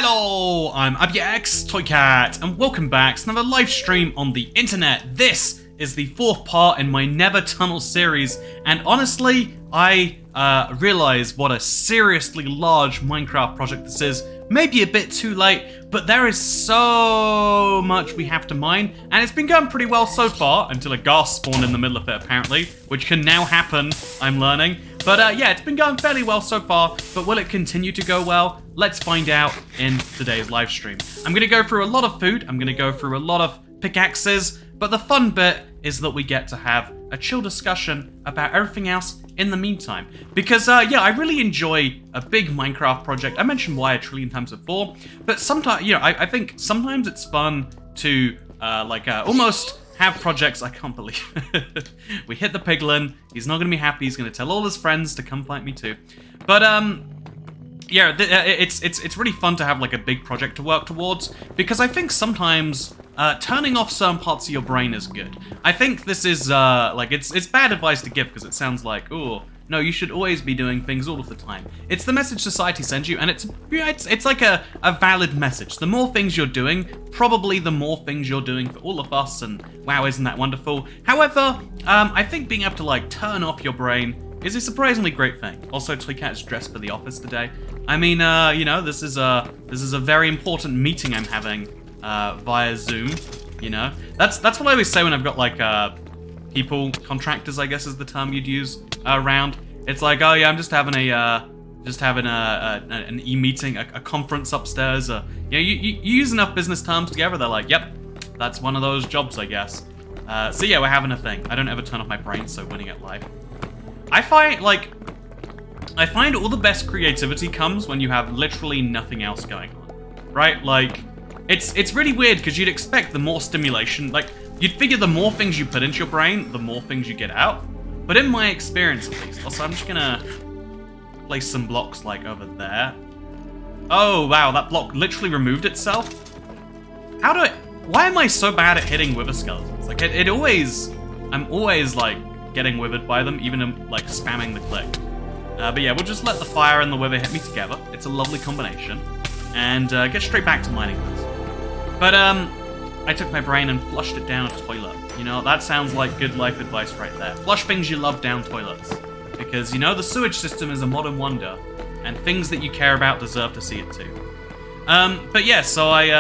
Hello, I'm AbyaX Toycat, and welcome back to another live stream on the internet. This is the fourth part in my Nether Tunnel series, and honestly, I realize what a seriously large Minecraft project this is. Maybe a bit too late, but there is so much we have to mine, and it's been going pretty well so far, until a ghast spawned in the middle of it apparently, which can now happen, I'm learning. But yeah, it's been going fairly well so far, but will it continue to go well? Let's find out in today's live stream. I'm gonna go through a lot of food, I'm gonna go through a lot of pickaxes, but the fun bit is that we get to have a chill discussion about everything else in the meantime. Because, yeah, I really enjoy a big Minecraft project. I mentioned why a trillion times before, but sometimes, you know, I think sometimes it's fun to, almost have projects. I can't believe we hit the piglin. He's not going to be happy. He's going to tell all his friends to come fight me too. But, yeah, it's really fun to have, like, a big project to work towards, because I think sometimes turning off certain parts of your brain is good. I think this is, it's bad advice to give, because it sounds like, oh, no, you should always be doing things all of the time. It's the message society sends you, and it's like a valid message. The more things you're doing, probably the more things you're doing for all of us, and wow, isn't that wonderful? However, I think being able to, like, turn off your brain is a surprisingly great thing. Also, Toycat is dressed for the office today. I mean, you know, this is a very important meeting I'm having via Zoom. You know, that's what I always say when I've got like people, contractors, I guess is the term you'd use around. It's like, oh yeah, I'm just having an e-meeting, a conference upstairs. You know, you use enough business terms together, they're like, yep, that's one of those jobs, I guess. So yeah, we're having a thing. I don't ever turn off my brain, so winning at life. I find all the best creativity comes when you have literally nothing else going on, right? Like, it's really weird because you'd expect the more stimulation, like, you'd figure the more things you put into your brain, the more things you get out. But in my experience, at least, also, I'm just gonna place some blocks, like, over there. Oh, wow, that block literally removed itself? Why am I so bad at hitting wither skeletons? Like, I'm always, like, getting withered by them, even, like, spamming the click. But yeah, we'll just let the fire and the wither hit me together. It's a lovely combination. And get straight back to mining this. But, I took my brain and flushed it down a toilet. You know, that sounds like good life advice right there. Flush things you love down toilets. Because, you know, the sewage system is a modern wonder, and things that you care about deserve to see it too. But yeah, so I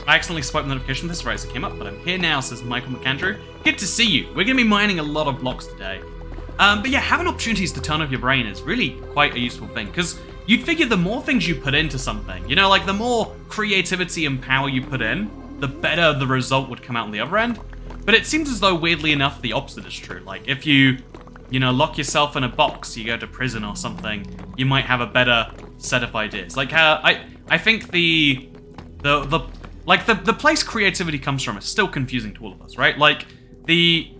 accidentally swiped the notification. This is right as it came up, but I'm here now, says Michael McAndrew. Good to see you. We're going to be mining a lot of blocks today. But yeah, having opportunities to turn off your brain is really quite a useful thing, because you'd figure the more things you put into something, you know, like the more creativity and power you put in, the better the result would come out on the other end. But it seems as though, weirdly enough, the opposite is true. Like, if you know, lock yourself in a box, you go to prison or something, you might have a better set of ideas. Like, I think the place creativity comes from is still confusing to all of us, right? Like, the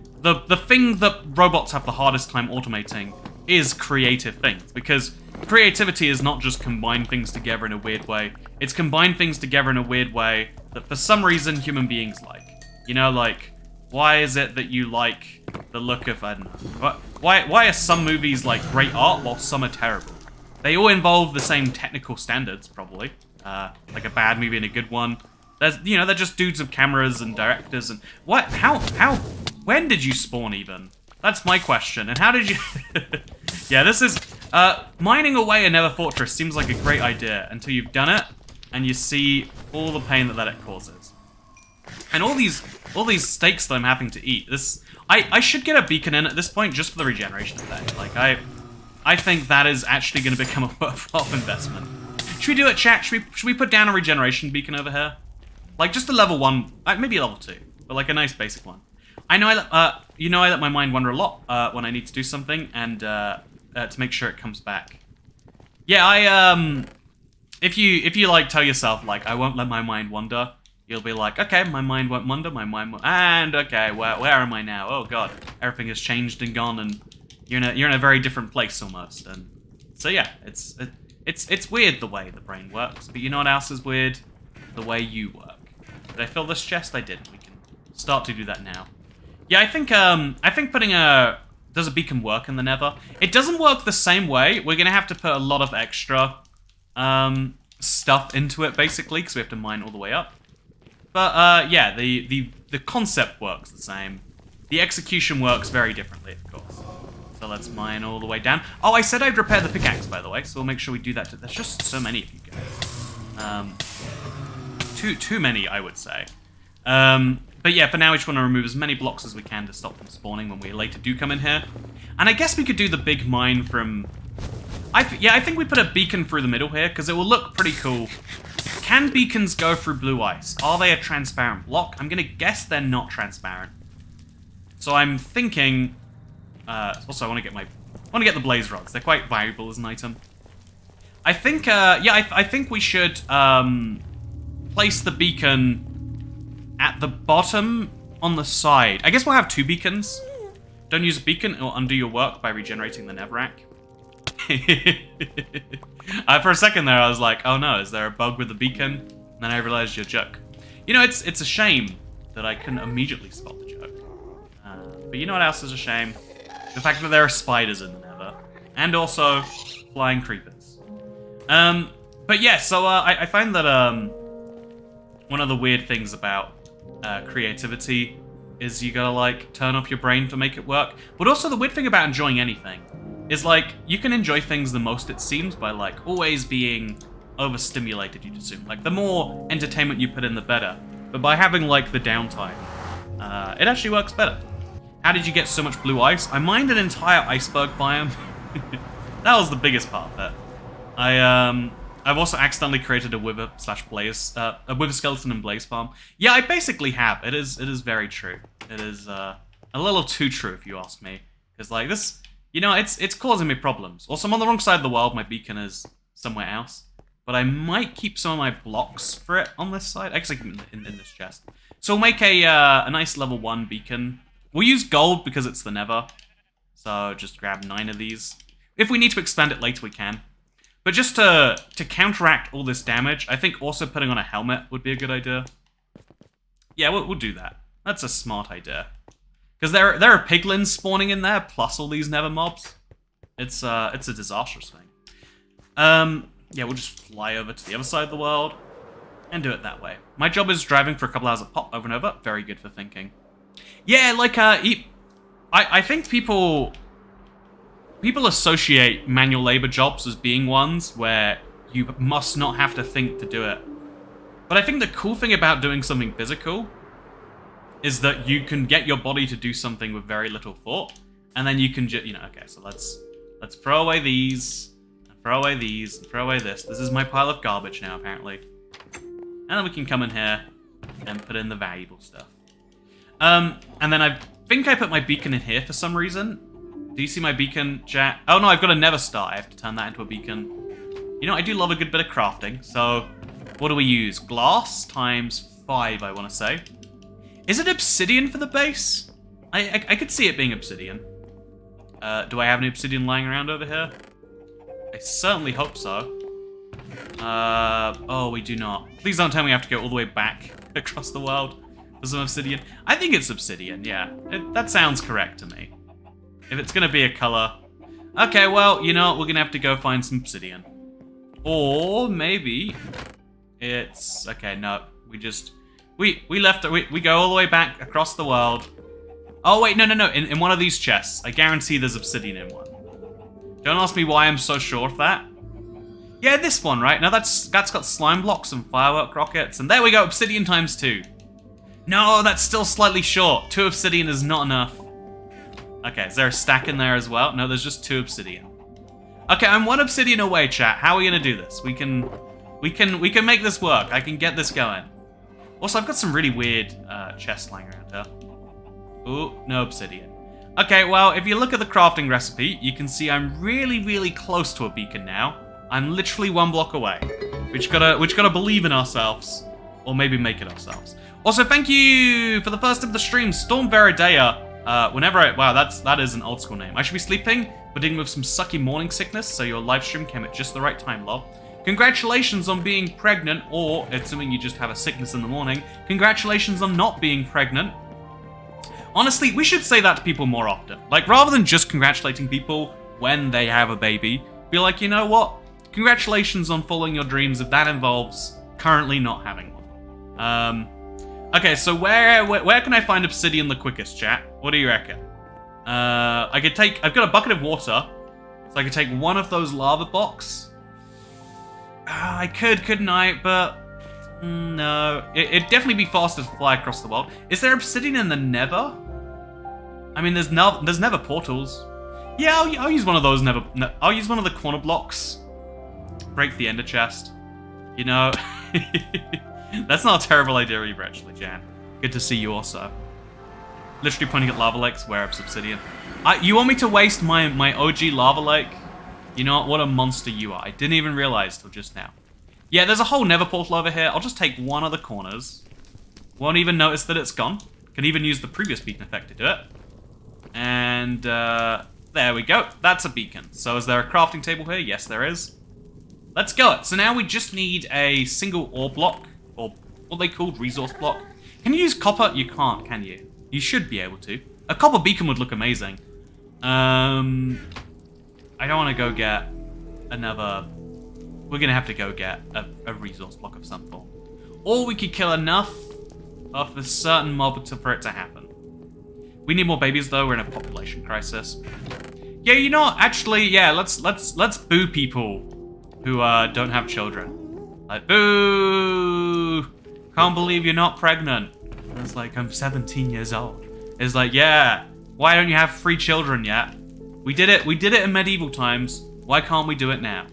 thing that robots have the hardest time automating is creative things, because creativity is not just combine things together in a weird way. It's combine things together in a weird way that for some reason human beings like. You know, like, why is it that you like the look of, I don't know, why are some movies like great art while some are terrible? They all involve the same technical standards, probably. Like a bad movie and a good one. There's, you know, they're just dudes with cameras and directors and what? When did you spawn even? That's my question. And how did you? Yeah, this is mining away a Nether fortress seems like a great idea until you've done it and you see all the pain that it causes. And all these steaks that I'm having to eat. I should get a beacon in at this point just for the regeneration effect. Like, I think that is actually going to become a worthwhile investment. Should we do it, chat? Should we put down a regeneration beacon over here? Like, just a level 1, maybe a level 2, but like a nice basic one. I know you know I let my mind wander a lot when I need to do something, and to make sure it comes back. Yeah, if you like tell yourself like I won't let my mind wander, you'll be like, okay, my mind won't wander, my mind won't, and okay, where am I now? Oh god, everything has changed and gone, and you're in a very different place almost. And so yeah, it's weird the way the brain works, but you know what else is weird? The way you work. Did I fill this chest? I didn't. We can start to do that now. Yeah, I think putting does a beacon work in the Nether? It doesn't work the same way. We're gonna have to put a lot of extra stuff into it, basically, because we have to mine all the way up. But, yeah, the concept works the same. The execution works very differently, of course. So let's mine all the way down. Oh, I said I'd repair the pickaxe, by the way, so we'll make sure we do that. There's just so many of you guys. Too many, I would say. But yeah, for now we just want to remove as many blocks as we can to stop them spawning when we later do come in here. And I guess we could do the big mine from... I think we put a beacon through the middle here, because it will look pretty cool. Can beacons go through blue ice? Are they a transparent block? I'm going to guess they're not transparent. So I'm thinking... also, I want to get the blaze rods. They're quite valuable as an item. I think, I think we should place the beacon at the bottom on the side. I guess we'll have 2 beacons. Don't use a beacon, it'll undo your work by regenerating the Netherrack. For a second there, I was like, oh no, is there a bug with the beacon? And then I realized you're a joke. You know, it's a shame that I couldn't immediately spot the joke. But you know what else is a shame? The fact that there are spiders in the Nether. And also, flying creepers. But yeah, so I find that one of the weird things about creativity is you gotta, like, turn off your brain to make it work. But also the weird thing about enjoying anything is, like, you can enjoy things the most, it seems, by, like, always being overstimulated, you'd assume. Like, the more entertainment you put in, the better. But by having, like, the downtime, it actually works better. How did you get so much blue ice? I mined an entire iceberg biome. That was the biggest part of it. I've also accidentally created a wither /blaze, a wither skeleton and blaze farm. Yeah, I basically have. It is very true. It is a little too true, if you ask me. Because, like, this, you know, it's causing me problems. Also, I'm on the wrong side of the world. My beacon is somewhere else. But I might keep some of my blocks for it on this side. Actually, in this chest. So we'll make a nice level 1 beacon. We'll use gold because it's the Nether. So just grab 9 of these. If we need to expand it later, we can. But just to counteract all this damage, I think also putting on a helmet would be a good idea. Yeah, we'll do that. That's a smart idea. Because there are piglins spawning in there, plus all these Nether mobs. It's a disastrous thing. Yeah, we'll just fly over to the other side of the world and do it that way. My job is driving for a couple hours a pop over and over. Very good for thinking. Yeah, like, I think people associate manual labor jobs as being ones where you must not have to think to do it. But I think the cool thing about doing something physical is that you can get your body to do something with very little thought, and then you can just, you know, okay, so let's throw away these, and throw away these, and throw away this. This is my pile of garbage now, apparently. And then we can come in here and put in the valuable stuff. And then I think I put my beacon in here for some reason. Do you see my beacon, chat? Oh no, I've got a Nether star. I have to turn that into a beacon. You know, I do love a good bit of crafting, so what do we use? Glass times 5, I want to say. Is it obsidian for the base? I could see it being obsidian. Do I have any obsidian lying around over here? I certainly hope so. Oh, we do not. Please don't tell me we have to go all the way back across the world for some obsidian. I think it's obsidian, yeah. That sounds correct to me. If it's going to be a color... Okay, well, you know, we're going to have to go find some obsidian. Or maybe it's... Okay, no. We just... We go all the way back across the world. Oh, wait, no. In one of these chests. I guarantee there's obsidian in one. Don't ask me why I'm so sure of that. Yeah, this one, right? Now that's got slime blocks and firework rockets. And there we go, obsidian times 2. No, that's still slightly short. 2 obsidian is not enough. Okay, is there a stack in there as well? No, there's just 2 obsidian. Okay, I'm 1 obsidian away, chat. How are we gonna do this? We can make this work. I can get this going. Also, I've got some really weird chests lying around here. Ooh, no obsidian. Okay, well, if you look at the crafting recipe, you can see I'm really close to a beacon now. I'm literally 1 block away. Which gotta believe in ourselves, or maybe make it ourselves. Also, thank you for the first of the stream, Storm Veridea. Wow, that is an old school name. I should be sleeping, but dealing with some sucky morning sickness, so your live stream came at just the right time, lol. Congratulations on being pregnant, or assuming you just have a sickness in the morning, congratulations on not being pregnant. Honestly, we should say that to people more often. Like, rather than just congratulating people when they have a baby, be like, you know what? congratulations on following your dreams if that involves currently not having one. Okay, so where can I find obsidian the quickest, chat? What do you reckon? I've got a bucket of water, so I could take one of those lava blocks. I couldn't I? But no, it'd definitely be faster to fly across the world. Is there obsidian in the Nether? I mean, there's Nether portals. Yeah, I'll use one of those Nether. I'll use one of the corner blocks. Break the ender chest. You know, that's not a terrible idea either, actually, Jan. Good to see you also. Literally pointing at lava lakes, where it's obsidian. You want me to waste my OG lava lake? You know what a monster you are. I didn't even realize till just now. Yeah, there's a whole Nether portal over here. I'll just take one of the corners. Won't even notice that it's gone. Can even use the previous beacon effect to do it. And there we go. That's a beacon. So is there a crafting table here? Yes, there is. Let's go. So now we just need a single ore block, or what they called resource block. Can you use copper? You can't, can you? You should be able to. A copper beacon would look amazing. I don't want to go get another... We're going to have to go get a resource block of some form. Or we could kill enough of a certain mob for it to happen. We need more babies, though. We're in a population crisis. Yeah, you know what? Actually, yeah, let's boo people who don't have children. Like, boo! Can't believe you're not pregnant. It's like, I'm 17 years old. It's like, yeah, why don't you have 3 children yet? We did it in medieval times. Why can't we do it now?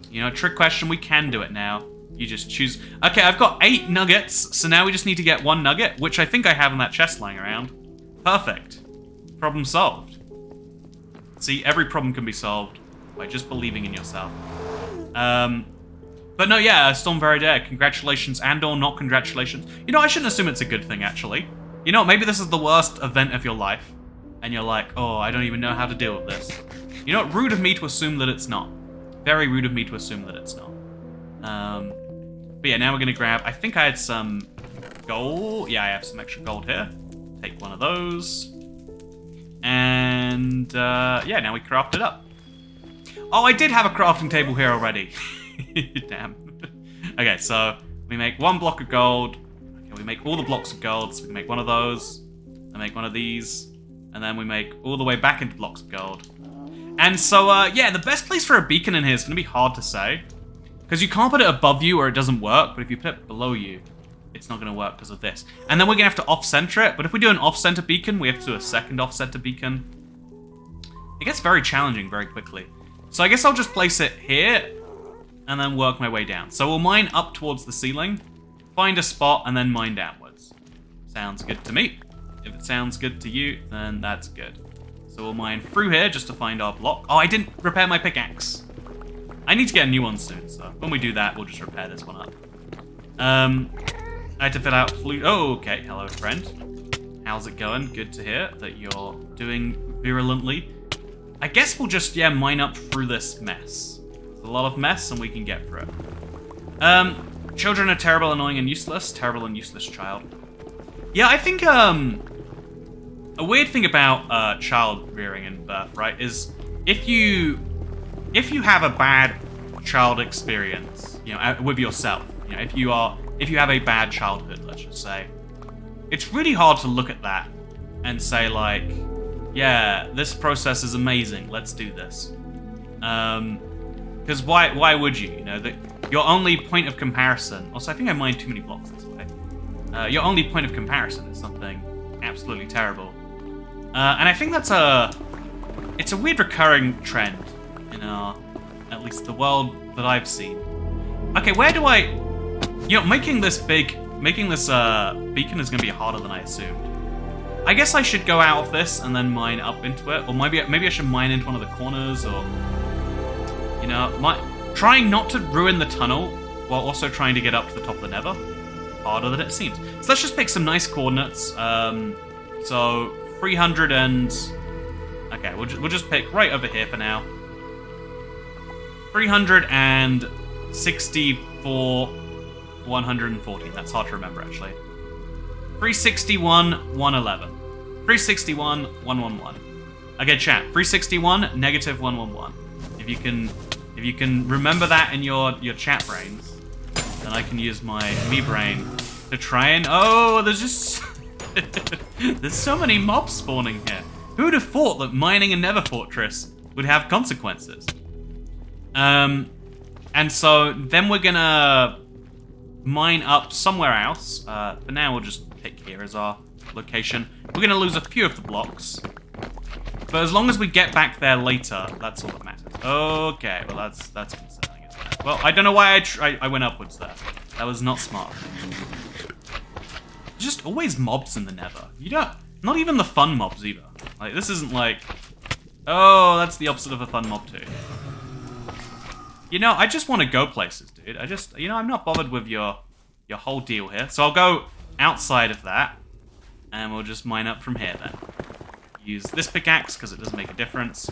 You know, trick question, we can do it now. You just choose. Okay, I've got 8 nuggets, so now we just need to get 1 nugget, which I think I have in that chest lying around. Perfect. Problem solved. See, every problem can be solved by just believing in yourself. But no, yeah, Storm Very Dare, congratulations and or not congratulations. You know, I shouldn't assume it's a good thing, actually. You know, maybe this is the worst event of your life. And you're like, oh, I don't even know how to deal with this. You know, rude of me to assume that it's not. Very rude of me to assume that it's not. But yeah, now we're going to grab... I think I had some gold. Yeah, I have some extra gold here. Take one of those. And, yeah, now we craft it up. Oh, I did have a crafting table here already. Damn. Okay, so we make 1 block of gold. Okay, we make all the blocks of gold. So we can make one of those. I make one of these. And then we make all the way back into blocks of gold. And so, yeah, the best place for a beacon in here is going to be hard to say. Because you can't put it above you or it doesn't work. But if you put it below you, it's not going to work because of this. And then we're going to have to off-center it. But if we do an off-center beacon, we have to do a second off-center beacon. It gets very challenging very quickly. So I guess I'll just place it here and then work my way down. So we'll mine up towards the ceiling, find a spot, and then mine downwards. Sounds good to me. If it sounds good to you, then that's good. So we'll mine through here just to find our block. Oh, I didn't repair my pickaxe. I need to get a new one soon, so when we do that, we'll just repair this one up. I had to fit out flute. Oh, okay. Hello, friend. How's it going? Good to hear that you're doing virulently. I guess we'll just, yeah, mine up through this mess. It's a lot of mess, and we can get through it. Children are terrible, annoying, and useless. Terrible and useless child. Yeah, I think, a weird thing about child rearing and birth, right, is if you have a bad child experience, you know, with yourself, you know, if you have a bad childhood, let's just say, it's really hard to look at that and say like, yeah, this process is amazing, let's do this. Because why would you? You know, your only point of comparison. Also, I think I mined too many blocks this way. Your only point of comparison is something absolutely terrible. And I think it's a weird recurring trend in at least the world that I've seen. Okay, where do I, you know, making this beacon is going to be harder than I assumed. I guess I should go out of this and then mine up into it, or maybe I should mine into one of the corners, or, you know, trying not to ruin the tunnel while also trying to get up to the top of the Nether. Harder than it seems. So let's just pick some nice coordinates. So 300 and... Okay, we'll just pick right over here for now. 364, 114. That's hard to remember, actually. 361, 111. 361, 111. Okay, chat. 361, negative 111. If you can If you can remember that in your chat brains, then I can use my me brain to try and... Oh, there's just... there's so many mobs spawning here. Who would have thought that mining a Nether fortress would have consequences? And so then we're gonna mine up somewhere else. For now, we'll just pick here as our location. We're gonna lose a few of the blocks. But as long as we get back there later, that's all that matters. Okay, well that's concerning, isn't it? Well, I don't know why I went upwards there. That was not smart. Just always mobs in the Nether. You don't... Not even the fun mobs either. Like, this isn't like... Oh, that's the opposite of a fun mob too. You know, I just want to go places, dude. You know, I'm not bothered with your whole deal here. So I'll go outside of that. And we'll just mine up from here then. Use this pickaxe because it doesn't make a difference.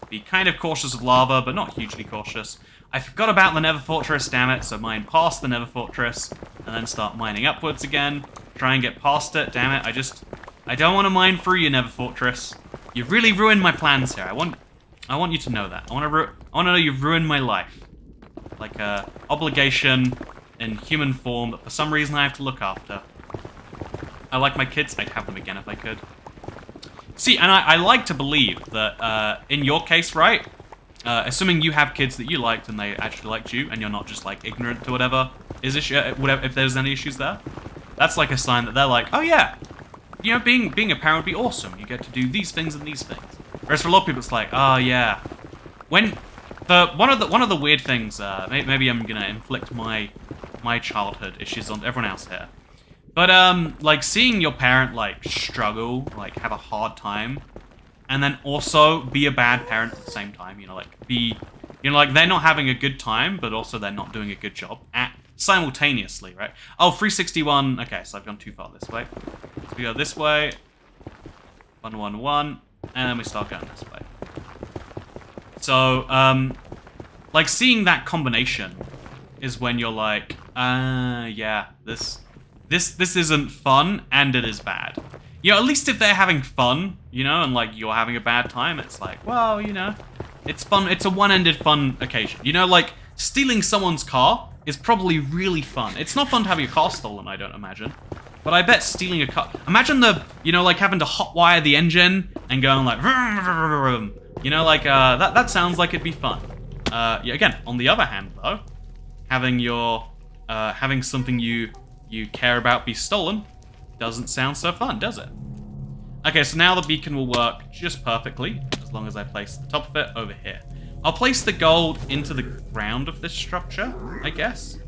Be kind of cautious of lava, but not hugely cautious. I forgot about the Nether Fortress, damn it. So mine past the Nether Fortress. And then start mining upwards again. Try and get past it, damn it. I don't want to mine through your Nether Fortress. You've really ruined my plans here. I want you to know that. I want to know you've ruined my life. Like a obligation in human form that for some reason I have to look after. I like my kids. I'd have them again if I could. See, and I like to believe that in your case, right? Assuming you have kids that you liked and they actually liked you, and you're not just like ignorant to whatever if there's any issues there, that's like a sign that they're like, oh yeah, you know, being a parent would be awesome. You get to do these things and these things. Whereas for a lot of people, it's like, oh yeah, one of the weird things. Maybe I'm gonna inflict my childhood issues on everyone else here. But, like, seeing your parent, like, struggle, like, have a hard time, and then also be a bad parent at the same time, you know, like, like, they're not having a good time, but also they're not doing a good job simultaneously, right? Oh, 361, okay, so I've gone too far this way. So we go this way, 111, and then we start going this way. So, like, seeing that combination is when you're like, yeah, This isn't fun, and it is bad. You know, at least if they're having fun, you know, and, like, you're having a bad time, it's like, well, you know, it's fun. It's a one-ended fun occasion. You know, like, stealing someone's car is probably really fun. It's not fun to have your car stolen, I don't imagine. But I bet stealing a car... Imagine you know, like, having to hotwire the engine and going, like, vroom, vroom, vroom. You know, like, that sounds like it'd be fun. Yeah, again, on the other hand, though, having something you care about be stolen doesn't sound so fun, does it? Okay, so now the beacon will work just perfectly, as long as I place the top of it over here. I'll place the gold into the ground of this structure, I guess.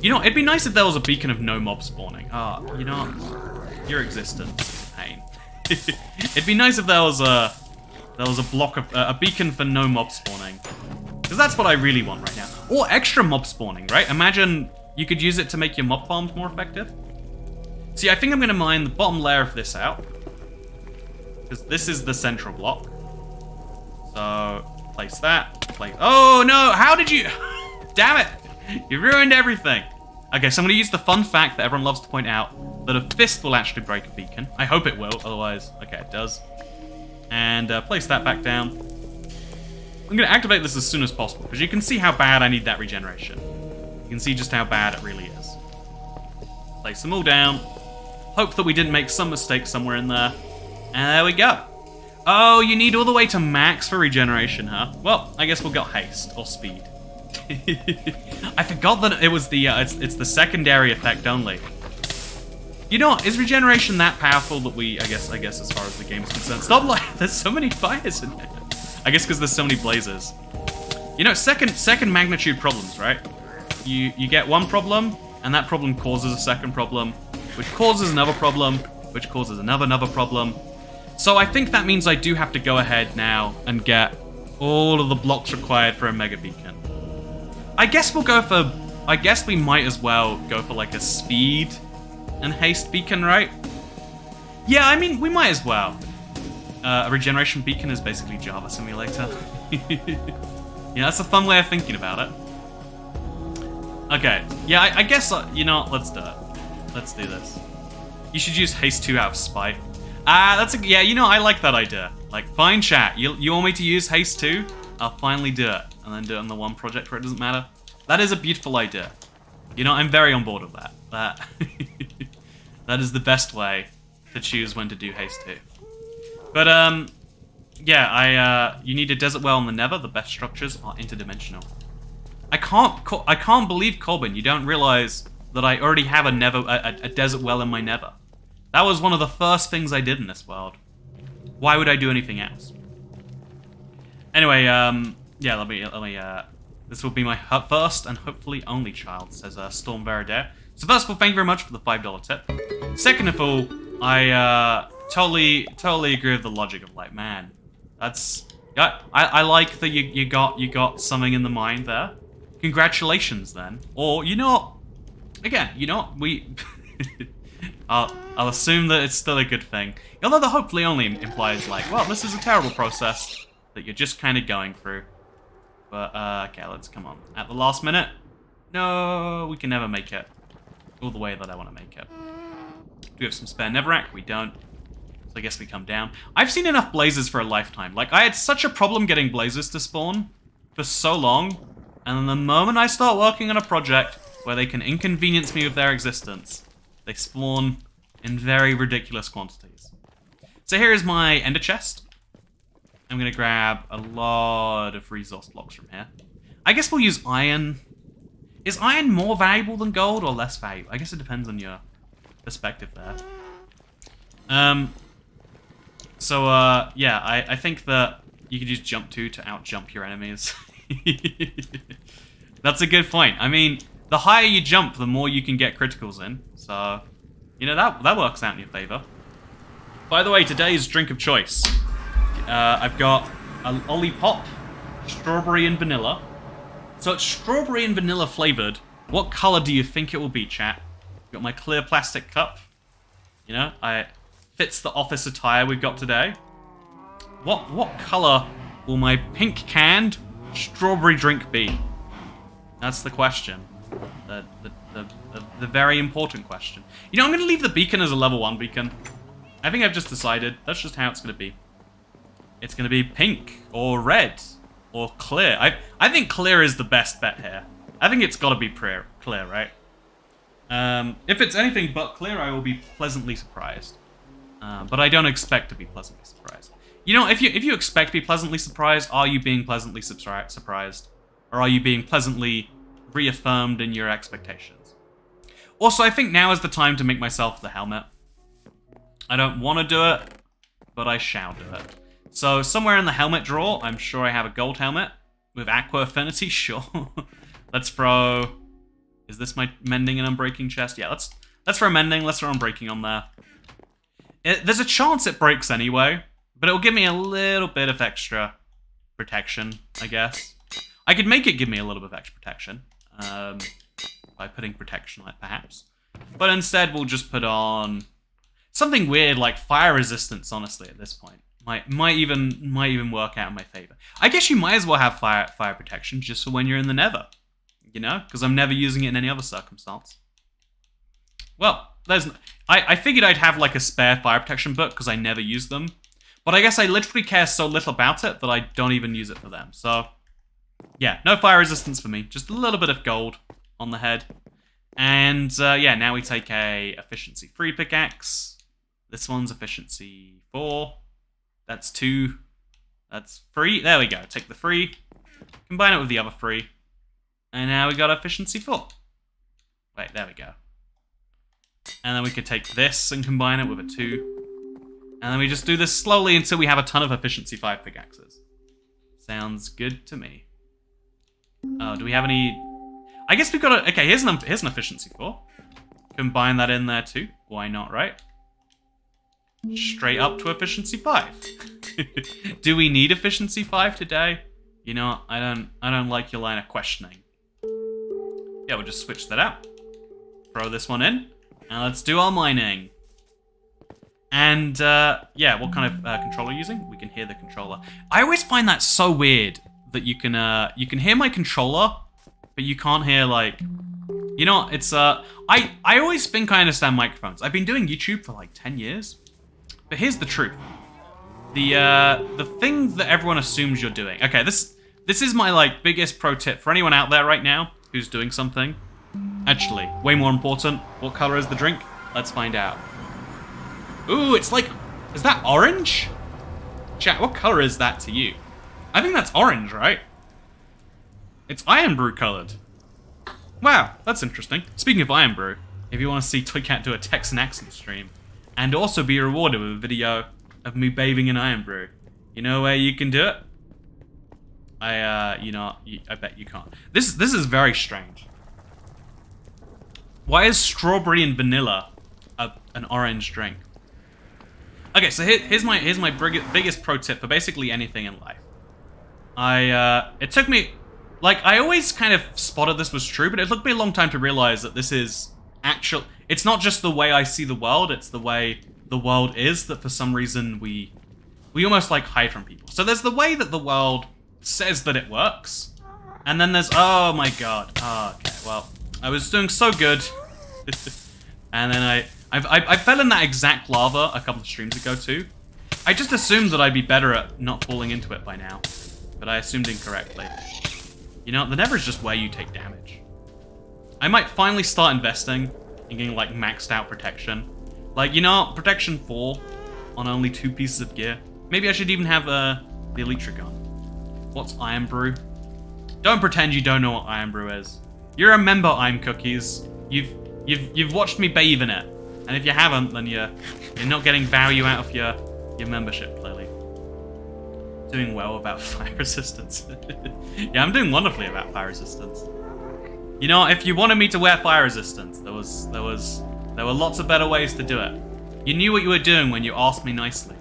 You know, it'd be nice if there was a beacon of no mob spawning. You know, your existence is a pain. It'd be nice if there was a block of a beacon for no mob spawning, because that's what I really want right now. Or extra mob spawning, right? Imagine you could use it to make your mob farms more effective. See, I think I'm going to mine the bottom layer of this out, because this is the central block. So, place that. Oh no, how did you... Damn it! You ruined everything. Okay, so I'm going to use the fun fact that everyone loves to point out, that a fist will actually break a beacon. I hope it will, otherwise... Okay, it does. And place that back down. I'm going to activate this as soon as possible, because you can see how bad I need that regeneration. You can see just how bad it really is. Place them all down. Hope that we didn't make some mistake somewhere in there. And there we go. Oh, you need all the way to max for regeneration, huh? Well, I guess we'll get haste, or speed. I forgot that it was the, it's the secondary effect only. You know what, is regeneration that powerful that I guess as far as the game's concerned? Stop, like, there's so many fires in there. I guess because there's so many blazes. You know, second magnitude problems, right? You get one problem, and that problem causes a second problem, which causes another problem, which causes another problem. So I think that means I do have to go ahead now and get all of the blocks required for a mega beacon. I guess we might as well go for like a speed and haste beacon, right? Yeah, I mean, we might as well. A regeneration beacon is basically Java Simulator. Yeah, that's a fun way of thinking about it. Okay, yeah, I guess, you know what, let's do it. Let's do this. You should use haste 2 out of spite. Yeah, you know, I like that idea. Like, fine chat, you want me to use haste 2? I'll finally do it. And and then do it on the one project where it doesn't matter. That is a beautiful idea. You know, I'm very on board with that. That is the best way to choose when to do haste 2. But, yeah, you need a desert well in the Nether. The best structures are interdimensional. I can't believe, Colbin, you don't realize that I already have a desert well in my Nether. That was one of the first things I did in this world. Why would I do anything else? Anyway, yeah, let me, this will be my first and hopefully only child, says Storm Veridare. So first of all, thank you very much for the $5 tip. Second of all, I totally agree with the logic of like, man, that's, I like that you got something in the mind there. Congratulations then. Or, you know what, again, you know what, we, I'll assume that it's still a good thing. Although the hopefully only implies like, well, this is a terrible process that you're just kind of going through. But, okay, let's come on. At the last minute? No, we can never make it all the way that I want to make it. Do we have some spare Netherrack? We don't. So I guess we come down. I've seen enough blazes for a lifetime. Like, I had such a problem getting blazes to spawn for so long. And then the moment I start working on a project where they can inconvenience me with their existence, they spawn in very ridiculous quantities. So here is my ender chest. I'm going to grab a lot of resource blocks from here. I guess we'll use iron. Is iron more valuable than gold or less valuable? I guess it depends on your perspective there. So, yeah, I think that you could use jump 2 to out-jump your enemies. That's a good point. I mean, the higher you jump, the more you can get criticals in. So, you know, that works out in your favor. By the way, today's drink of choice. I've got a lollipop, strawberry and vanilla. So it's strawberry and vanilla flavored. What color do you think it will be, chat? Got my clear plastic cup. You know, fits the office attire we've got today. What color will my pink canned strawberry drink be? That's the question. The very important question. You know, I'm going to leave the beacon as a level 1 beacon. I think I've just decided. That's just how it's going to be. It's going to be pink, or red, or clear. I think clear is the best bet here. I think it's got to be clear, right? If it's anything but clear, I will be pleasantly surprised. But I don't expect to be pleasantly surprised. You know, if you expect to be pleasantly surprised, are you being pleasantly surprised? Or are you being pleasantly reaffirmed in your expectations? Also, I think now is the time to make myself the helmet. I don't want to do it, but I shall do it. So somewhere in the helmet drawer, I'm sure I have a gold helmet with aqua affinity. Sure. Let's throw. Is this my mending and unbreaking chest? Yeah, let's throw mending. Let's throw unbreaking on there. There's a chance it breaks anyway, but it'll give me a little bit of extra protection, I guess. I could make it give me a little bit of extra protection by putting protection on it, perhaps. But instead, we'll just put on something weird like fire resistance. Honestly, at this point. Might even work out in my favor. I guess you might as well have fire protection just for when you're in the Nether, you know, because I'm never using it in any other circumstance. Well, I figured I'd have like a spare fire protection book because I never use them, but I guess I literally care so little about it that I don't even use it for them. So, yeah, no fire resistance for me. Just a little bit of gold on the head, and yeah, now we take a efficiency 3 pickaxe. This one's efficiency 4. That's 2. That's 3. There we go. Take the 3. Combine it with the other 3. And now we got efficiency 4. Wait, there we go. And then we could take this and combine it with a 2. And then we just do this slowly until we have a ton of efficiency 5 pickaxes. Sounds good to me. Oh, do we have any... I guess we've got a... Okay, here's an efficiency 4. Combine that in there too. Why not, right? Straight up to efficiency 5. Do we need efficiency 5 today? You know, I don't like your line of questioning. Yeah, we'll just switch that out. Throw this one in. And let's do our mining. And, yeah, what kind of controller are you using? We can hear the controller. I always find that so weird that you can hear my controller, but you can't hear, like... You know, it's, I always think I understand microphones. I've been doing YouTube for, like, 10 years. But here's the truth. The thing that everyone assumes you're doing. Okay, this This is my, like, biggest pro tip for anyone out there right now who's doing something. Actually, way more important, what color is the drink? Let's find out. Ooh, it's like... Is that orange? Chat, what color is that to you? I think that's orange, right? It's Iron Brew colored. Wow, that's interesting. Speaking of Iron Brew, if you want to see Toycat do a Texan accent stream, and also be rewarded with a video of me bathing in Iron Brew, you know where you can do it? I bet you can't. This is very strange. Why is strawberry and vanilla an orange drink? Okay, so here's my biggest pro tip for basically anything in life. It took me, like, I always kind of spotted this was true, but it took me a long time to realize that this is actual. It's not just the way I see the world, it's the way the world is that for some reason we almost like hide from people. So there's the way that the world says that it works, and then there's, oh my god. Oh, okay, well, I was doing so good, and then I fell in that exact lava a couple of streams ago too. I just assumed that I'd be better at not falling into it by now, but I assumed incorrectly. You know, the Nether is just where you take damage. I might finally start investing in getting, like, maxed out protection. Like, you know, protection 4 on only 2 pieces of gear. Maybe I should even have the Elytra gun. What's Iron Brew? Don't pretend you don't know what Iron Brew is. You remember I'm Cookies. You've watched me bathe in it. And if you haven't, then you're not getting value out of your membership, clearly. Doing well about fire resistance. Yeah, I'm doing wonderfully about fire resistance. You know, if you wanted me to wear fire resistance, there were lots of better ways to do it. You knew what you were doing when you asked me nicely.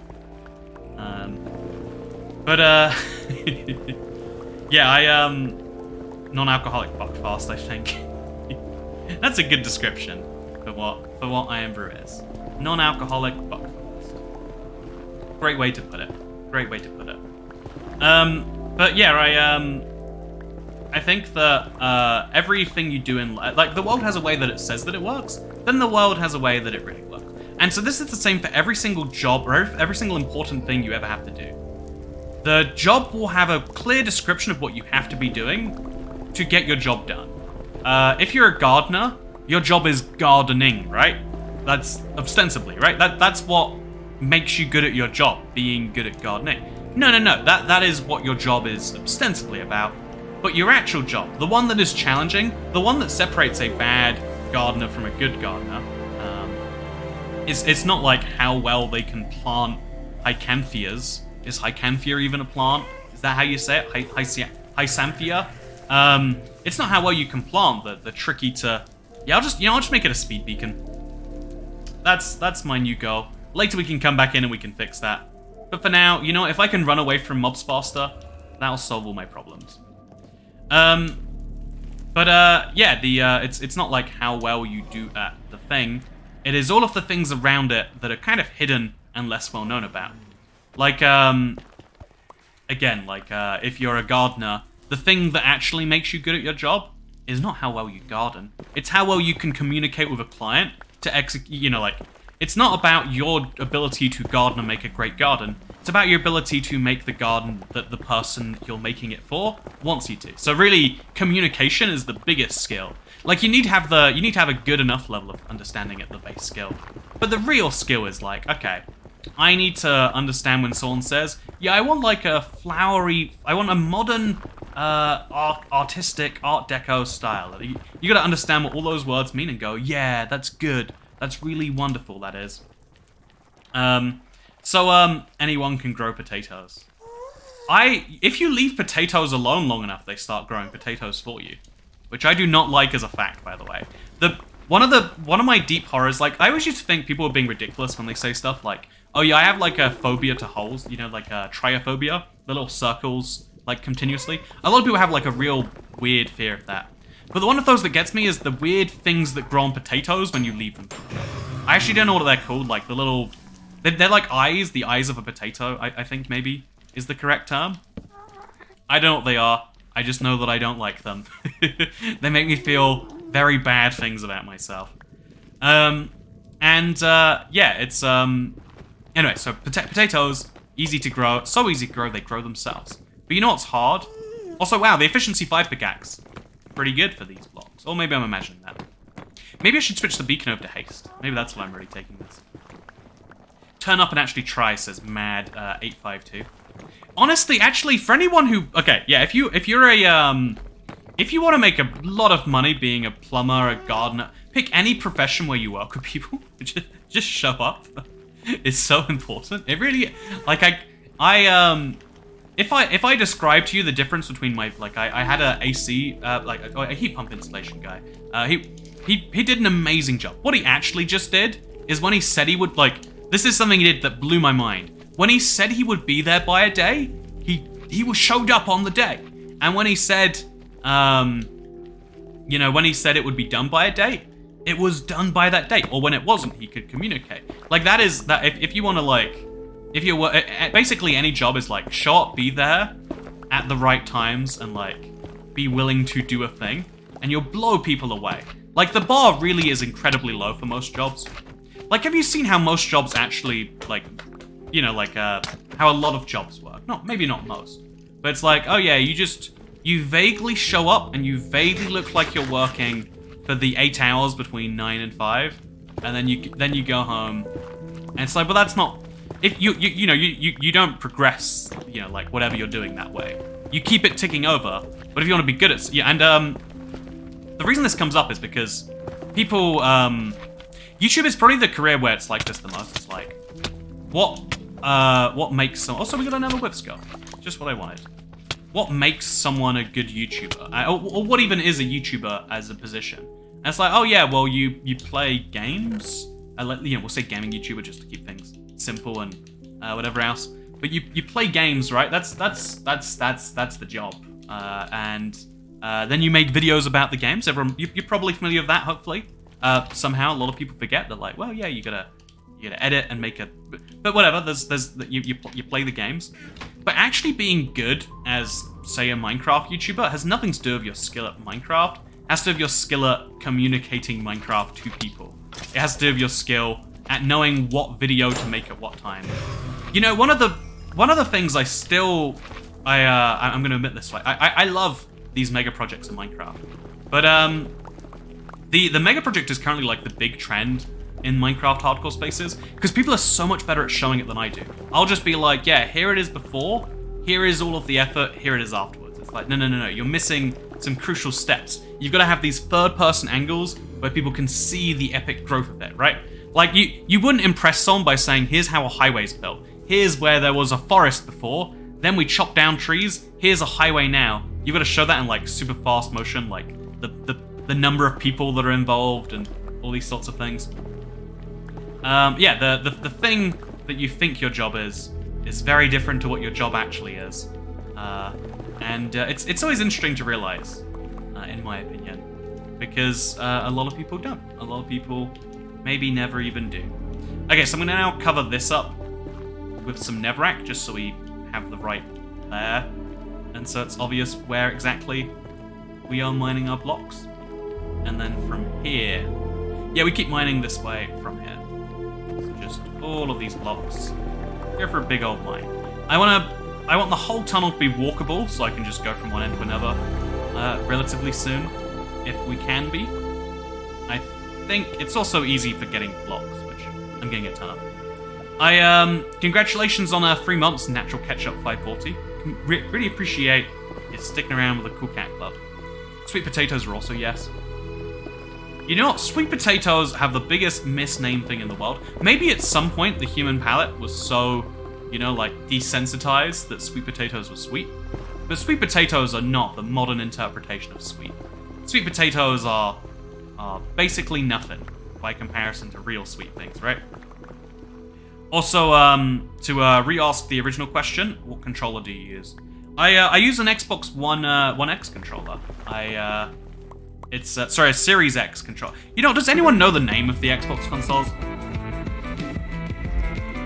Yeah, I non-alcoholic buckfast, I think. That's a good description for what Iron Brew is. Non-alcoholic buckfast. Great way to put it. Great way to put it. But yeah, I think that everything you do in life, like, the world has a way that it says that it works, then the world has a way that it really works. And so this is the same for every single job or every single important thing you ever have to do. The job will have a clear description of what you have to be doing to get your job done. If you're a gardener, your job is gardening, right? That's ostensibly, right? That's what makes you good at your job, being good at gardening. No. That is what your job is ostensibly about. But your actual job, the one that is challenging, the one that separates a bad gardener from a good gardener, it's not like how well they can plant hycantheas. Is hycanthea even a plant? Is that how you say it? Hysanthia? It's not how well you can plant the tricky to... Yeah, I'll just make it a speed beacon. That's my new goal. Later we can come back in and we can fix that. But for now, you know, if I can run away from mobs faster, that'll solve all my problems. Yeah, it's not like how well you do at the thing. It is all of the things around it that are kind of hidden and less well known about. Like, again, like, if you're a gardener, the thing that actually makes you good at your job is not how well you garden. It's how well you can communicate with a client to execute, you know, like, it's not about your ability to garden and make a great garden. It's about your ability to make the garden that the person you're making it for wants you to. So really, communication is the biggest skill. Like, you need to have a good enough level of understanding at the base skill. But the real skill is like, okay, I need to understand when someone says, yeah, I want like a flowery, I want a modern, artistic Art Deco style. You gotta understand what all those words mean and go, yeah, that's good. That's really wonderful, that is. Anyone can grow potatoes. If you leave potatoes alone long enough, they start growing potatoes for you. Which I do not like as a fact, by the way. One of my deep horrors, like, I always used to think people were being ridiculous when they say stuff like, oh yeah, I have like a phobia to holes, you know, like a triophobia, the little circles, like, continuously. A lot of people have like a real weird fear of that. But the one of those that gets me is the weird things that grow on potatoes when you leave them. I actually don't know what they're called, like the little... They're like eyes, the eyes of a potato, I think maybe is the correct term. I don't know what they are. I just know that I don't like them. They make me feel very bad things about myself. Yeah, it's... Anyway, so potatoes, easy to grow. So easy to grow, they grow themselves. But you know what's hard? Also, wow, the efficiency 5 pickaxe. Pretty good for these blocks. Or maybe I'm imagining that. Maybe I should switch the beacon over to haste. Maybe that's what I'm really taking this. Turn up and actually try, says Mad852. Honestly, actually, for anyone who... Okay, yeah, if you're a... If you want to make a lot of money being a plumber, a gardener, pick any profession where you work with people. Just show up. It's so important. It really... Like, if I describe to you the difference between my... Like, I had a AC... like, a heat pump installation guy. He did an amazing job. What he actually just did is when he said he would, like... This is something he did that blew my mind. When he said he would be there by a day, he was showed up on the day. And when he said... you know, when he said it would be done by a date, it was done by that date. Or when it wasn't, he could communicate. Like, that is... that. If you want to, like... If you're... Basically, any job is, like, show up, be there at the right times, and, like, be willing to do a thing. And you'll blow people away. Like, the bar really is incredibly low for most jobs. Like, have you seen how most jobs actually, like... You know, like, how a lot of jobs work? No, maybe not most. But it's like, oh yeah, you vaguely show up and you vaguely look like you're working for the 8 hours between 9 and 5, and then you go home, and it's like, but that's not... If you don't progress, you know, like whatever you're doing that way. You keep it ticking over, but if you want to be good at... Yeah, and the reason this comes up is because people... YouTube is probably the career where it's like this the most. It's like, what makes some... Also, we got another whip skull. Just what I wanted. What makes someone a good YouTuber? Or what even is a YouTuber as a position? And it's like, oh yeah, well, you play games? You know, we'll say gaming YouTuber just to keep things simple and whatever else. But you play games, right? That's the job. And then you make videos about the games. Everyone, you're probably familiar with that, hopefully. Somehow, a lot of people forget. They're like, well, yeah, you gotta edit and make a... But whatever, you play the games. But actually being good as, say, a Minecraft YouTuber has nothing to do with your skill at Minecraft. It has to do with your skill at communicating Minecraft to people. It has to do with your skill at knowing what video to make at what time. You know, one of the things I still... I'm gonna admit this way. I love these mega projects in Minecraft. But, the mega project is currently, like, the big trend in Minecraft hardcore spaces, because people are so much better at showing it than I do. I'll just be like, yeah, here it is before, here is all of the effort, here it is afterwards. It's like, no, you're missing some crucial steps. You've got to have these third-person angles where people can see the epic growth of it, right? Like, you wouldn't impress someone by saying, here's how a highway's built. Here's where there was a forest before, then we chopped down trees, here's a highway now. You've got to show that in, like, super fast motion, like, the number of people that are involved and all these sorts of things. Yeah, the thing that you think your job is very different to what your job actually is. And it's always interesting to realize, in my opinion, because a lot of people don't. A lot of people maybe never even do. Okay, so I'm gonna now cover this up with some Netherrack, just so we have the right there. And so it's obvious where exactly we are mining our blocks. And then from here... Yeah, we keep mining this way from here. So just all of these blocks. Go for a big old mine. I want the whole tunnel to be walkable, so I can just go from one end to another relatively soon, if we can be. I think it's also easy for getting blocks, which I'm getting a ton of. Congratulations on 3 months, Natural Ketchup 540. Really appreciate you sticking around with the Cool Cat Club. Sweet potatoes are also yes. You know what? Sweet potatoes have the biggest misnamed thing in the world. Maybe at some point the human palate was so, you know, like, desensitized that sweet potatoes were sweet. But sweet potatoes are not the modern interpretation of sweet. Sweet potatoes are basically nothing by comparison to real sweet things, right? Also, to re-ask the original question, what controller do you use? I use an Xbox One X controller. It's sorry, a Series X controller. You know, does anyone know the name of the Xbox consoles?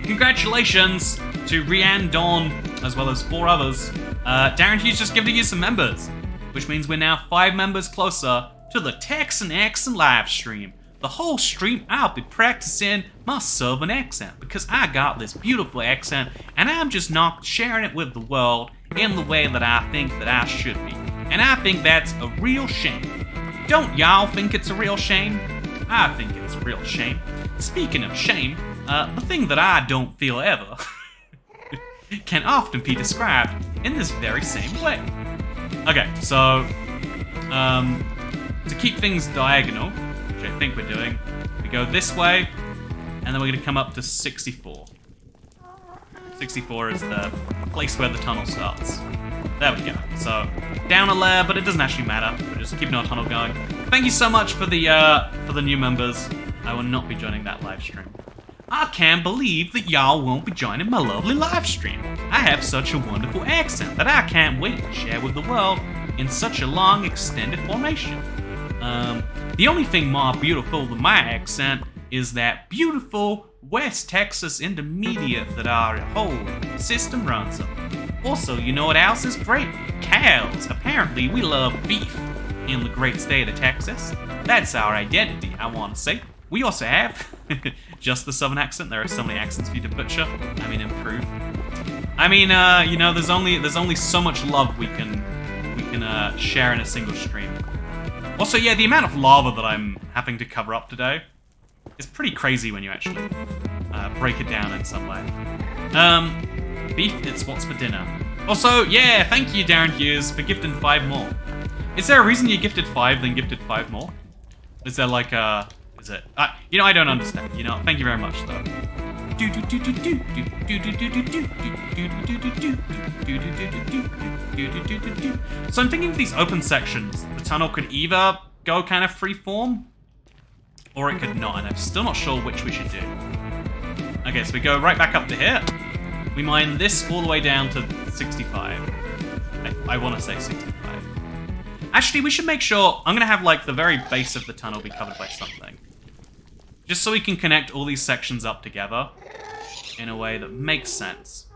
Congratulations to Rianne Dawn, as well as 4 others. Darren Hughes just giving you some members, which means we're now 5 members closer to the Texan accent live stream. The whole stream, I'll be practicing my Southern accent because I got this beautiful accent and I'm just not sharing it with the world in the way that I think that I should be. And I think that's a real shame. Don't y'all think it's a real shame? I think it's a real shame. Speaking of shame, the thing that I don't feel ever can often be described in this very same way. Okay, so to keep things diagonal, which I think we're doing, we go this way, and then we're going to come up to 64. 64 is the place where the tunnel starts. There we go. So, down a layer, but it doesn't actually matter. We're just keeping our tunnel going. Thank you so much for the new members. I will not be joining that live stream. I can't believe that y'all won't be joining my lovely live stream. I have such a wonderful accent that I can't wait to share with the world in such a long, extended formation. The only thing more beautiful than my accent is that beautiful West Texas intermediate that our whole system runs on. Also, you know what else is great? Cows. Apparently, we love beef in the great state of Texas. That's our identity, I want to say. We also have just the southern accent. There are so many accents for you to butcher. I mean, improve. I mean, you know, there's only so much love we can share in a single stream. Also, yeah, the amount of lava that I'm having to cover up today is pretty crazy when you actually break it down in some way. Beef, it's what's for dinner. Also, yeah, thank you, Darren Hughes, for gifting 5 more. Is there a reason you gifted 5, then gifted 5 more? Is there like a... Is it? You know, I don't understand. You know, thank you very much, though. So I'm thinking of these open sections. The tunnel could either go kind of freeform, or it could not, and I'm still not sure which we should do. Okay, so we go right back up to here. We mine this all the way down to 65. I want to say 65. Actually, we should make sure... I'm going to have, like, the very base of the tunnel be covered by something. Just so we can connect all these sections up together in a way that makes sense.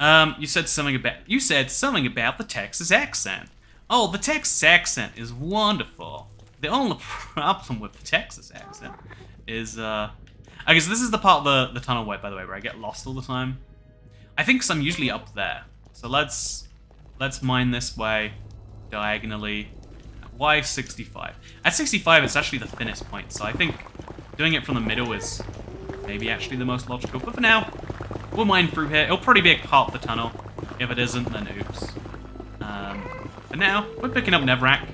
You said something about the Texas accent. Oh, the Texas accent is wonderful. The only problem with the Texas accent is, I guess this is the part of the tunnel, by the way, where I get lost all the time. I think 'cause I'm usually up there. So let's mine this way, diagonally. Why 65? At 65, it's actually the thinnest point, so I think doing it from the middle is maybe actually the most logical. But for now, we'll mine through here. It'll probably be a part of the tunnel. If it isn't, then oops. For now, we're picking up Netherrack,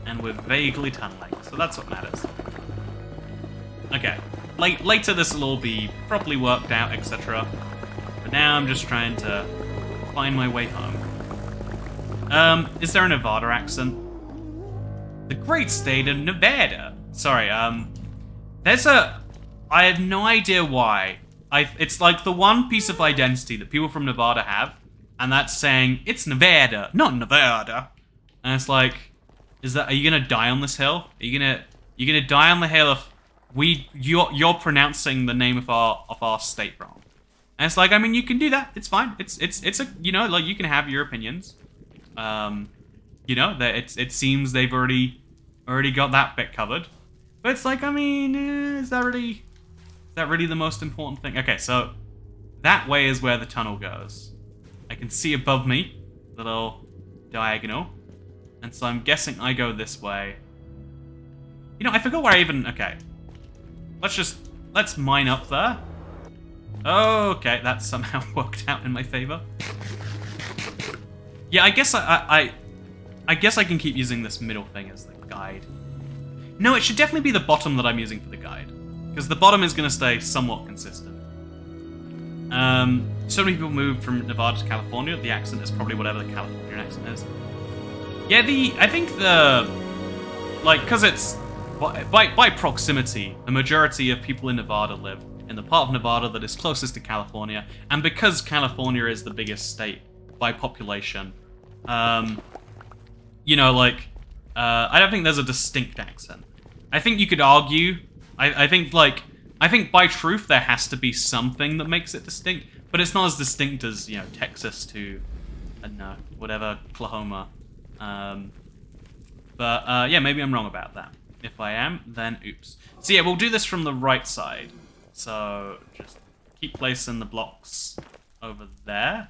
and we're vaguely tunneling, so that's what matters. Okay, later this will all be properly worked out, etc. But now I'm just trying to find my way home. Is there a Nevada accent? The great state of Nevada. Sorry, there's a... I have no idea why. It's like the one piece of identity that people from Nevada have, and that's saying, it's Nevada, not Nevada. And it's like, are you gonna die on this hill? Are you gonna die on the hill if you're pronouncing the name of our state wrong? And it's like, I mean, you can do that. It's fine. It's a, you know, like, you can have your opinions. You know, that it seems they've already got that bit covered. But it's like, I mean, is that really the most important thing? Okay, so that way is where the tunnel goes. I can see above me, little diagonal. And so I'm guessing I go this way. You know, I forgot where I even... Okay. Let's mine up there. Okay, that somehow worked out in my favor. Yeah, I guess I guess I can keep using this middle thing as the guide. No, it should definitely be the bottom that I'm using for the guide, because the bottom is going to stay somewhat consistent. So many people moved from Nevada to California. The accent is probably whatever the Californian accent is. Yeah, I think because it's by proximity, the majority of people in Nevada live in the part of Nevada that is closest to California, and because California is the biggest state by population, you know, like, I don't think there's a distinct accent. I think you could argue, I think by truth there has to be something that makes it distinct, but it's not as distinct as, you know, Texas to, I don't know, whatever, Oklahoma. But yeah, maybe I'm wrong about that. If I am, then oops. So yeah, we'll do this from the right side. So just keep placing the blocks over there.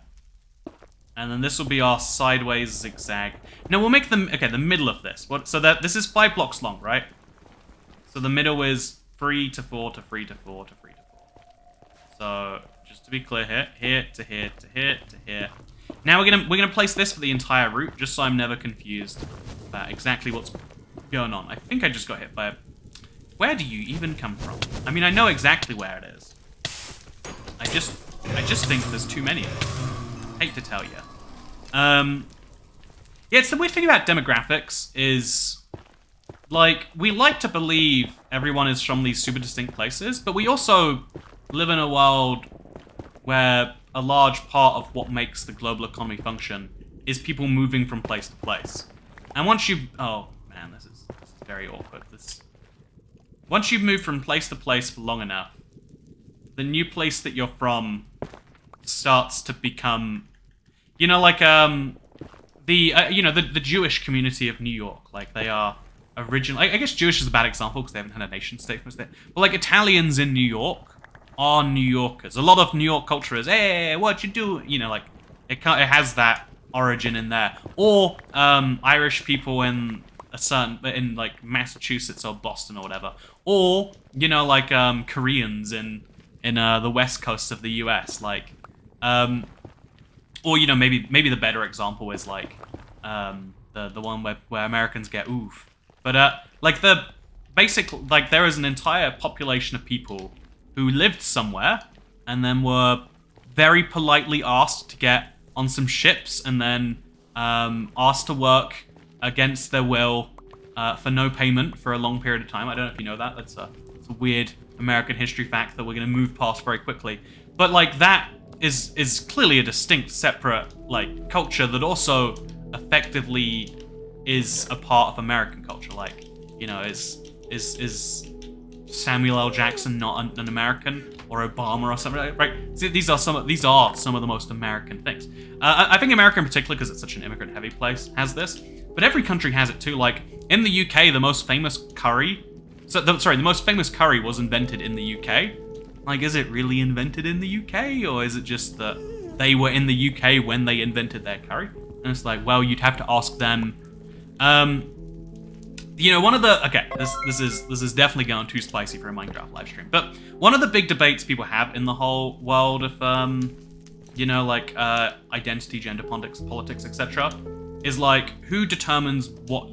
And then this will be our sideways zigzag. No, we'll make them... Okay, the middle of this. So that this is 5 blocks long, right? So the middle is 3 to 4 to 3 to 4 to 3 to 4. So, just to be clear here. Here to here to here to here. Now we're gonna place this for the entire route, just so I'm never confused about exactly what's going on. I think I just got hit by a... Where do you even come from? I mean, I know exactly where it is. I just think there's too many of them. Hate to tell you. Yeah, it's the weird thing about demographics is, like, we like to believe everyone is from these super distinct places, but we also live in a world where a large part of what makes the global economy function is people moving from place to place. And once you... Oh, man, this is very awkward. Once you've moved from place to place for long enough, the new place that you're from starts to become... You know, like, the Jewish community of New York. Like, they are originally... I guess Jewish is a bad example because they haven't had a nation state for it. But, like, Italians in New York are New Yorkers. A lot of New York culture is, hey, what you do? You know, like, it has that origin in there. Or Irish people in like Massachusetts or Boston or whatever. Or, you know, like Koreans in the west coast of the US. Like, or, you know, maybe the better example is like the one where Americans get oof. But like the basic, like there is an entire population of people who lived somewhere and then were very politely asked to get on some ships and then asked to work against their will for no payment for a long period of time. I don't know if you know that. It's a weird American history fact that we're going to move past very quickly. But like that is clearly a distinct, separate like culture that also effectively is a part of American culture. Like, you know, is Samuel L. Jackson not an American, or Obama or something, right? See, these are some of the most American things. I think America in particular, because it's such an immigrant-heavy place, has this. But every country has it too. Like in the UK, the most famous curry. The most famous curry was invented in the UK. Like, is it really invented in the UK, or is it just that they were in the UK when they invented their curry? And it's like, well, you'd have to ask them. You know, one of the... Okay, this is definitely going too spicy for a Minecraft livestream. But one of the big debates people have in the whole world of, you know, like, identity, gender politics, etc., is like, who determines what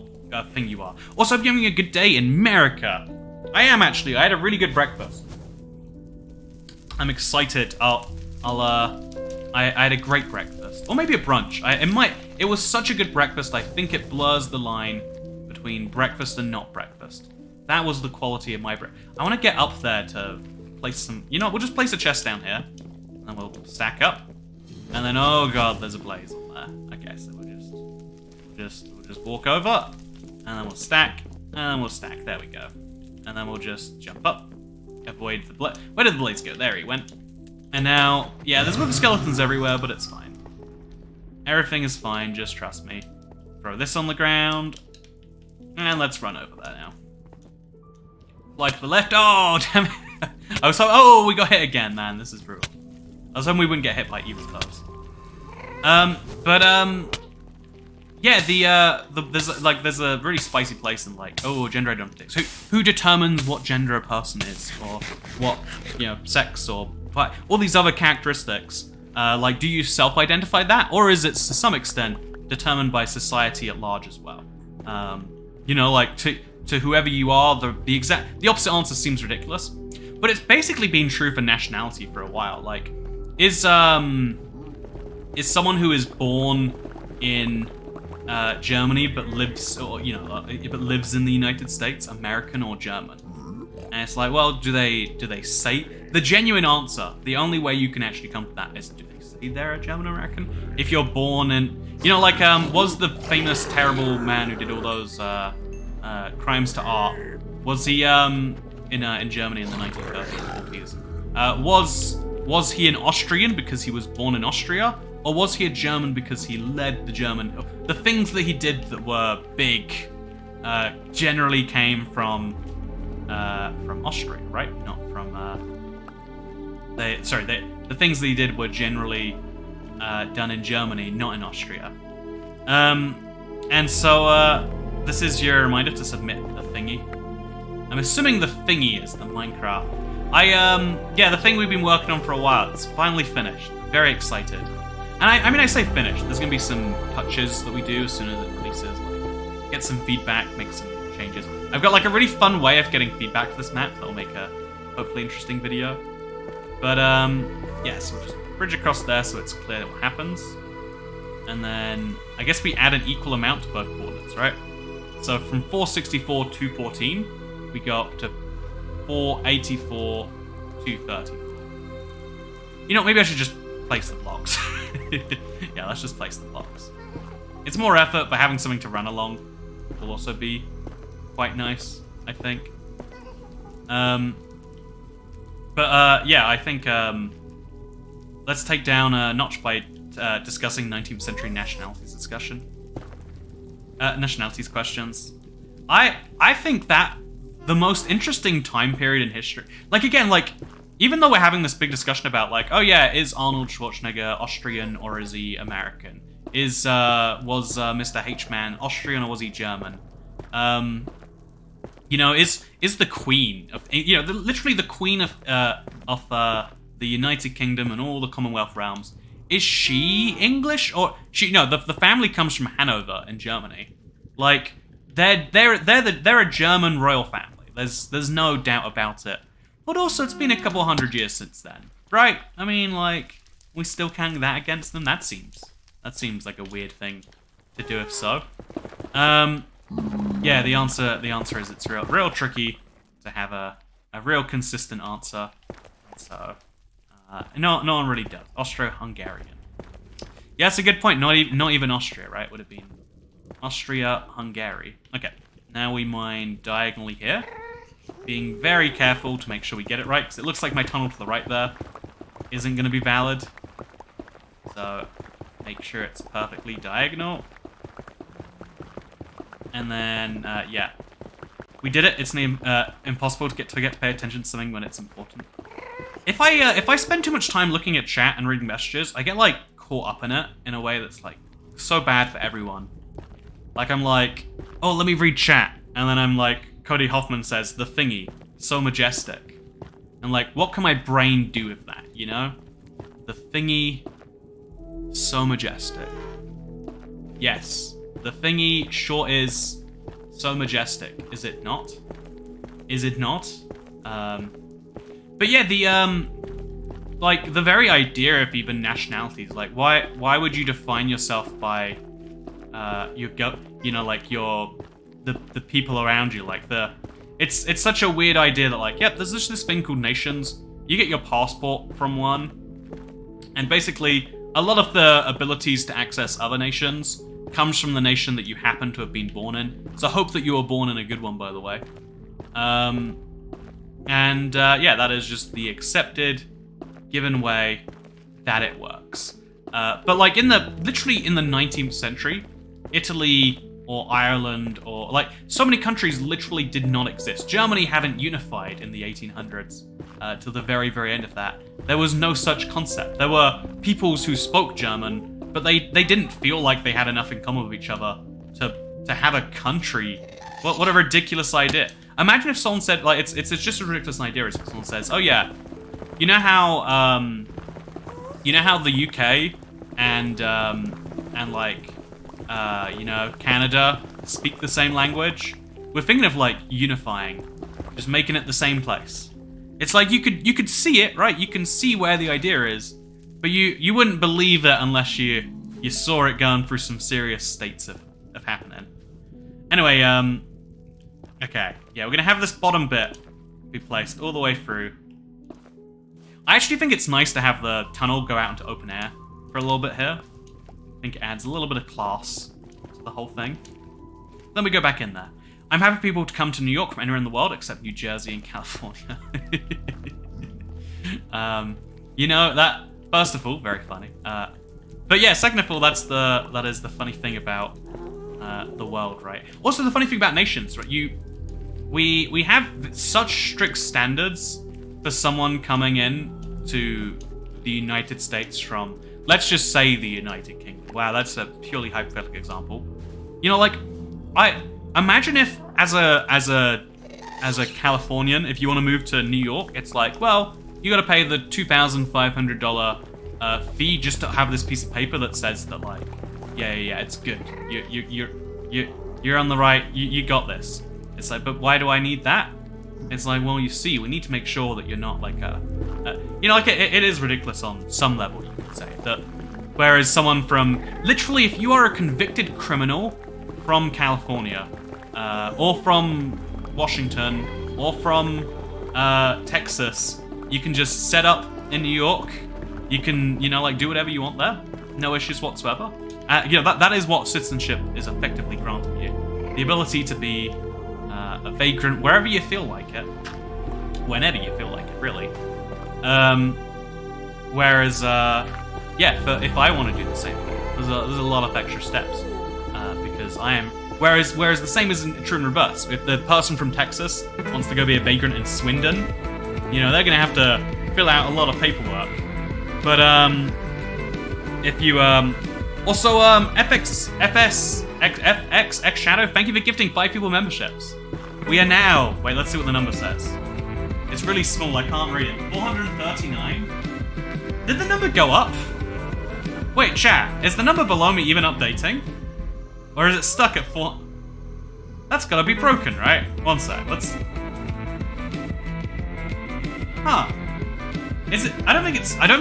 thing you are? Also, I'm having a good day in America. I am, actually. I had a really good breakfast. I'm excited. I had a great breakfast. Or maybe a brunch. It was such a good breakfast, I think it blurs the line between breakfast and not breakfast. That was the quality of my breakfast. I want to get up there to place some... You know what, we'll just place a chest down here. And we'll stack up. And then, oh god, there's a blaze on there. Okay, so we'll just walk over. And then we'll stack. And then we'll stack. There we go. And then we'll just jump up. Avoid the blaze. Where did the blaze go? There he went. And now, yeah, there's wooden skeletons everywhere, but it's fine. Everything is fine, just trust me. Throw this on the ground. And let's run over there now. Fly to the left. Oh, damn it. Oh, we got hit again, man. This is brutal. I was hoping we wouldn't get hit by either of those. Yeah, there's a really spicy place in like, oh, gender identity. Who determines what gender a person is, or what, you know, sex, or all these other characteristics? Like, do you self-identify that, or is it to some extent determined by society at large as well? You know, like to whoever you are, the opposite answer seems ridiculous, but it's basically been true for nationality for a while. Like, is someone who is born in Germany but lives, or you know, but lives in the United States, American or German? And it's like, well, do they say the genuine answer? The only way you can actually come to that is, do they say they're a German American? If you're born in, you know, like was the famous terrible man who did all those crimes to art? Was he in Germany in the 1930s, 40s? Was he an Austrian because he was born in Austria? Or was he a German because he led the German... The things that he did that were big generally came from Austria, right? Not from... the things that he did were generally done in Germany, not in Austria. And so this is your reminder to submit the thingy. I'm assuming the thingy is the Minecraft. Yeah, the thing we've been working on for a while. It's finally finished. Very excited. And I mean, I say finished. There's gonna be some touches that we do as soon as it releases. Like, get some feedback, make some changes. I've got like a really fun way of getting feedback for this map that'll make a hopefully interesting video. But yeah, so we'll just bridge across there so it's clear what happens. And then I guess we add an equal amount to both coordinates, right? So from 464 to 14, we go up to 484 to 34. You know, maybe I should just place the blocks. Yeah, let's just place the blocks. It's more effort, but having something to run along will also be quite nice, I think. Yeah, I think let's take down a notch by discussing 19th century nationalities nationalities questions. I think that the most interesting time period in history, like again, like even though we're having this big discussion about like, oh yeah, is Arnold Schwarzenegger Austrian or is he American? Was Mr. H-Man Austrian or was he German? You know, is the Queen of, you know, literally the Queen of the United Kingdom and all the Commonwealth realms, is she English or the family comes from Hanover in Germany. Like they're a German royal family. There's no doubt about it. But also it's been a couple hundred years since then, right? I mean, like, we still counting that against them? That seems like a weird thing to do if so. Yeah, the answer is it's real tricky to have a real consistent answer. So no one really does. Austro-Hungarian. Yeah, that's a good point. Not even Austria, right? Would have been Austria-Hungary. Okay, now we mine diagonally here, being very careful to make sure we get it right, because it looks like my tunnel to the right there isn't going to be valid. So make sure it's perfectly diagonal. And then, yeah. We did it. It's impossible to get to pay attention to something when it's important. If I spend too much time looking at chat and reading messages, I get, like, caught up in it in a way that's, like, so bad for everyone. Like, I'm like, oh, let me read chat. And then I'm like, Cody Hoffman says, the thingy, so majestic. And, like, what can my brain do with that, you know? The thingy, so majestic. Yes. The thingy sure is so majestic, is it not? Is it not? But yeah, like the very idea of even nationalities, like why would you define yourself by the people around you? Like it's such a weird idea that like, yep, there's just this thing called nations. You get your passport from one, and basically a lot of the abilities to access other nations comes from the nation that you happen to have been born in. So hope that you were born in a good one, by the way. Yeah, that is just the accepted, given way that it works. But like literally in the 19th century, Italy or Ireland or like so many countries literally did not exist. Germany hadn't unified in the 1800s till the very, very end of that. There was no such concept. There were peoples who spoke German, but they didn't feel like they had enough in common with each other to have a country. What a ridiculous idea. Imagine if someone said, like, it's just as ridiculous an idea as if someone says, oh yeah, you know how the UK and Canada speak the same language? We're thinking of like unifying, just making it the same place. It's like you could see it, right? You can see where the idea is, but you wouldn't believe it unless you saw it going through some serious states of happening. Anyway, okay, yeah, we're gonna have this bottom bit be placed all the way through. I actually think it's nice to have the tunnel go out into open air for a little bit here. I think it adds a little bit of class to the whole thing. Then we go back in there. I'm happy for people to come to New York from anywhere in the world except New Jersey and California. You know, that, first of all, very funny. But yeah, second of all, that is the funny thing about the world, right? Also, the funny thing about nations, right? We have such strict standards for someone coming in to the United States from, let's just say the United Kingdom. Wow, that's a purely hypothetical example. You know, like, I imagine if as a Californian, if you want to move to New York, it's like, well, you got to pay the $2,500 fee just to have this piece of paper that says that, like, yeah, it's good. You're on the right. You got this. It's like, but why do I need that? It's like, well, you see, we need to make sure that you're not like you know, like it is ridiculous on some level, you could say that. Whereas someone from literally, if you are a convicted criminal from California, or from Washington, or from Texas, you can just set up in New York. You can, you know, like do whatever you want there. No issues whatsoever. You know, that is what citizenship is effectively granting you. The ability to be a vagrant wherever you feel like it. Whenever you feel like it, really. Whereas, yeah, if I want to do the same thing, there's a lot of extra steps. Because I am... Whereas the same isn't true in reverse. If the person from Texas wants to go be a vagrant in Swindon, you know, they're going to have to fill out a lot of paperwork. But, if you, also, FX Shadow, thank you for gifting 5 people memberships. We are now... Wait, let's see what the number says. It's really small, I can't read it. 439? Did the number go up? Wait, chat, is the number below me even updating? Or is it stuck at 4... That's gotta be broken, right? One sec, let's... Huh. Is it... I don't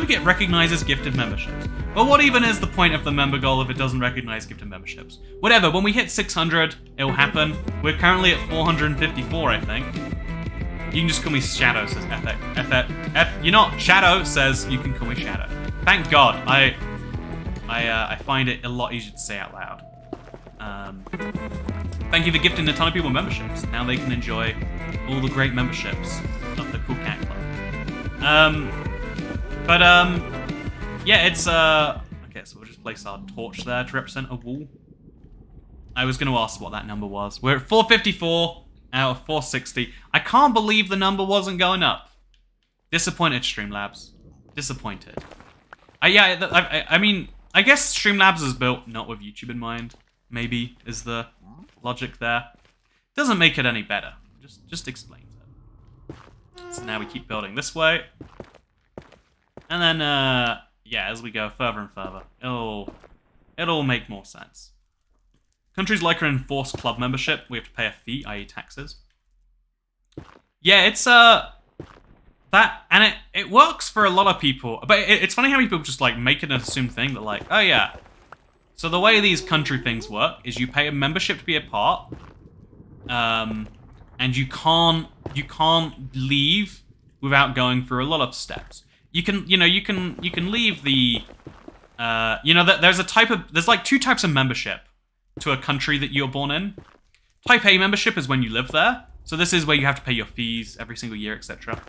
think it recognizes gifted memberships. Well, what even is the point of the member goal if it doesn't recognize gifted memberships? Whatever, when we hit 600, it'll happen. We're currently at 454, I think. You can just call me Shadow, says you're not Shadow, says you can call me Shadow. Thank God. I find it a lot easier to say out loud. Thank you for gifting a ton of people memberships. Now they can enjoy all the great memberships of the Cool Cat Club. Yeah, it's, okay, so we'll just place our torch there to represent a wall. I was going to ask what that number was. We're at 454 out of 460. I can't believe the number wasn't going up. Disappointed, Streamlabs. Disappointed. I mean, I guess Streamlabs is built not with YouTube in mind. Maybe is the logic there. Doesn't make it any better. Just explains it. So now we keep building this way. And then, yeah, as we go further and further, it'll make more sense. Countries like an enforced club membership, we have to pay a fee, i.e. taxes. Yeah, it's, that, and it works for a lot of people, but it's funny how many people just, like, make it an assumed thing that, like, oh yeah, so the way these country things work is you pay a membership to be a part, and you can't leave without going through a lot of steps. You can leave the, you know, there's like 2 types of membership to a country that you're born in. Type A membership is when you live there. So this is where you have to pay your fees every single year, etc.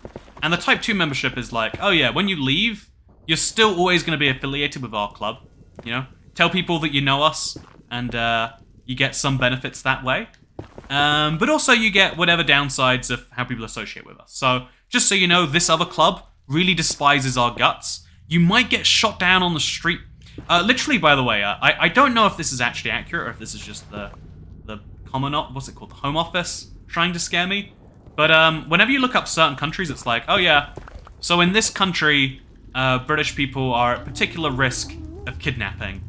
And the Type 2 membership is like, oh yeah, when you leave, you're still always going to be affiliated with our club, you know? Tell people that you know us, and you get some benefits that way. But also you get whatever downsides of how people associate with us. So just so you know, this other club really despises our guts. You might get shot down on the street. Literally, by the way, I don't know if this is actually accurate or if this is just the common, what's it called, the Home Office trying to scare me. But whenever you look up certain countries, it's like, oh yeah, so in this country, British people are at particular risk of kidnapping.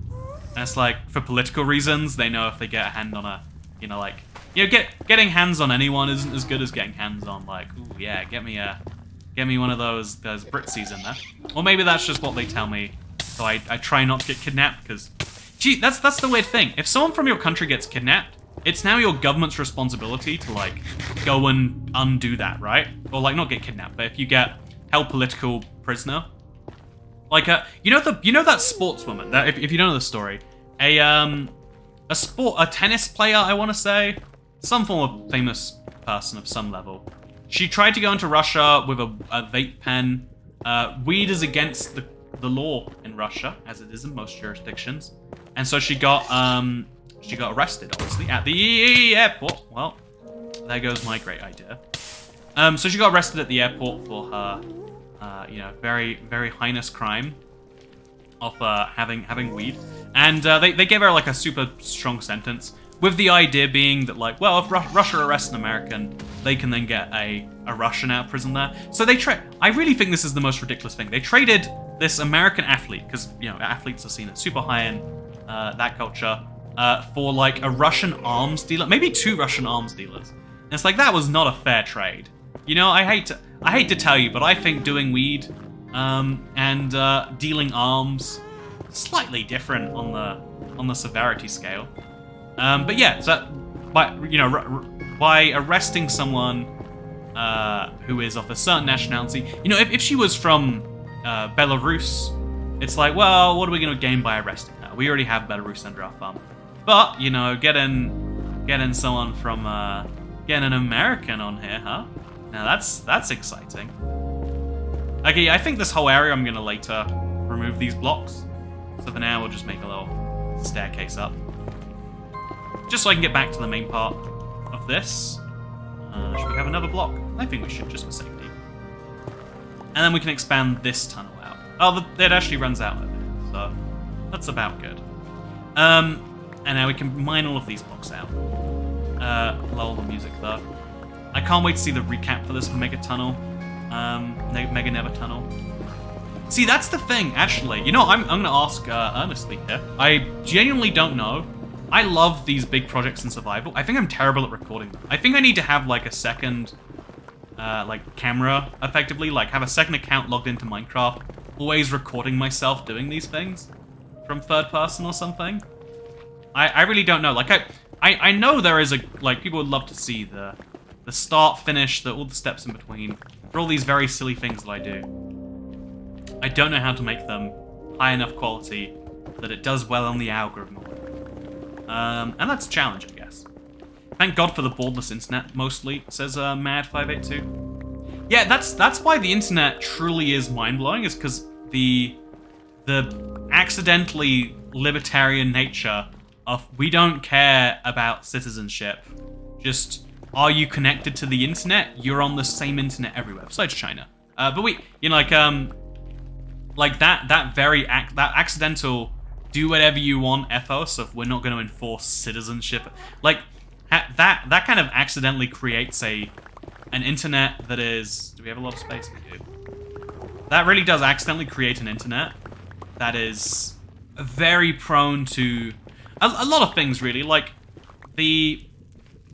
And it's like, for political reasons, they know if they get a hand on a, you know, like, you know, getting hands on anyone isn't as good as getting hands on, like, ooh, yeah, get me one of those Britsies in there. Or maybe that's just what they tell me, so I try not to get kidnapped, because, gee, that's the weird thing. If someone from your country gets kidnapped, it's now your government's responsibility to, like, go and undo that, right? Or, like, not get kidnapped, but if you get held political prisoner, like, you know that sportswoman, that if you don't know the story, a tennis player, I want to say, some form of famous person of some level. She tried to go into Russia with a vape pen. Weed is against the law in Russia, as it is in most jurisdictions, and so she got arrested, obviously, at the airport. Well, there goes my great idea. So she got arrested at the airport for her, you know, very, very heinous crime of having weed, and they gave her like a super strong sentence, with the idea being that like, well, if Russia arrests an American, they can then get a Russian out of prison there. So I really think this is the most ridiculous thing. They traded this American athlete, because athletes are seen as super high in that culture, for like a Russian arms dealer, maybe 2 Russian arms dealers. And it's like, that was not a fair trade. I hate to tell you, but I think doing weed and dealing arms slightly different on the severity scale. But yeah, so by arresting someone who is of a certain nationality, if she was from Belarus, it's like, well, what are we going to gain by arresting her? We already have Belarus under our thumb. But getting someone from getting an American on here, huh? Now that's exciting. Okay, I think this whole area I'm going to later remove these blocks. So for now, we'll just make a little staircase up. Just so I can get back to the main part of this. Should we have another block? I think we should, just for safety. And then we can expand this tunnel out. Oh, it actually runs out of it, so that's about good. And now we can mine all of these blocks out. Lull the music though. I can't wait to see the recap for this Mega Tunnel. Mega Nether Tunnel. See, that's the thing, actually. I'm going to ask earnestly here. I genuinely don't know. I love these big projects in survival. I think I'm terrible at recording them. I think I need to have like a second camera, effectively. Like have a second account logged into Minecraft, always recording myself doing these things from third person or something. I really don't know. Like I know there is people would love to see the start, finish, all the steps in between, for all these very silly things that I do. I don't know how to make them high enough quality that it does well on the algorithm. And that's a challenge, I guess. Thank God for the borderless internet, mostly, says Mad582. Yeah, that's why the internet truly is mind-blowing, is because the accidentally libertarian nature of we don't care about citizenship. Just, are you connected to the internet? You're on the same internet everywhere, besides China. But we, that accidental do whatever you want ethos of we're not going to enforce citizenship. Like, that kind of accidentally creates an internet that is... Do we have a lot of space? We do. That really does accidentally create an internet that is very prone to a lot of things, really. Like,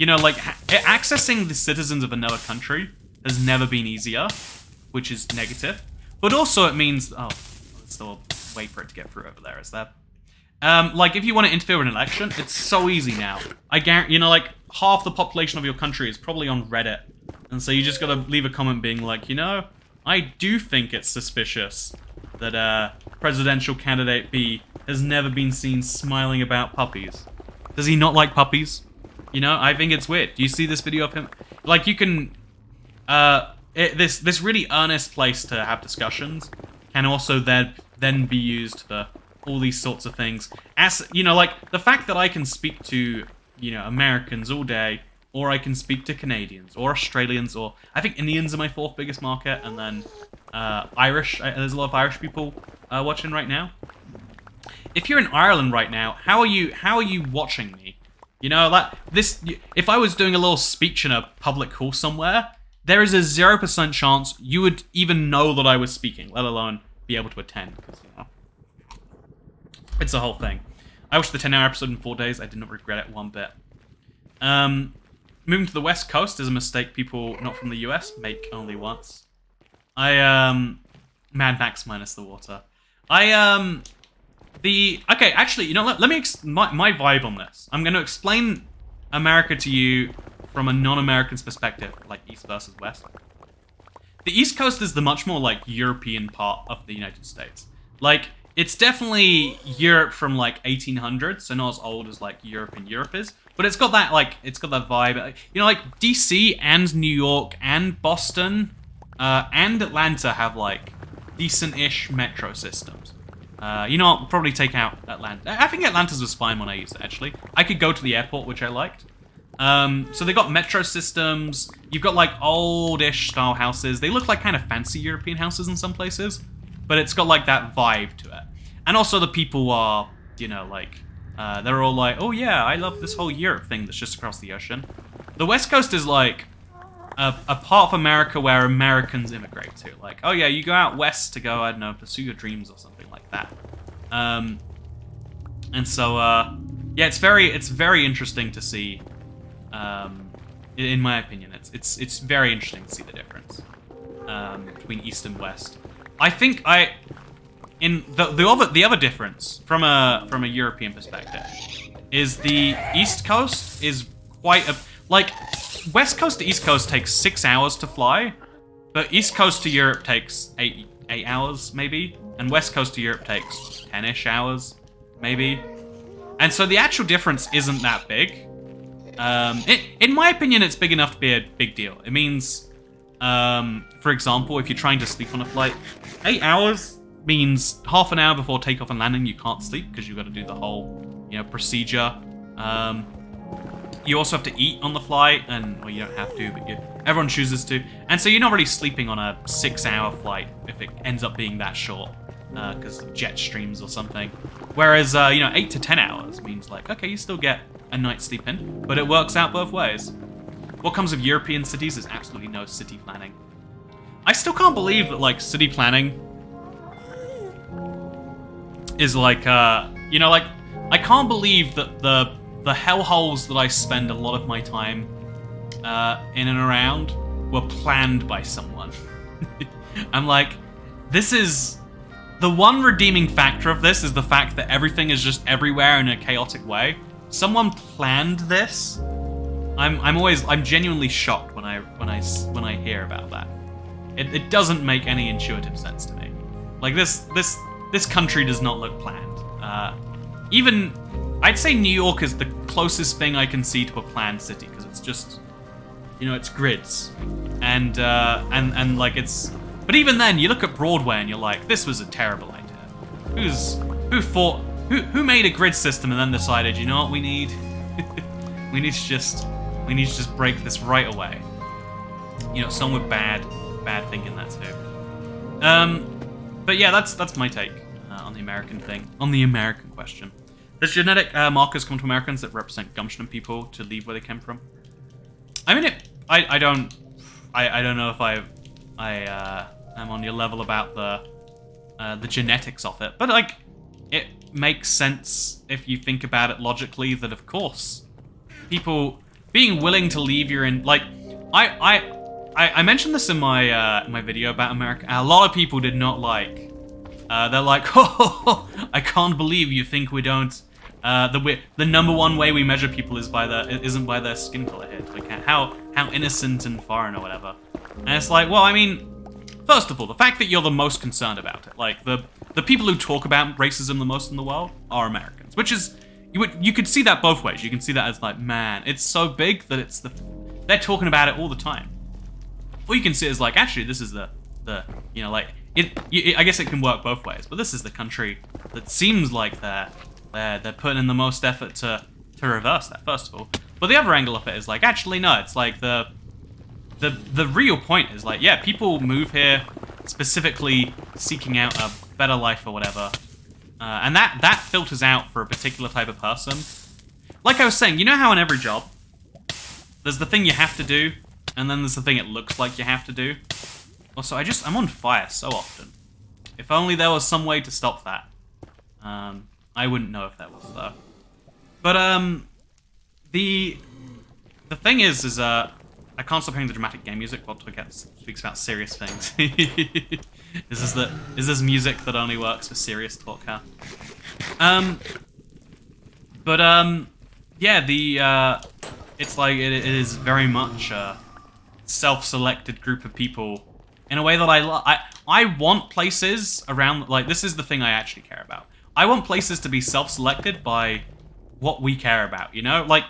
accessing the citizens of another country has never been easier, which is negative. But also it means... Oh, let's still wait for it to get through over there, is there? If you want to interfere with an election, it's so easy now. I guarantee, half the population of your country is probably on Reddit. And so you just gotta leave a comment being like, I do think it's suspicious that presidential candidate B has never been seen smiling about puppies. Does he not like puppies? I think it's weird. Do you see this video of him? Like, you can... this really earnest place to have discussions can also then be used for all these sorts of things. As, the fact that I can speak to, Americans all day, or I can speak to Canadians, or Australians, or I think Indians are my 4th biggest market, and then Irish. There's a lot of Irish people watching right now. If you're in Ireland right now, how are you watching me? If I was doing a little speech in a public hall somewhere, there is a 0% chance you would even know that I was speaking, let alone be able to attend, because, it's a whole thing. I watched the 10-hour episode in 4 days. I did not regret it one bit. Moving to the West Coast is a mistake people not from the US make only once. Mad Max minus the water. Okay, actually, let me my vibe on this. I'm going to explain America to you from a non-American's perspective, like East versus West. The East Coast is the much more, European part of the United States. It's definitely Europe from, 1800s, so not as old as, Europe is. But it's got that, it's got that vibe. DC and New York and Boston and Atlanta have, decent-ish metro systems. I'll probably take out Atlanta. I think Atlanta's was fine when I used it, actually. I could go to the airport, which I liked. So they got metro systems. You've got, old-ish style houses. They look like kind of fancy European houses in some places. But it's got, that vibe to it. And also the people are, you know, like, they're all like, oh yeah, I love this whole Europe thing that's just across the ocean. The West Coast is like a part of America where Americans immigrate to. Like, oh yeah, you go out west to go, I don't know, pursue your dreams or something like that. And so, yeah, it's very interesting to see. In my opinion, it's very interesting to see the difference between East and West. I think the other difference from a European perspective is the East Coast is quite like West Coast to East Coast takes 6 hours to fly, but East Coast to Europe takes 8 hours maybe, and West Coast to Europe takes 10-ish hours maybe. And so the actual difference isn't that big. In my opinion, it's big enough to be a big deal. It means, for example, if you're trying to sleep on a flight, 8 hours means half an hour before takeoff and landing you can't sleep because you've got to do the whole, you know, procedure. You also have to eat on the flight, and well, you don't have to, but everyone chooses to. And so you're not really sleeping on a 6-hour flight if it ends up being that short because of jet streams or something. Whereas, you know, 8 to 10 hours means like, okay, you still get a night's sleep in, but it works out both ways. What comes of European cities is absolutely no city planning. I still can't believe that, like, city planning is like, you know, like, I can't believe that the hellholes that I spend a lot of my time in and around were planned by someone. I'm like, this is... The one redeeming factor of this is the fact that everything is just everywhere in a chaotic way. Someone planned this. I'm genuinely shocked when I hear about that. It doesn't make any intuitive sense to me. Like this country does not look planned. Even I'd say New York is the closest thing I can see to a planned city because it's just, you know, it's grids and like it's. But even then, you look at Broadway and you're like, this was a terrible idea. Who made a grid system and then decided, you know what we need? we need to just break this right away. You know, someone with bad thinking that too. But yeah, that's my take on the American thing, on the American question. Does genetic markers come to Americans that represent gumption and people to leave where they came from? I mean, I don't know if I'm on your level about the genetics of it, but like it makes sense if you think about it logically that of course people being willing to leave your in like I mentioned this in my video about America. A lot of people did not like. They're like, oh, I can't believe you think we don't. The number one way we measure people isn't by their skin color here. Like how innocent and foreign or whatever. And it's like, well, I mean, first of all, the fact that you're the most concerned about it, like the people who talk about racism the most in the world are Americans, which is you could see that both ways. You can see that as like, man, it's so big that they're talking about it all the time. Or you can see it as like, actually, this is the you know, like I guess it can work both ways, but this is the country that seems like they're putting in the most effort to reverse that, first of all. But the other angle of it is like, actually, no, it's like the real point is like, yeah, people move here specifically seeking out a better life or whatever, and that filters out for a particular type of person. Like I was saying, you know how in every job, there's the thing you have to do, and then there's the thing it looks like you have to do. Also, I'm on fire so often. If only there was some way to stop that. I wouldn't know if there was though. But the thing is I can't stop hearing the dramatic game music while Toycat speaks about serious things. Is this music that only works for serious talk? Huh? Yeah, it's like it is very much a self-selected group of people in a way that I want places around, like, this is the thing I actually care about. I want places to be self-selected by what we care about, you know? Like,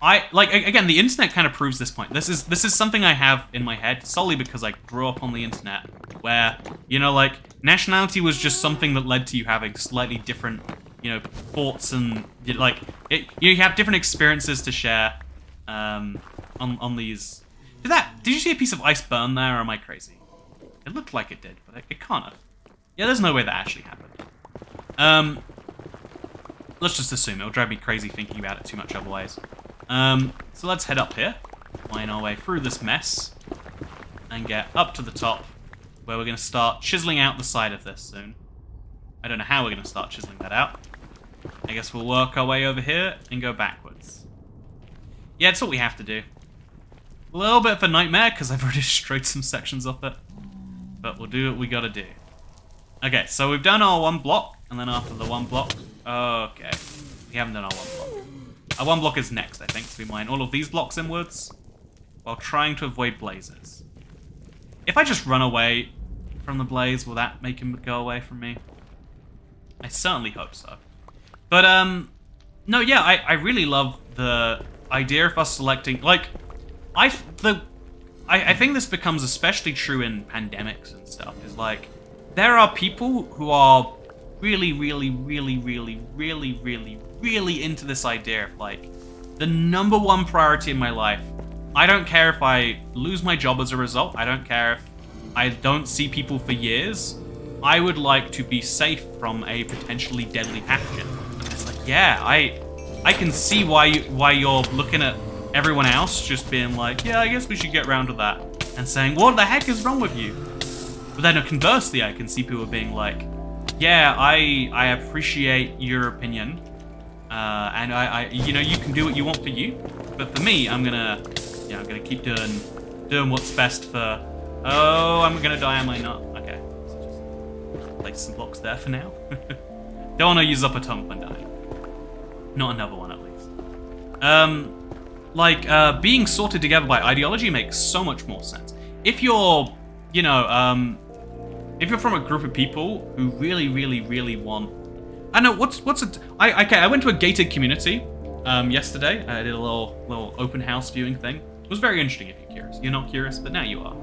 again, the internet kind of proves this point. This is something I have in my head solely because I grew up on the internet, where, you know, like, nationality was just something that led to you having slightly different, you know, thoughts and, like, you have different experiences to share on these. Did you see a piece of ice burn there, or am I crazy? It looked like it did, but it can't have. Yeah, there's no way that actually happened. Let's just assume it'll drive me crazy thinking about it too much otherwise. So let's head up here, mine our way through this mess, and get up to the top, where we're going to start chiseling out the side of this soon. I don't know how we're going to start chiseling that out. I guess we'll work our way over here and go backwards. Yeah, it's what we have to do. A little bit of a nightmare, because I've already destroyed some sections of it. But we'll do what we gotta do. Okay, so we've done our 1 block, and then after the 1 block... Okay, we haven't done our 1 block. Our 1 block is next, I think, so we mine all of these blocks inwards, while trying to avoid blazes. If I just run away from the blaze, will that make him go away from me? I certainly hope so. But, no, yeah, I really love the idea of us selecting, like, I think this becomes especially true in pandemics and stuff, is like, there are people who are really, really, really, really, really, really, really into this idea of, like, the #1 priority in my life. I don't care if I lose my job as a result. I don't care if I don't see people for years. I would like to be safe from a potentially deadly pathogen. It's like, yeah, I can see why you're looking at everyone else just being like, yeah, I guess we should get around to that. And saying, what the heck is wrong with you? But then conversely, I can see people being like, yeah, I appreciate your opinion. And I you know, you can do what you want for you. But for me, I'm gonna keep doing what's best for... Oh, I'm gonna die, am I not? Okay. So just place some blocks there for now. Don't want to use up a ton when dying. Not another one, at least. Being sorted together by ideology makes so much more sense. If you're, you know, if you're from a group of people who really, really, really want... I know, I went to a gated community yesterday. I did a little open house viewing thing. It was very interesting if you're curious. You're not curious, but now you are.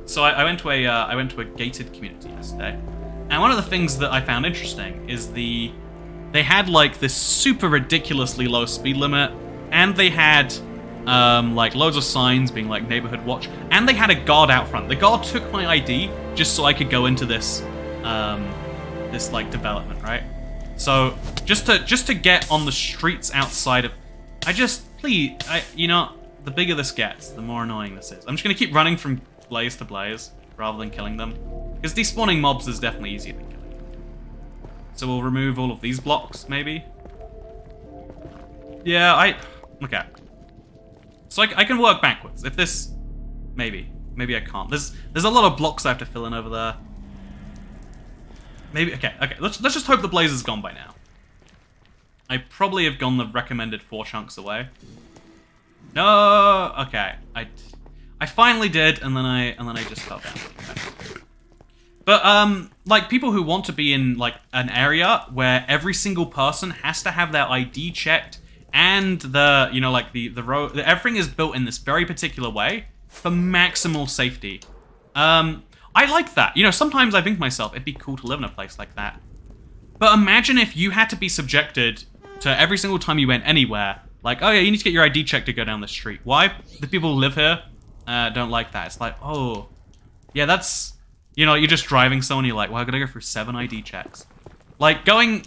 So I went to a gated community yesterday. And one of the things that I found interesting is they had like this super ridiculously low speed limit, and they had like loads of signs being like neighborhood watch, and they had a guard out front. The guard took my ID just so I could go into this this like development, right? So just to get on the streets outside of, you know, the bigger this gets, the more annoying this is. I'm just gonna keep running from blaze to blaze rather than killing them, because despawning mobs is definitely easier than killing them. So we'll remove all of these blocks, maybe. Yeah, okay. So I can work backwards. If this, maybe I can't. There's a lot of blocks I have to fill in over there. Maybe, okay. Let's just hope the blaze is gone by now. I probably have gone the recommended 4 chunks away. No, okay. I finally did, and then I just fell down. Okay. But like people who want to be in like an area where every single person has to have their ID checked, and the, you know, like the road, everything is built in this very particular way for maximal safety. I like that. You know, sometimes I think to myself, it'd be cool to live in a place like that. But imagine if you had to be subjected to every single time you went anywhere, like, oh yeah, you need to get your ID checked to go down the street. Why? The people who live here don't like that. It's like, oh, yeah, that's, you know, you're just driving someone, you're like, well, I gotta go through 7 ID checks. Like, you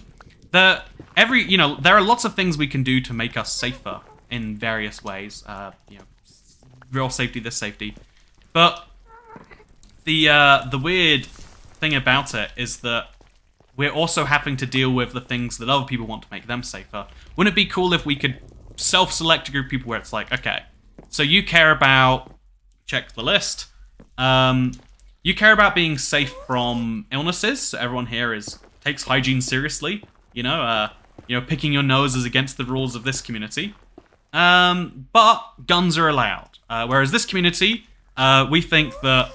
know, there are lots of things we can do to make us safer in various ways. You know, real safety, this safety. But the weird thing about it is that we're also having to deal with the things that other people want to make them safer. Wouldn't it be cool if we could self-select a group of people where it's like, okay, so you care about, check the list, you care about being safe from illnesses, so everyone here takes hygiene seriously, you know, picking your nose is against the rules of this community, but guns are allowed, whereas this community, we think that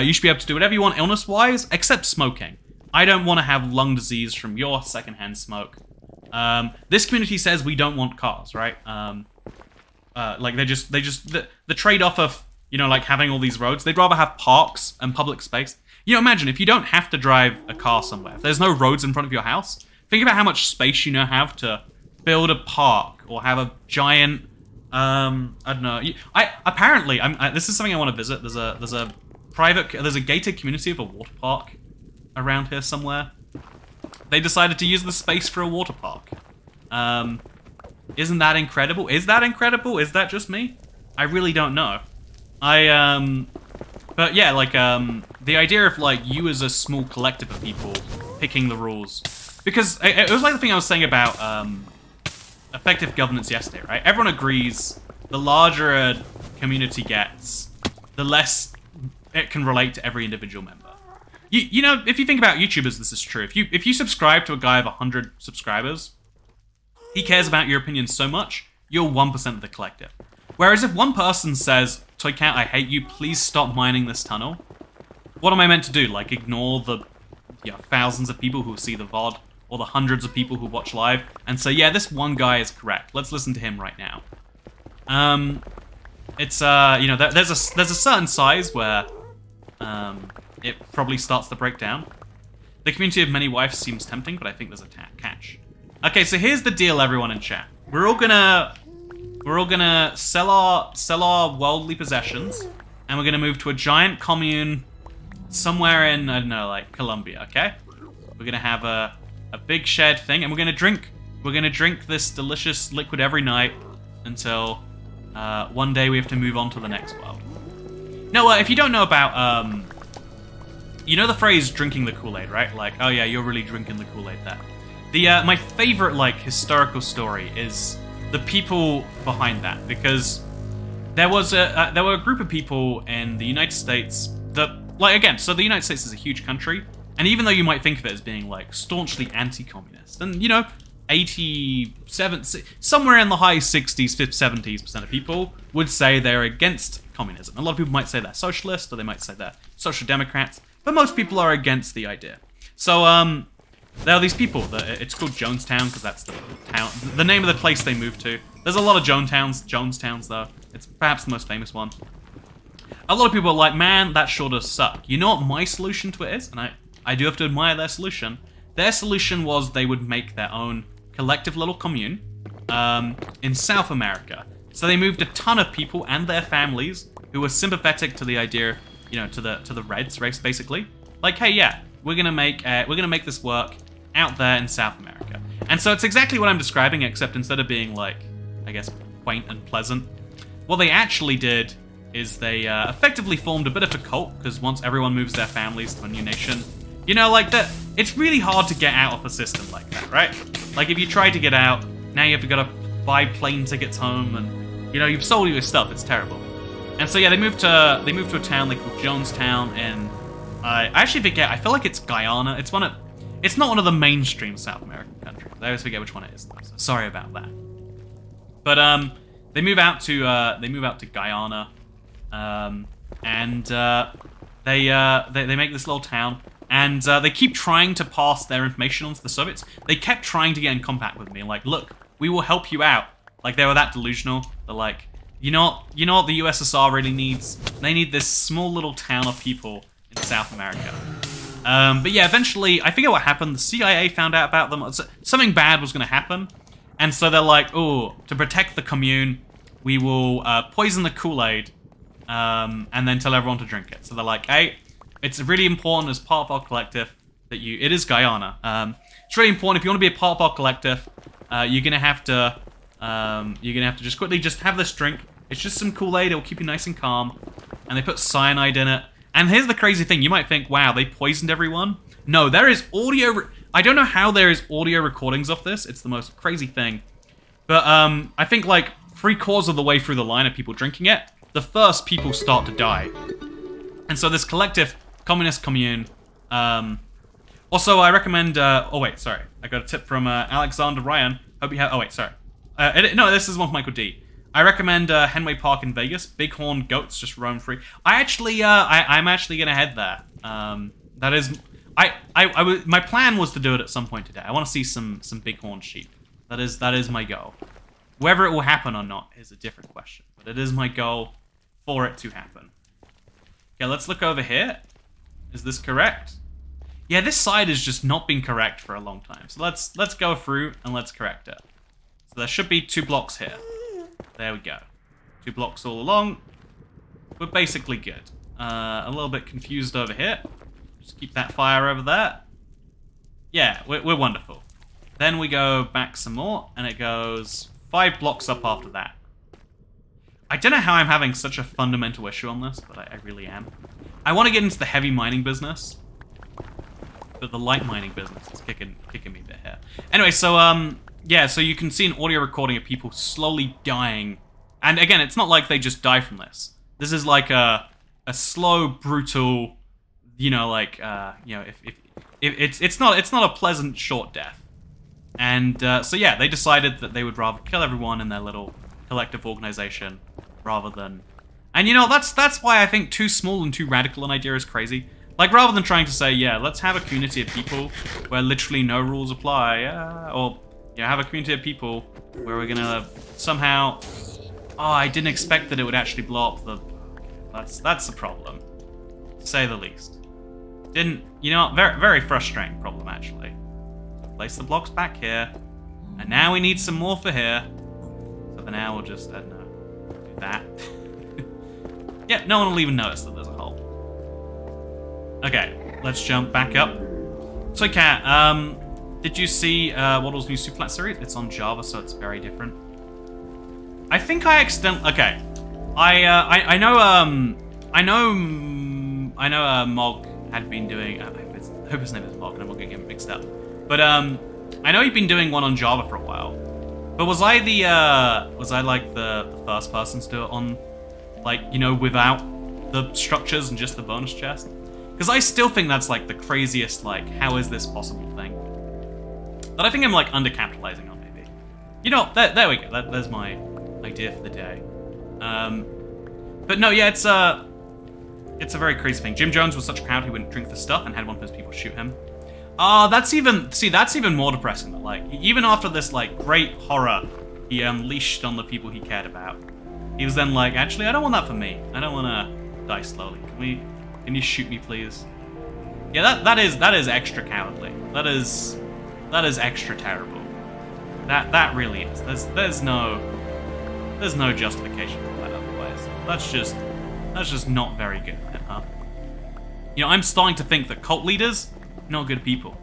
you should be able to do whatever you want illness-wise, except smoking. I don't want to have lung disease from your secondhand smoke. This community says we don't want cars, right? Like the trade-off of, you know, like having all these roads, they'd rather have parks and public space. You know, imagine if you don't have to drive a car somewhere, if there's no roads in front of your house, think about how much space you now have to build a park or have a giant, I don't know. Apparently, this is something I want to visit. There's a gated community of a water park around here somewhere. they decided to use the space for a water park. Isn't that incredible? Is that incredible? Is that just me? I really don't know. But yeah, like, the idea of, like, you as a small collective of people picking the rules. Because it was like the thing I was saying about, effective governance yesterday, right? Everyone agrees the larger a community gets, the less it can relate to every individual member. You know, if you think about YouTubers, this is true. If you subscribe to a guy of 100 subscribers, he cares about your opinion so much, you're 1% of the collective. Whereas if one person says, Toy Cat, I hate you, please stop mining this tunnel, what am I meant to do? Like, ignore the thousands of people who see the VOD, or the hundreds of people who watch live, and say, yeah, this one guy is correct. Let's listen to him right now. It's, you know, there's a certain size where, it probably starts to break down. The community of many wives seems tempting, but I think there's a catch. Okay, so here's the deal, everyone in chat. We're all gonna sell our worldly possessions, and we're gonna move to a giant commune somewhere in, I don't know, like Colombia. Okay, we're gonna have a big shared thing, and we're gonna drink this delicious liquid every night until one day we have to move on to the next world. Now, if you don't know about you know the phrase "drinking the Kool-Aid," right? Like, oh yeah, you're really drinking the Kool-Aid there. My favorite, like, historical story is the people behind that, because there were a group of people in the United States that, like, again, so the United States is a huge country, and even though you might think of it as being, like, staunchly anti-communist, and, you know, 87, somewhere in the high 60s, 70s% of people would say they're against communism. A lot of people might say they're socialist, or they might say they're social democrats, but most people are against the idea. So, there are these people that it's called Jonestown because that's the town, the name of the place they moved to. There's a lot of Jonestowns though. It's perhaps the most famous one. A lot of people are like, man, that sure does suck. You know what my solution to it is? And I do have to admire their solution. Their solution was they would make their own collective little commune in South America. So they moved a ton of people and their families who were sympathetic to the idea, you know, to the Reds race basically. Like, hey, yeah, we're gonna make this work out there in South America. And so it's exactly what I'm describing, except instead of being, like, I guess, quaint and pleasant, what they actually did is they effectively formed a bit of a cult, because once everyone moves their families to a new nation, you know, like, that, it's really hard to get out of a system like that, right? Like, if you try to get out, now you have to go to buy plane tickets home, and, you know, you've sold your stuff, it's terrible. And so, yeah, they moved to a town they called Jonestown, and I actually forget, I feel like it's Guyana. It's not one of the mainstream South American countries. I always forget which one it is, though, so sorry about that. But they move out to Guyana, and they make this little town, and they keep trying to pass their information on to the Soviets. They kept trying to get in contact with me, and like, look, we will help you out. Like, they were that delusional. They're like, you know what the USSR really needs? They need this small little town of people in South America. But yeah, eventually, I forget what happened. The CIA found out about them. Something bad was going to happen. And so they're like, oh, to protect the commune, we will poison the Kool-Aid and then tell everyone to drink it. So they're like, hey, it's really important as part of our collective that it is Guyana. It's really important if you want to be a part of our collective, you're going to have to just quickly have this drink. It's just some Kool-Aid. It'll keep you nice and calm. And they put cyanide in it. And here's the crazy thing. You might think, wow, they poisoned everyone. No, there is audio... I don't know how there is audio recordings of this. It's the most crazy thing. But I think, like, 3/4 of the way through the line of people drinking it, the first people start to die. And so this collective communist commune... also, I recommend... oh, wait, sorry. I got a tip from Alexander Ryan. Hope you have... Oh, wait, sorry. No, this is one from Michael D. I recommend Henway Park in Vegas. Bighorn goats just roam free. I'm actually gonna head there. That is, my plan was to do it at some point today. I want to see some bighorn sheep. That is my goal. Whether it will happen or not is a different question, but it is my goal for it to happen. Okay, let's look over here. Is this correct? Yeah, this side has just not been correct for a long time. So let's go through and let's correct it. So there should be 2 blocks here. There we go. 2 blocks all along. We're basically good. A little bit confused over here. Just keep that fire over there. Yeah, we're wonderful. Then we go back some more, and it goes 5 blocks up after that. I don't know how I'm having such a fundamental issue on this, but I really am. I want to get into the heavy mining business, but the light mining business is kicking me a bit here. Anyway, so yeah, so you can see an audio recording of people slowly dying, and again, it's not like they just die from this. This is like a slow, brutal, you know, like you know, if it's not a pleasant short death. And so yeah, they decided that they would rather kill everyone in their little collective organization rather than... And you know, that's why I think too small and too radical an idea is crazy. Like, rather than trying to say, yeah, let's have a community of people where literally no rules apply, or, you know, have a community of people where we're gonna somehow... Oh, I didn't expect that it would actually blow up the... That's the problem, to say the least. You know, very, very frustrating problem, actually. Place the blocks back here, and now we need some more for here. So for now, we'll just, I don't know, do that. Yeah, no one will even notice that there's a hole. Okay, let's jump back up. So, Kat, did you see Waddle's new Super Flat series? It's on Java, so it's very different. I think I accidentally... Okay, I know Mog had been doing... I hope his name is Mog, and I'm not getting him mixed up. But I know he'd been doing one on Java for a while. But was I like the first person to do it on, like, you know, without the structures and just the bonus chest? Because I still think that's like the craziest, like, how is this possible thing? But I think I'm like undercapitalizing on, maybe. You know, there we go. There's my idea for the day. But no, yeah, it's a very crazy thing. Jim Jones was such a crowd he wouldn't drink the stuff and had one of his people shoot him. That's even more depressing. That, like, even after this, like, great horror he unleashed on the people he cared about, he was then like, actually, I don't want that for me. I don't want to die slowly. Can you shoot me, please? Yeah, that is extra cowardly. That is extra terrible. That really is. There's no justification for that otherwise. That's just not very good. You know, I'm starting to think that cult leaders, not good people.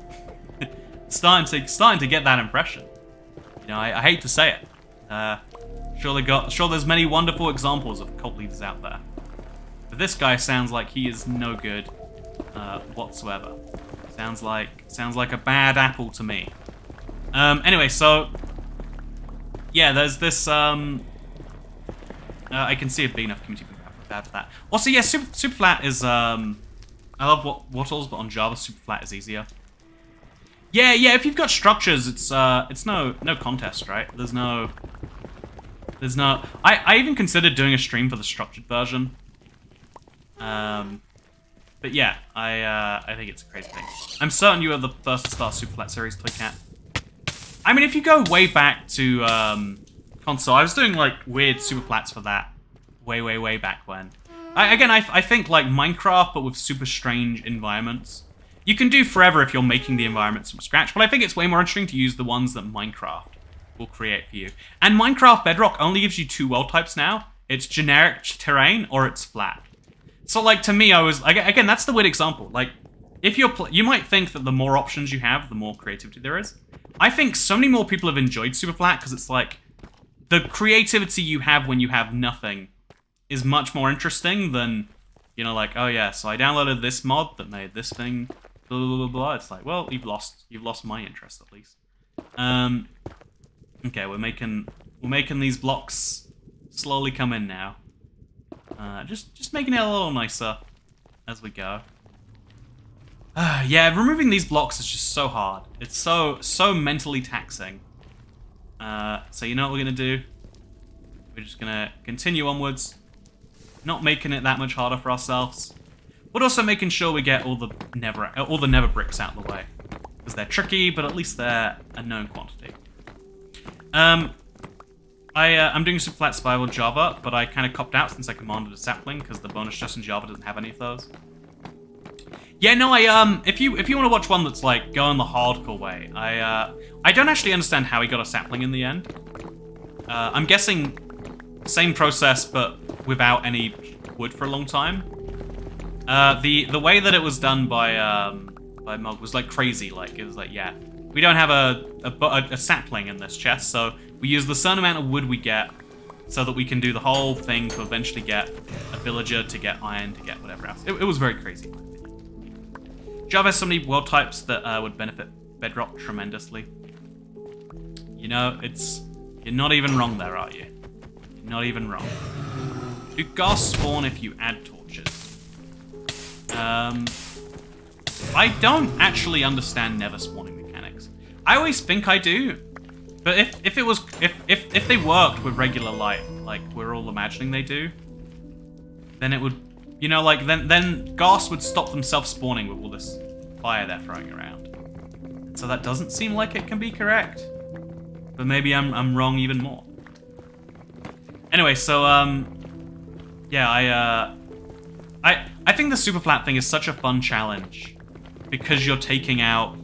starting to get that impression. You know, I hate to say it. Sure there's many wonderful examples of cult leaders out there. But this guy sounds like he is no good whatsoever. Sounds like a bad apple to me. Anyway, so yeah, there's this I can see a big enough community prepared for that. Also, yeah, super flat is I love Wattles, but on Java, super flat is easier. Yeah, if you've got structures, it's no contest, right? There's no. I even considered doing a stream for the structured version. But yeah, I think it's a crazy thing. I'm certain you are the first to start Super Flat series, Toycat. I mean, if you go way back to console, I was doing like weird Super Flats for that way back when. I think like Minecraft, but with super strange environments. You can do forever if you're making the environments from scratch, but I think it's way more interesting to use the ones that Minecraft will create for you. And Minecraft Bedrock only gives you 2 world types now. It's generic terrain or it's flat. So like to me, I was again, that's the weird example. Like if you might think that the more options you have, the more creativity there is. I think so many more people have enjoyed Super Flat because it's like the creativity you have when you have nothing is much more interesting than, you know, like, oh yeah, so I downloaded this mod that made this thing, blah blah blah blah. It's like, well, you've lost my interest at least. Okay, we're making these blocks slowly come in now. Just making it a little nicer as we go. Yeah, removing these blocks is just so hard. It's so mentally taxing. So you know what we're gonna do? We're just gonna continue onwards, not making it that much harder for ourselves, but also making sure we get all the Nether bricks out of the way, because they're tricky, but at least they're a known quantity. I'm doing Super Flat Survival Java, but I kind of copped out since I commanded a sapling because the bonus chest in Java doesn't have any of those. Yeah, no, if you want to watch one that's like going the hardcore way, I don't actually understand how he got a sapling in the end. I'm guessing same process but without any wood for a long time. The way that it was done by by Mog was like crazy. Like it was like, yeah, we don't have a sapling in this chest, so we use the certain amount of wood we get so that we can do the whole thing to eventually get a villager, to get iron, to get whatever else. It was very crazy. Java has so many world types that would benefit Bedrock tremendously. You know, you're not even wrong there, are you? You're not even wrong. Do ghasts spawn if you add torches? I don't actually understand Nether spawning mechanics. I always think I do, but if they worked with regular light, like we're all imagining they do, then it would, you know, like then ghasts would stop themselves spawning with all this fire they're throwing around. So that doesn't seem like it can be correct, but maybe I'm wrong even more. Anyway, so yeah, I think the super flat thing is such a fun challenge because you're taking out,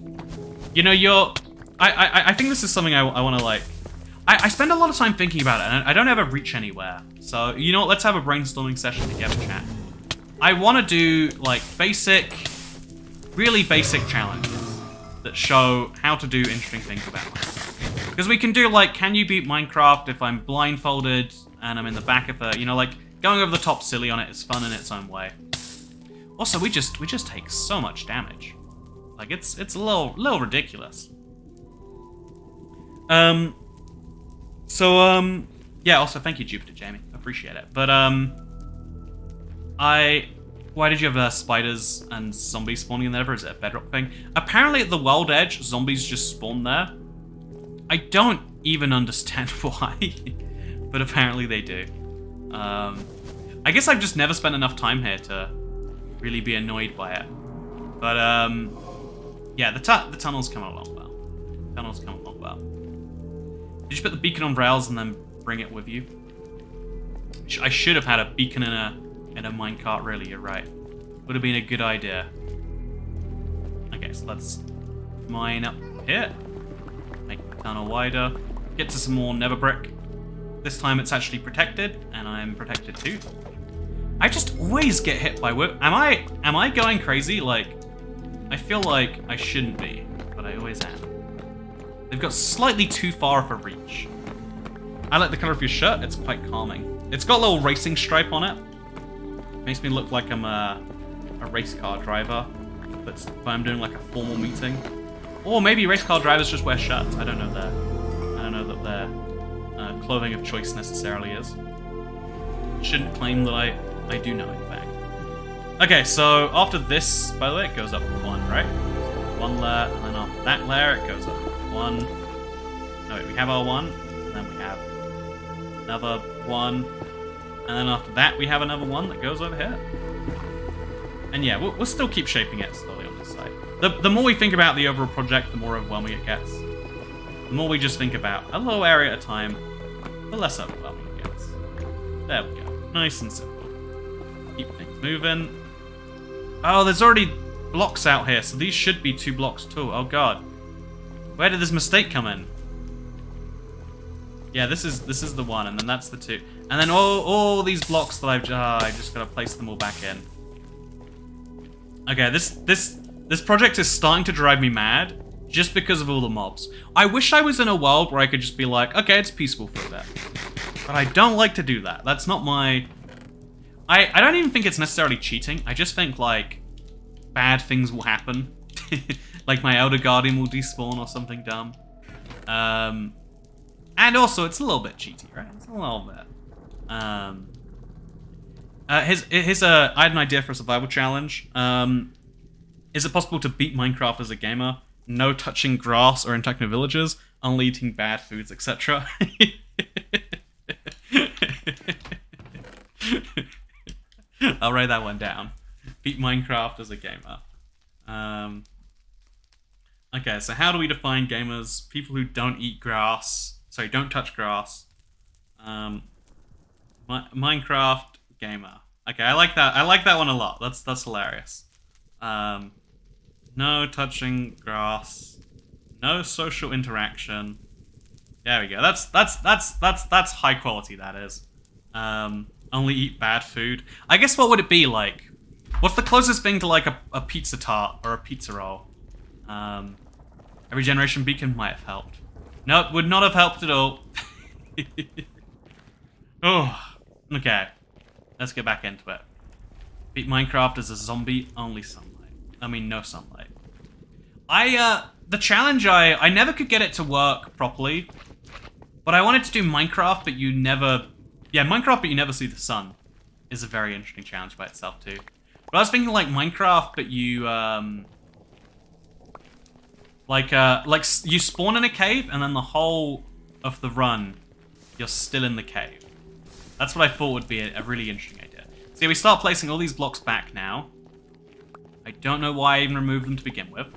you know, I think this is something I want to like. I spend a lot of time thinking about it, and I don't ever reach anywhere. So you know what? Let's have a brainstorming session together, chat. I want to do like really basic challenges that show how to do interesting things about Minecraft. Because we can do like, can you beat Minecraft if I'm blindfolded and I'm in the back of a, you know, like going over the top silly on it is fun in its own way. Also, we just take so much damage. Like it's a little ridiculous. Yeah, also thank you, Jupiter Jamie. Appreciate it. But why did you have spiders and zombies spawning in the Nether? Is it a Bedrock thing? Apparently at the world edge, zombies just spawn there. I don't even understand why, but apparently they do. I guess I've just never spent enough time here to really be annoyed by it. But yeah, the tunnel's coming along well. Tunnel's coming along well. Did you put the beacon on rails and then bring it with you? I should have had a beacon in a minecart, really, you're right. Would have been a good idea. Okay, so let's mine up here. Make the tunnel wider. Get to some more nether brick. This time it's actually protected, and I'm protected too. I just always get hit by whip. Am I going crazy? Like, I feel like I shouldn't be, but I always am. They've got slightly too far of a reach. I like the color of your shirt. It's quite calming. It's got a little racing stripe on it. Makes me look like I'm a race car driver, but I'm doing like a formal meeting. Or maybe race car drivers just wear shirts. I don't know that their clothing of choice necessarily is. Shouldn't claim that I do know, in fact. Okay, so after this, by the way, it goes up one, right? One layer, and then after that layer, it goes up one. No, wait, we have our one, and then we have another one, and then after that, we have another one that goes over here. And yeah, we'll still keep shaping it slowly on this side. The more we think about the overall project, the more overwhelming it gets. The more we just think about a little area at a time, the less overwhelming it gets. There we go. Nice and simple. Keep things moving. Oh, there's already blocks out here, so these should be 2 blocks too. Oh god. Where did this mistake come in? Yeah, this is the one, and then that's the 2. And then all these blocks that I just gotta place them all back in. Okay, this project is starting to drive me mad just because of all the mobs. I wish I was in a world where I could just be like, okay, it's peaceful for a bit. But I don't like to do that. That's not my... I don't even think it's necessarily cheating. I just think, like, bad things will happen. Like my Elder Guardian will despawn or something dumb. And also, it's a little bit cheaty, right? It's a little bit. I had an idea for a survival challenge. Is it possible to beat Minecraft as a gamer? No touching grass or infecting villages, only eating bad foods, etc. I'll write that one down. Beat Minecraft as a gamer. Okay, so how do we define gamers? People who don't eat grass. Sorry, don't touch grass. Minecraft gamer. Okay, I like that. I like that one a lot. That's hilarious. No touching grass. No social interaction. There we go. That's high quality. That is. Only eat bad food. I guess what would it be like? What's the closest thing to like a pizza tart or a pizza roll? A regeneration beacon might have helped. Nope, would not have helped at all. Oh, okay. Let's get back into it. Beat Minecraft as a zombie, only sunlight. I mean, no sunlight. The challenge, I never could get it to work properly. But I wanted to do Minecraft, but you never... Yeah, Minecraft, but you never see the sun. Is a very interesting challenge by itself, too. But I was thinking, like, Minecraft, but you, like, you spawn in a cave, and then the whole of the run, you're still in the cave. That's what I thought would be a really interesting idea. So we start placing all these blocks back now. I don't know why I even removed them to begin with.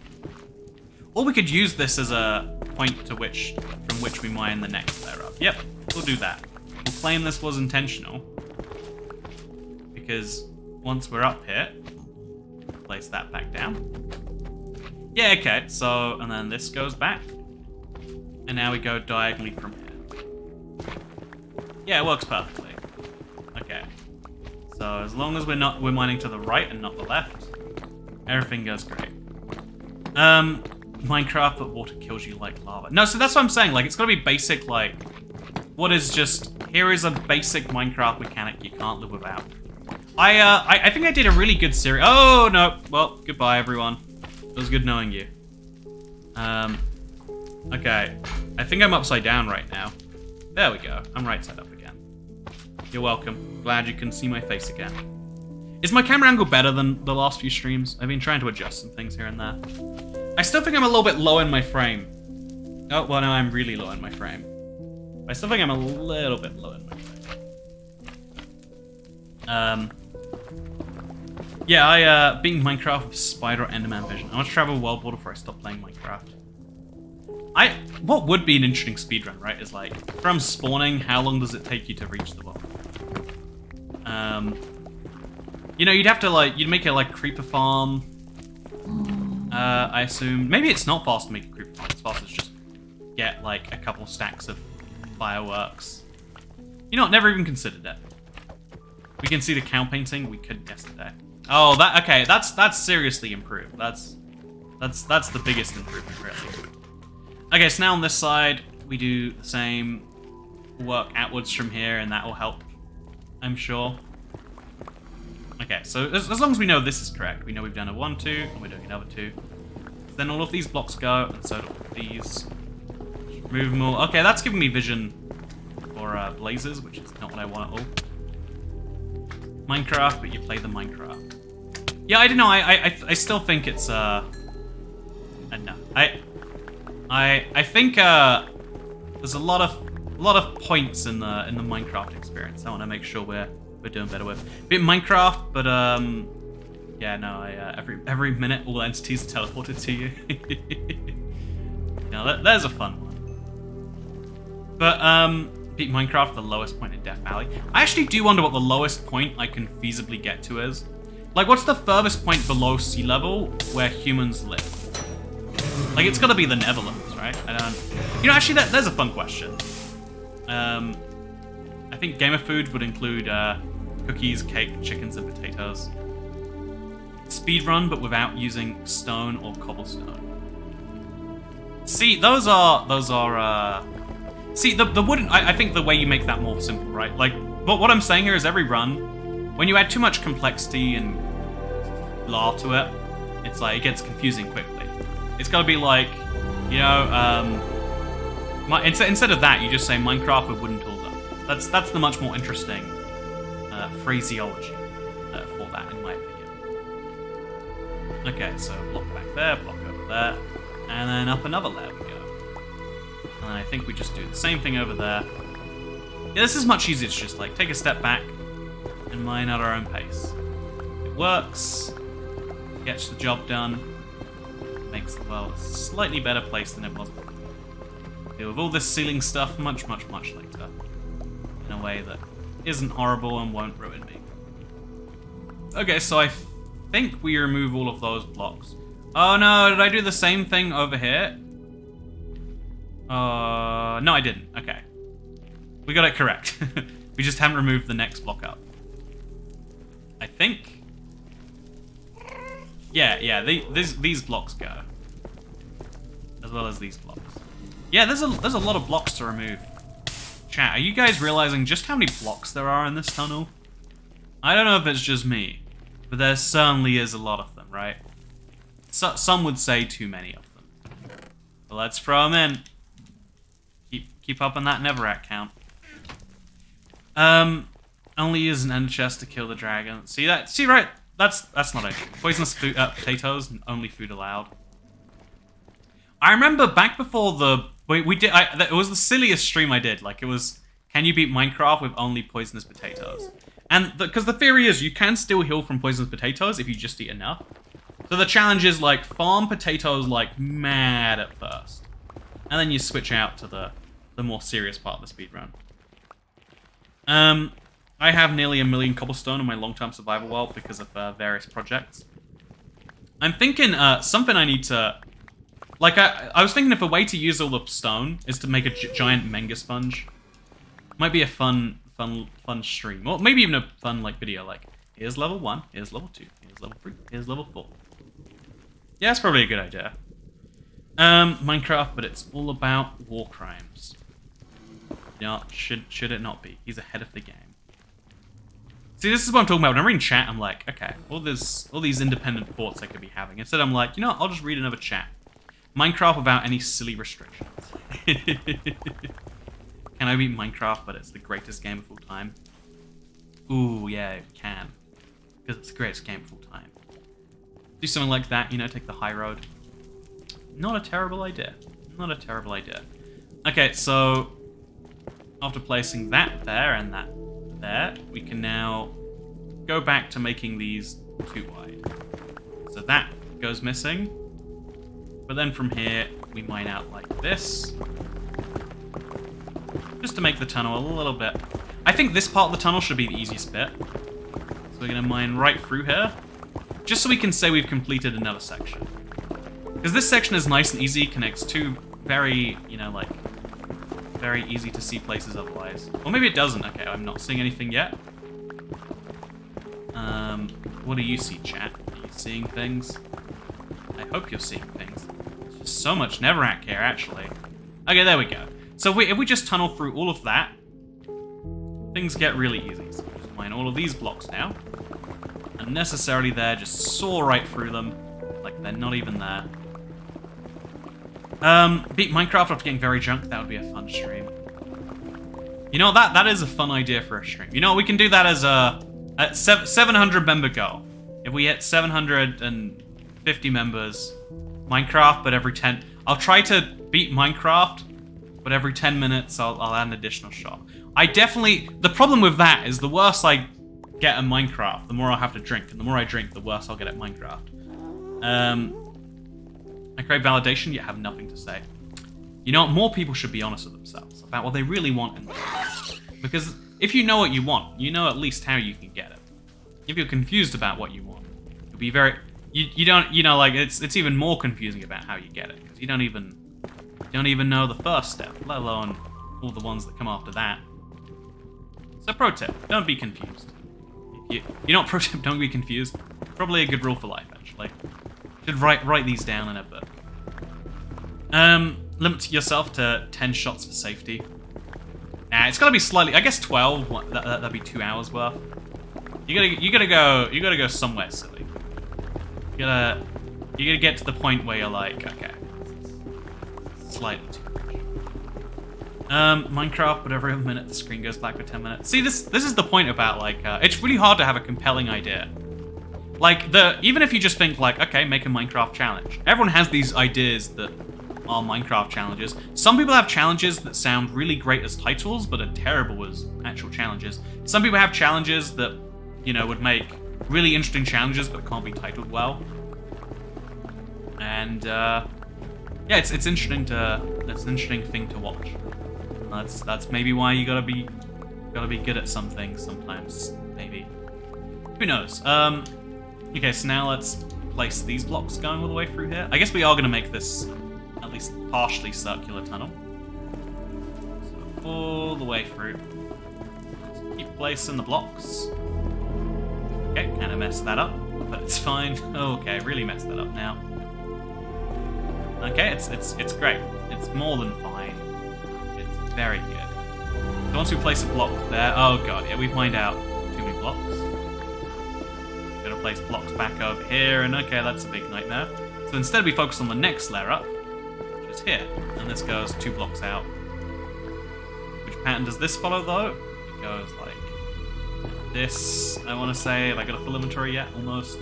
Or we could use this as a point from which we mine the next layer up. Yep, we'll do that. We'll claim this was intentional. Because once we're up here, place that back down. Yeah, okay, so, and then this goes back. And now we go diagonally from here. Yeah, it works perfectly. Okay. So as long as we're mining to the right and not the left, everything goes great. Minecraft, but water kills you like lava. No, so that's what I'm saying, like, it's gotta be basic, like, what is just, here is a basic Minecraft mechanic you can't live without. I think I did a really good series. Oh, no. Well, goodbye, everyone. It was good knowing you. Okay. I think I'm upside down right now. There we go. I'm right side up again. You're welcome. Glad you can see my face again. Is my camera angle better than the last few streams? I've been trying to adjust some things here and there. I still think I'm a little bit low in my frame. Oh, well, no, I'm really low in my frame. I still think I'm a little bit low in my frame. Yeah, beating Minecraft with Spider or Enderman vision. I want to travel world border before I stop playing Minecraft. What would be an interesting speedrun, right, is like, from spawning, how long does it take you to reach the world? You know, you'd have to, like, you'd make it like creeper farm. I assume. Maybe it's not fast to make a creeper farm. It's fast to just get, like, a couple stacks of fireworks. You know what, never even considered it. We can see the cow painting we couldn't yesterday. Oh, okay, that's seriously improved. That's the biggest improvement, really. Okay, so now on this side, we do the same, work outwards from here, and that will help, I'm sure. Okay, so as long as we know this is correct, we know we've done a 1, 2, and we're doing another 2. So then all of these blocks go, and so do all of these. Just remove them all. Okay, that's giving me vision for blazes, which is not what I want at all. Minecraft, but you play the Minecraft. Yeah, I don't know. I still think it's no. I think there's a lot of points in the Minecraft experience. I want to make sure we're doing better with. Bit Minecraft, but yeah, no. Every minute, all entities are teleported to you. Now there's a fun one. But beat Minecraft, the lowest point in Death Valley. I actually do wonder what the lowest point I can feasibly get to is. Like, what's the furthest point below sea level where humans live? Like, it's gotta be the Netherlands, right? I don't... You know, actually, there's a fun question. I think Gamer Food would include cookies, cake, chickens, and potatoes. Speedrun, but without using stone or cobblestone. See, those are see, the wooden... I think the way you make that more simple, right? Like, but what I'm saying here is every run, when you add too much complexity and blah to it, it's like, it gets confusing quickly. It's gotta be like, you know, instead of that, you just say Minecraft with wooden tools up. That's the much more interesting phraseology for that, in my opinion. Okay, so block back there, block over there, and then up another layer we go. And I think we just do the same thing over there. Yeah, this is much easier to just, like, take a step back and mine at our own pace. It works, gets the job done, makes the world a slightly better place than it was before. Deal with all this ceiling stuff much, much, much later. In a way that isn't horrible and won't ruin me. Okay, so I think we remove all of those blocks. Oh no, did I do the same thing over here? No, I didn't. Okay. We got it correct. We just haven't removed the next block up. I think. Yeah. These blocks go, as well as these blocks. Yeah, there's a lot of blocks to remove. Chat, are you guys realizing just how many blocks there are in this tunnel? I don't know if it's just me, but there certainly is a lot of them, right? So, some would say too many of them. But let's throw them in. Keep up on that Netherrack count. Only use an ender chest to kill the dragon. See that? See right? That's not ideal. Poisonous food, potatoes, and only food allowed. I remember back before we did. It was the silliest stream I did. Like it was, can you beat Minecraft with only poisonous potatoes? And because the theory is you can still heal from poisonous potatoes if you just eat enough. So the challenge is like farm potatoes like mad at first, and then you switch out to the more serious part of the speedrun. I have nearly 1 million cobblestone in my long-term survival world because of various projects. I'm thinking something I need to... Like, I was thinking if a way to use all the stone is to make a giant manga sponge. Might be a fun stream. Or maybe even a fun, like, video, like, here's level 1, here's level 2, here's level 3, here's level 4. Yeah, that's probably a good idea. Minecraft, but it's all about war crimes. No, should it not be? He's ahead of the game. See, this is what I'm talking about. When I'm reading chat, I'm like, okay, all these independent thoughts I could be having. Instead, I'm like, you know what? I'll just read another chat. Minecraft without any silly restrictions. Can I beat Minecraft, but it's the greatest game of all time? Ooh, yeah, it can. Because it's the greatest game of all time. Do something like that, you know, take the high road. Not a terrible idea. Not a terrible idea. Okay, so after placing that there and that there, we can now go back to making these too wide. So that goes missing. But then from here, we mine out like this. Just to make the tunnel a little bit... I think this part of the tunnel should be the easiest bit. So we're going to mine right through here. Just so we can say we've completed another section. Because this section is nice and easy, connects two very, you know, like, very easy to see places otherwise. Or maybe it doesn't. Okay, I'm not seeing anything yet. What do you see, chat? Are you seeing things? I hope you're seeing things. There's just so much Netherrack here, actually. Okay, there we go. So if we just tunnel through all of that, things get really easy. So we just mine all of these blocks now. Unnecessarily there, just saw right through them. Like they're not even there. Beat Minecraft after getting very drunk, that would be a fun stream. You know, that is a fun idea for a stream. You know, we can do that as a 700 member goal. If we hit 750 members, Minecraft, but every 10... I'll try to beat Minecraft, but every 10 minutes I'll add an additional shot. I definitely... The problem with that is the worse I get at Minecraft, the more I'll have to drink, and the more I drink, the worse I'll get at Minecraft. I crave validation, yet have nothing to say. You know what? More people should be honest with themselves about what they really want in life. Because if you know what you want, you know at least how you can get it. If you're confused about what you want, you'll be very... You don't... You know, like, it's even more confusing about how you get it. Because you don't even know the first step, let alone all the ones that come after that. So pro tip, don't be confused. You know what, pro tip, don't be confused. Probably a good rule for life, actually. Should write these down in a book. Limit yourself to 10 shots for safety. Nah, it's gotta be slightly... I guess 12. That'd be 2 hours worth. You gotta go somewhere silly. You gotta get to the point where you're like, okay, slightly too much. Minecraft, but every minute the screen goes back for 10 minutes. See, this is the point about like, it's really hard to have a compelling idea. Like, even if you just think, like, okay, make a Minecraft challenge. Everyone has these ideas that are Minecraft challenges. Some people have challenges that sound really great as titles, but are terrible as actual challenges. Some people have challenges that, you know, would make really interesting challenges, but can't be titled well. And, yeah, it's interesting it's an interesting thing to watch. That's maybe why you gotta be good at some things sometimes, maybe. Who knows? Okay, so now let's place these blocks going all the way through here. I guess we are going to make this at least partially circular tunnel. So all the way through. Just keep placing the blocks. Okay, kind of messed that up. but it's fine. Okay, really messed that up now. Okay, it's great. It's more than fine. It's very good. So once we place a block there, oh god, yeah, we've mined out too many blocks. Gotta place blocks back over here, and okay, that's a big nightmare. So instead we focus on the next layer up, which is here, and this goes 2 blocks out. Which pattern does this follow though? It goes like this, I want to say. Have I got a full inventory yet? Almost.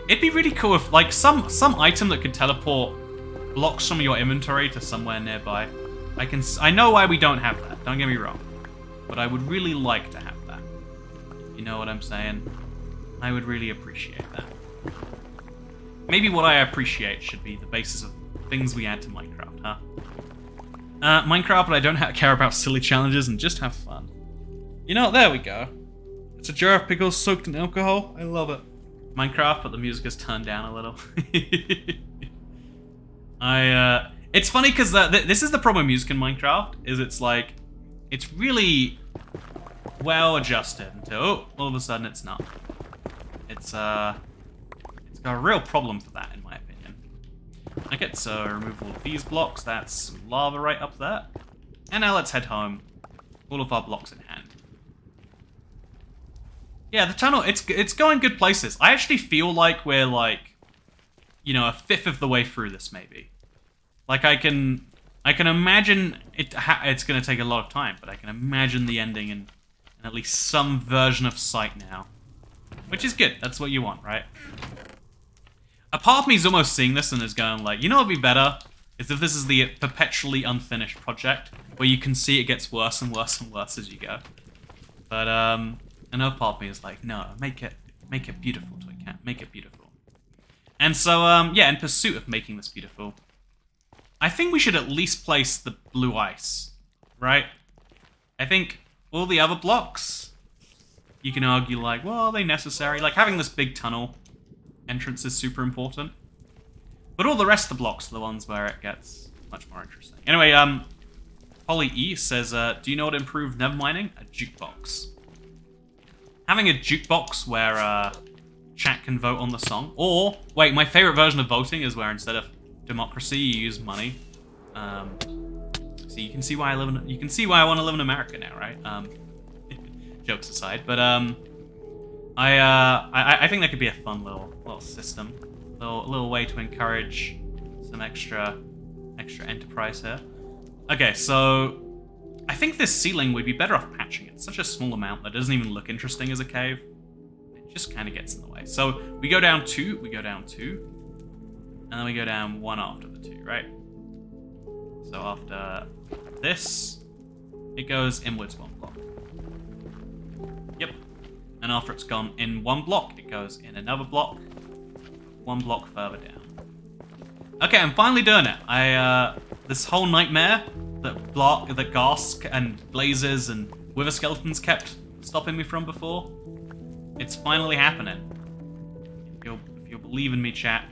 It'd be really cool if, like, some item that could teleport blocks from your inventory to somewhere nearby. I know why we don't have that, don't get me wrong. But I would really like to have that. You know what I'm saying? I would really appreciate that. Maybe what I appreciate should be the basis of things we add to Minecraft, huh? Minecraft, but I don't care about silly challenges and just have fun. You know, there we go. It's a jar of pickles soaked in alcohol. I love it. Minecraft, but the music is turned down a little. It's funny because this is the problem with music in Minecraft, is it's like, it's really well adjusted until, oh, all of a sudden it's not. It's got a real problem for that, in my opinion. Okay, so remove all of these blocks. That's some lava right up there. And now let's head home. All of our blocks in hand. Yeah, the tunnel, it's going good places. I actually feel like we're like, you know, 1/5 of the way through this, maybe. Like, I can imagine it's going to take a lot of time, but I can imagine the ending in at least some version of sight now. Which is good. That's what you want, right? A part of me is almost seeing this and is going like, you know what would be better? Is if this is the perpetually unfinished project, where you can see it gets worse and worse and worse as you go. But, another part of me is like, no, make it beautiful, Toy Cat. Make it beautiful. And so, yeah, in pursuit of making this beautiful, I think we should at least place the blue ice, right? I think all the other blocks, you can argue like, well, are they necessary? Like, having this big tunnel entrance is super important. But all the rest of the blocks are the ones where it gets much more interesting. Anyway, Polly E says, do you know what improved Nether mining? A jukebox. Having a jukebox where chat can vote on the song, or wait, my favorite version of voting is where instead of democracy you use money. So you can see why I want to live in America now, right? Jokes aside, but I think that could be a fun little system, little way to encourage some extra enterprise here. Okay, so I think this ceiling would be better off patching it. It's such a small amount that doesn't even look interesting as a cave. It just kind of gets in the way. So we go down 2, and then we go down 1 after the 2, right? So after this, it goes inwards 1 block. Yep. And after it's gone in 1 block, it goes in another block, 1 block further down. Okay, I'm finally doing it. This whole nightmare that Garsk and Blazes and Wither Skeletons kept stopping me from before, it's finally happening. If you'll believe in me, chat,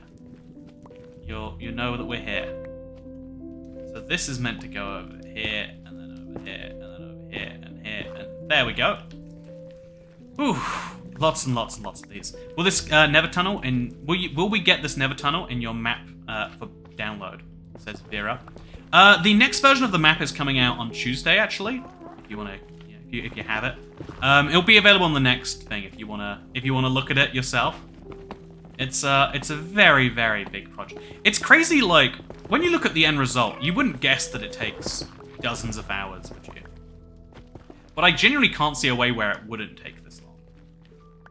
you know that we're here. So this is meant to go over here, and then over here, and then over here, and here, and there we go. Whew, lots and lots and lots of these. Will this Nether tunnel will we get this Nether tunnel in your map for download? Says Vera. The next version of the map is coming out on Tuesday, actually. If you want to, if you have it, it'll be available on the next thing. If you wanna look at it yourself. It's a very, very big project. It's crazy. Like, when you look at the end result, you wouldn't guess that it takes dozens of hours, would you? But I genuinely can't see a way where it wouldn't take this long.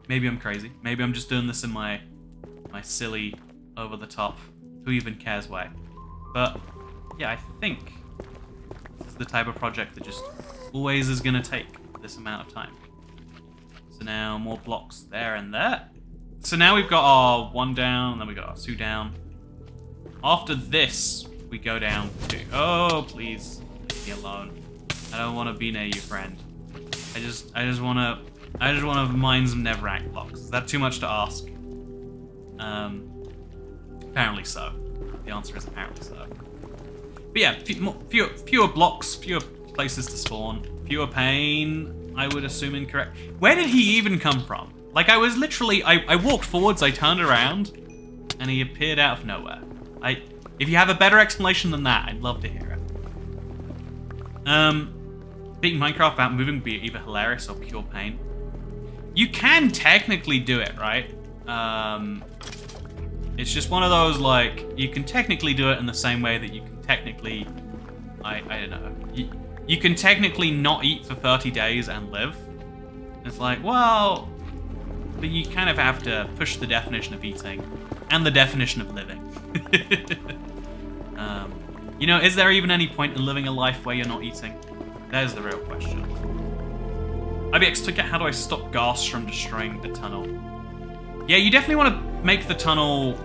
Maybe I'm crazy. Maybe I'm just doing this in my silly, over-the-top, who even cares way. But yeah, I think this is the type of project that just always is going to take this amount of time. So now more blocks there and there. So now we've got our 1 down, and then we got our 2 down. After this, we go down 2. Oh, please, leave me alone. I don't want to be near you, friend. I just want to mine some Netherrack blocks. Is that too much to ask? Apparently so. The answer is apparently so. But yeah, fewer blocks, fewer places to spawn, fewer pain, I would assume incorrect. Where did he even come from? Like, I was literally... I walked forwards, I turned around, and he appeared out of nowhere. If you have a better explanation than that, I'd love to hear it. Beating Minecraft without moving would be either hilarious or pure pain. You can technically do it, right? It's just one of those, like, you can technically do it in the same way that you can technically... I don't know. You can technically not eat for 30 days and live. It's like, well... But you kind of have to push the definition of eating and the definition of living. You know, is there even any point in living a life where you're not eating? There's the real question. IBX took it, how do I stop ghasts from destroying the tunnel? Yeah, you definitely want to make the tunnel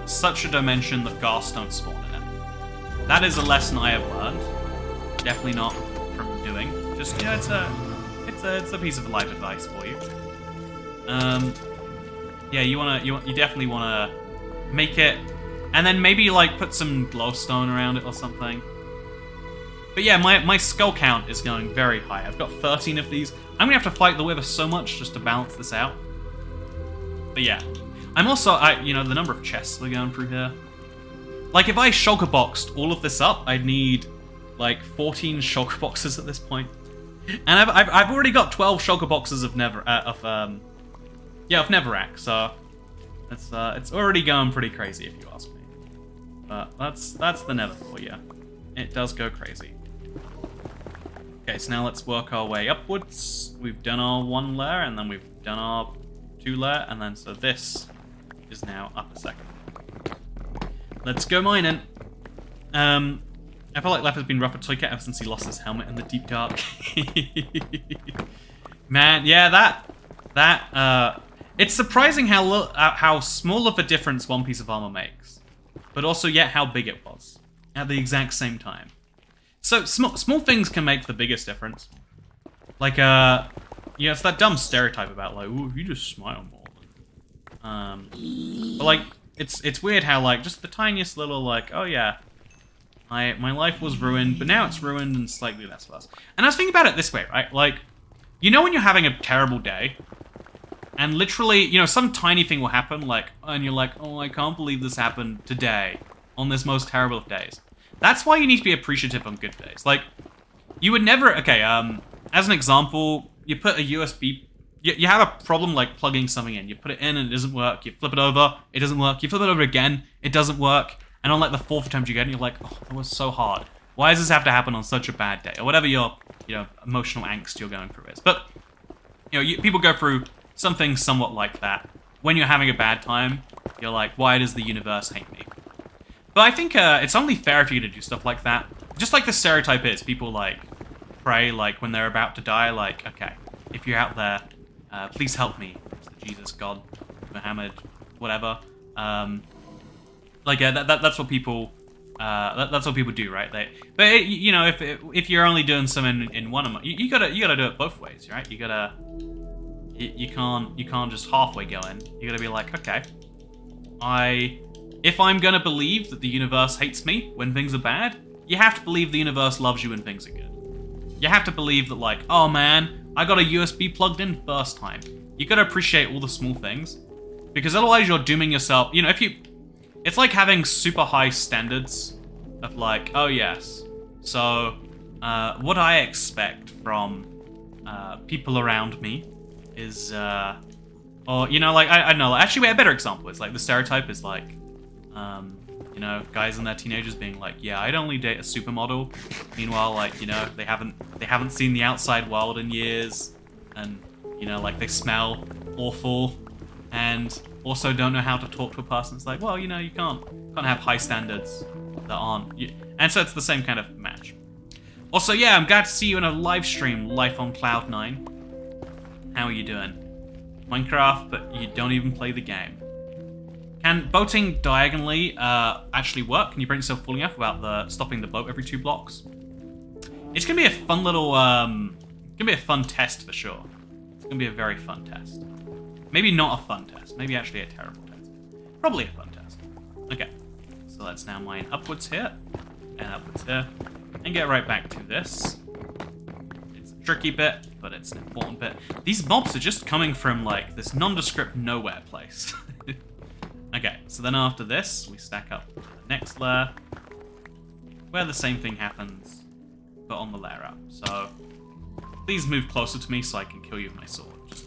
such a dimension that ghasts don't spawn in it. That is a lesson I have learned. Definitely not from doing. Just, yeah, it's a piece of life advice for you. Yeah, you definitely wanna make it, and then maybe like put some glowstone around it or something. But yeah, my skull count is going very high. I've got 13 of these. I'm gonna have to fight the wither so much just to balance this out. But yeah, I'm also, you know, the number of chests we're going through here. Like, if I shulker boxed all of this up, I'd need like 14 shulker boxes at this point. And I've already got 12 shulker boxes of Netherrack, so it's already going pretty crazy if you ask me. But that's the Nether for you. It does go crazy. Okay, so now let's work our way upwards. We've done our 1 layer, and then we've done our 2 layer, and then so this is now up a second. Let's go mining. I feel like life has been rough for Toycat ever since he lost his helmet in the deep dark. Man, yeah, that it's surprising how small of a difference one piece of armor makes, but also yet how big it was at the exact same time. So small things can make the biggest difference. Like yeah, it's that dumb stereotype about like, ooh, you just smile more. But like, it's weird how like just the tiniest little like, oh yeah, my life was ruined, but now it's ruined and slightly less worse. And I was thinking about it this way, right? Like, you know when you're having a terrible day, and literally, you know, some tiny thing will happen, like, and you're like, oh, I can't believe this happened today, on this most terrible of days. That's why you need to be appreciative on good days. Like, you would never, okay, as an example, you put a USB, you have a problem like plugging something in. You put it in and it doesn't work. You flip it over, it doesn't work. You flip it over again, it doesn't work. And on like the 4th attempt you get, and you're like, oh, that was so hard. Why does this have to happen on such a bad day? Or whatever your, you know, emotional angst you're going through is. But, you know, people go through something somewhat like that. When you're having a bad time, you're like, why does the universe hate me? But I think it's only fair for you to do stuff like that. Just like the stereotype is, people like pray like when they're about to die, like, okay, if you're out there, please help me. It's the Jesus, God, Muhammad, whatever. Like, yeah, that's what people that's what people do, right? You know, if you're only doing something in one amount, you gotta do it both ways, right? You gotta. You can't just halfway go in. You gotta be like, okay, if I'm gonna believe that the universe hates me when things are bad, you have to believe the universe loves you when things are good. You have to believe that, like, oh man, I got a USB plugged in first time. You gotta appreciate all the small things, because otherwise you're dooming yourself. You know, it's like having super high standards of like, oh yes, so what I expect from people around me is, or, you know, like, I don't know, actually, a better example is, like, the stereotype is, like, you know, guys and their teenagers being like, yeah, I'd only date a supermodel. Meanwhile, like, you know, they haven't seen the outside world in years, and, you know, like, they smell awful, and also don't know how to talk to a person. It's like, well, you know, you can't have high standards that aren't, and so it's the same kind of match. Also, yeah, I'm glad to see you in a live stream, Life on Cloud9. How are you doing? Minecraft, but you don't even play the game. Can boating diagonally actually work? Can you bring yourself fully enough without stopping the boat every 2 blocks? It's gonna be a fun little, it's gonna be a fun test for sure. It's gonna be a very fun test. Maybe not a fun test. Maybe actually a terrible test. Probably a fun test. Okay, so let's now mine upwards here, and upwards here, and get right back to this. It's a tricky bit, but it's an important bit. These mobs are just coming from, like, this nondescript nowhere place. Okay, so then after this, we stack up to the next layer, where the same thing happens, but on the layer up. So, please move closer to me so I can kill you with my sword. Just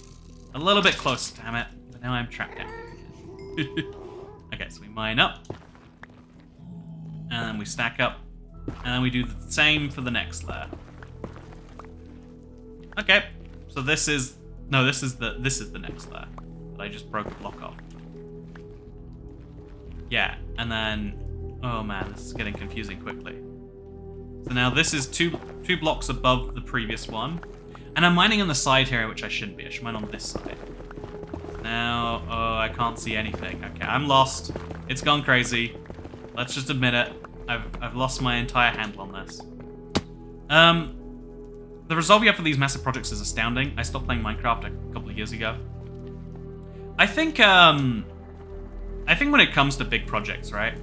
a little bit closer, damn it. But now I'm trapped down here. Okay, so we mine up, and then we stack up, and then we do the same for the next layer. Okay, so this is the next layer that I just broke a block off. Yeah, and then, oh man, this is getting confusing quickly. So now this is two blocks above the previous one, and I'm mining on the side here, which I shouldn't be. I should mine on this side. Now, oh, I can't see anything. Okay, I'm lost. It's gone crazy. Let's just admit it. I've lost my entire handle on this. The resolve you have for these massive projects is astounding. I stopped playing Minecraft a couple of years ago. I think when it comes to big projects, right?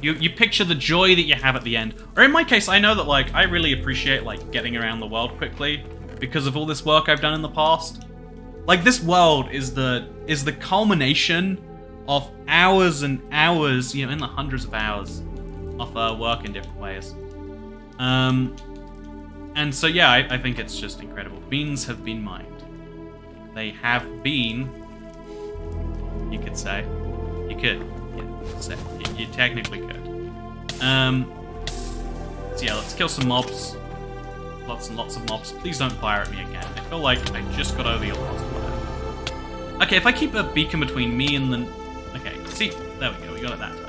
You picture the joy that you have at the end. Or in my case, I know that, like, I really appreciate, like, getting around the world quickly because of all this work I've done in the past. Like, this world is the culmination of hours and hours, you know, in the hundreds of hours of work in different ways. And so, yeah, I think it's just incredible. Beans have been mined. They have been, you could say. You could. Yeah, say. You technically could. So yeah, let's kill some mobs. Lots and lots of mobs. Please don't fire at me again. I feel like I just got over your last fire. Okay, if I keep a beacon between me and the... Okay, see? There we go. We got it that time.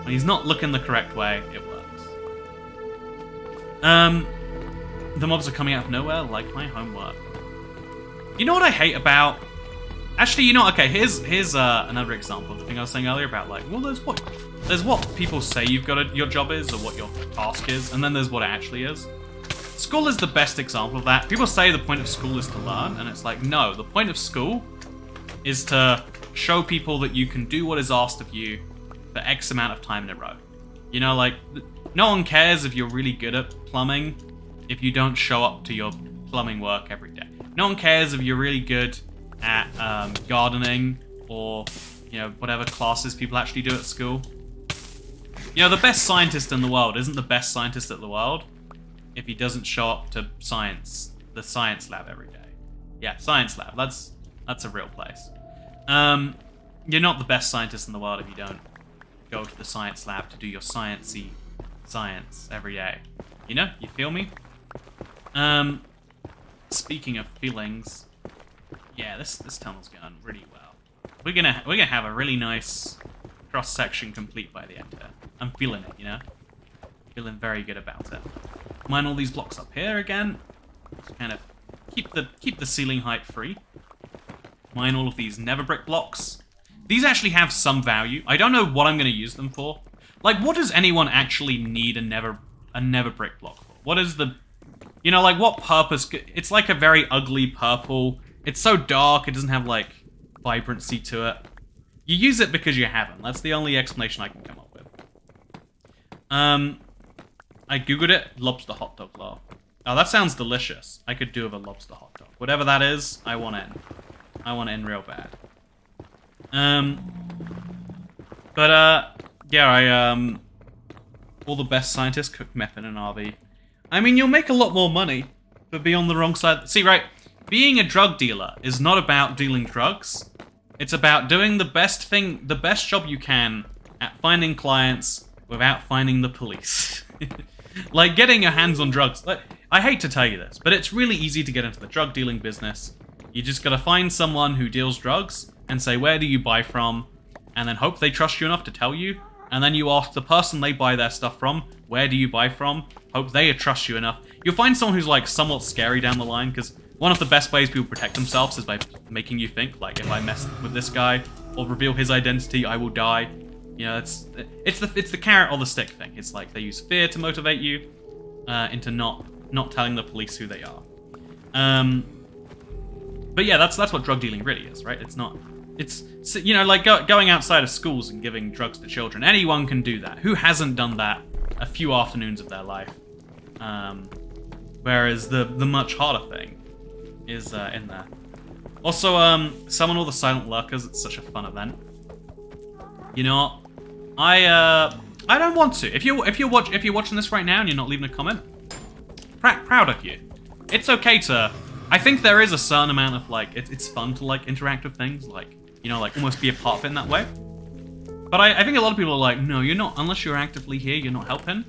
When he's not looking the correct way, it works. The mobs are coming out of nowhere, like my homework. You know what I hate about... Actually, you know, okay, here's another example of the thing I was saying earlier about, like, well, there's what people say your job is, or what your task is, and then there's what it actually is. School is the best example of that. People say the point of school is to learn, and it's like, no, the point of school is to show people that you can do what is asked of you for X amount of time in a row. You know, like, no one cares if you're really good at plumbing if you don't show up to your plumbing work every day. No one cares if you're really good at gardening or, you know, whatever classes people actually do at school. You know, the best scientist in the world isn't the best scientist at the world if he doesn't show up to the science lab every day. Yeah, science lab. That's a real place. You're not the best scientist in the world if you don't go to the science lab to do your sciencey science every day. You know? You feel me? Speaking of feelings, yeah, this tunnel's going really well. We're gonna have a really nice cross section complete by the end here. I'm feeling it, you know? Feeling very good about it. Mine all these blocks up here again. Just kind of keep the ceiling height free. Mine all of these nether brick blocks. These actually have some value. I don't know what I'm going to use them for. Like, what does anyone actually need a nether brick block for? What is the... You know, like, what purpose... It's like a very ugly purple. It's so dark, it doesn't have, like, vibrancy to it. You use it because you haven't. That's the only explanation I can come up with. I googled it. Lobster hot dog law. Oh, that sounds delicious. I could do with a lobster hot dog. Whatever that is, I want in. I want in real bad. Yeah, all the best scientists cook meth in an RV. I mean, you'll make a lot more money, but be on the wrong side. See, right, being a drug dealer is not about dealing drugs. It's about doing the best job you can at finding clients without finding the police. Like, getting your hands on drugs. Like, I hate to tell you this, but it's really easy to get into the drug dealing business. You just gotta find someone who deals drugs and say, where do you buy from? And then hope they trust you enough to tell you. And then you ask the person they buy their stuff from, where do you buy from? Hope they trust you enough. You'll find someone who's, like, somewhat scary down the line, because one of the best ways people protect themselves is by making you think, like, if I mess with this guy or reveal his identity, I will die. You know, it's the carrot or the stick thing. It's like they use fear to motivate you into not telling the police who they are. But yeah, that's what drug dealing really is, right? It's you know, like going outside of schools and giving drugs to children. Anyone can do that. Who hasn't done that a few afternoons of their life? whereas the much harder thing is in there. Also, summon all the silent lurkers. It's such a fun event. You know what? I don't want to. If you're watching this right now and you're not leaving a comment, proud of you. It's okay to. I think there is a certain amount of like it's fun to like interact with things, like you know, like almost be a part of it in that way. But I think a lot of people are like, no, you're not. Unless you're actively here, you're not helping.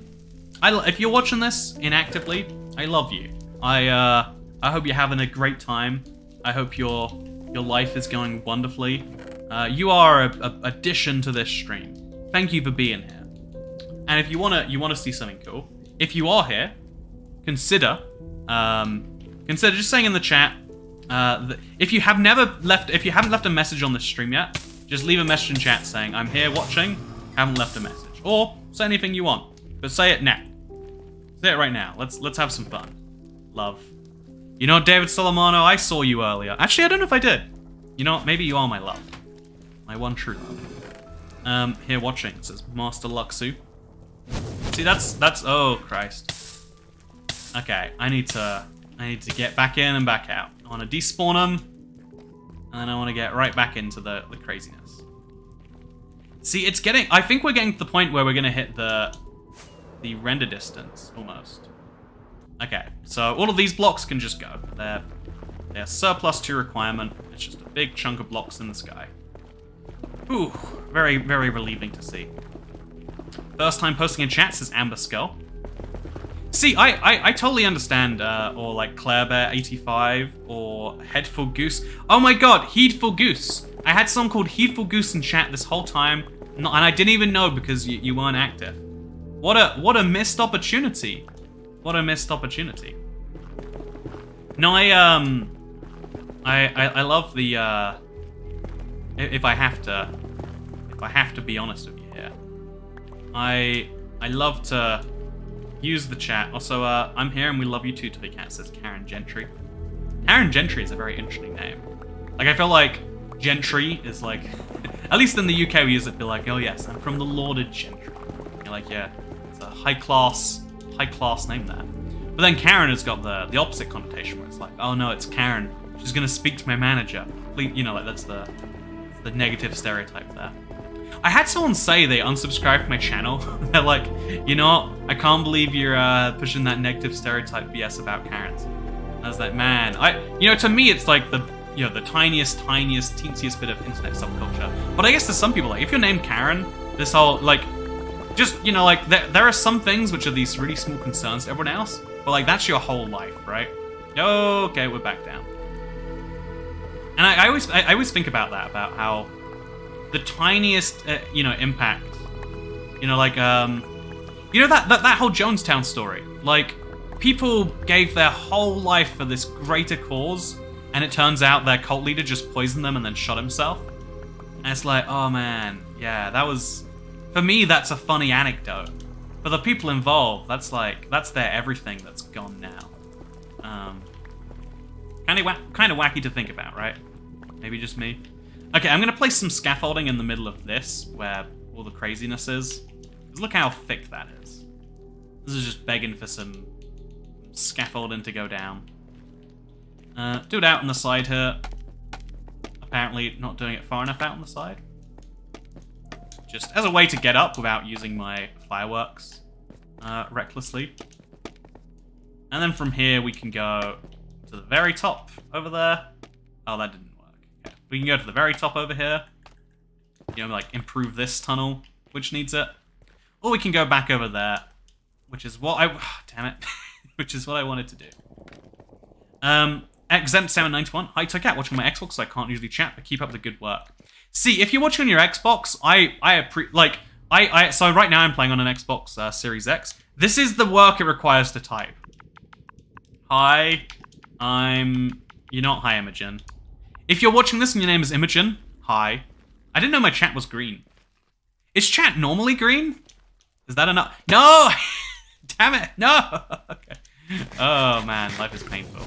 If you're watching this inactively, I love you. I hope you're having a great time. I hope your life is going wonderfully. You are a addition to this stream. Thank you for being here. And if you wanna see something cool, if you are here, consider just saying in the chat that if you haven't left a message on this stream yet, just leave a message in chat saying I'm here watching, haven't left a message, or say anything you want, but say it now. Say it right now. Let's have some fun. Love. You know, David Solomano, I saw you earlier. Actually, I don't know if I did. You know what? Maybe you are my love. My one true love. Here watching, it says Master Luxu. See, that's, oh Christ. Okay, I need to get back in and back out. I want to despawn them, and then I want to get right back into the craziness. See, I think we're getting to the point where we're going to hit the render distance, almost. Okay, so all of these blocks can just go. They're surplus to requirement. It's just a big chunk of blocks in the sky. Ooh, very, very relieving to see. First time posting in chat, says Amber Skull. See, I totally understand, or like Claire Bear 85, or Headful Goose. Oh my god, Heedful Goose. I had someone called Heedful Goose in chat this whole time, and I didn't even know because you weren't active. What a missed opportunity. What a missed opportunity. No, I love the, if I have to be honest with you here, I love to use the chat. Also, I'm here and we love you too, Toycat, says Karen Gentry. Karen Gentry is a very interesting name. Like, I feel like Gentry is like, at least in the UK we use it to be like, oh yes, I'm from the lauded Gentry. You're like, yeah, it's a high class name there. But then Karen has got the opposite connotation where it's like, oh no, it's Karen. She's gonna speak to my manager. Please, you know, like that's the negative stereotype there. I had someone say they unsubscribed from my channel. They're like, you know what? I can't believe you're pushing that negative stereotype BS about Karens. And I was like, man, you know, to me it's like the tiniest, teensiest bit of internet subculture. But I guess there's some people like, if you're named Karen, this whole like, just you know, like there are some things which are these really small concerns to everyone else, but like that's your whole life, right? Okay, we're back down. And I always think about that, about how the tiniest, you know, impact, you know, like, you know that whole Jonestown story, like, people gave their whole life for this greater cause, and it turns out their cult leader just poisoned them and then shot himself, and it's like, oh man, yeah, that was, for me, that's a funny anecdote. For the people involved, that's like, that's their everything that's gone now. Kind of wacky to think about, right? Maybe just me. Okay, I'm gonna place some scaffolding in the middle of this, where all the craziness is. Because look how thick that is. This is just begging for some scaffolding to go down. Do it out on the side here. Apparently not doing it far enough out on the side. Just as a way to get up without using my fireworks recklessly. And then from here we can go to the very top over there. Oh, that didn't work. Okay. We can go to the very top over here. You know, like improve this tunnel, which needs it. Or we can go back over there, which is what damn it. Which is what I wanted to do. Exempt791. Hi, Toycat, watching my Xbox, so I can't usually chat, but keep up the good work. See, if you're watching on your Xbox, so right now I'm playing on an Xbox Series X. This is the work it requires to type. Hi, you're not hi, Imogen. If you're watching this and your name is Imogen, hi. I didn't know my chat was green. Is chat normally green? Is that enough? No! Damn it, no! Okay. Oh man, life is painful.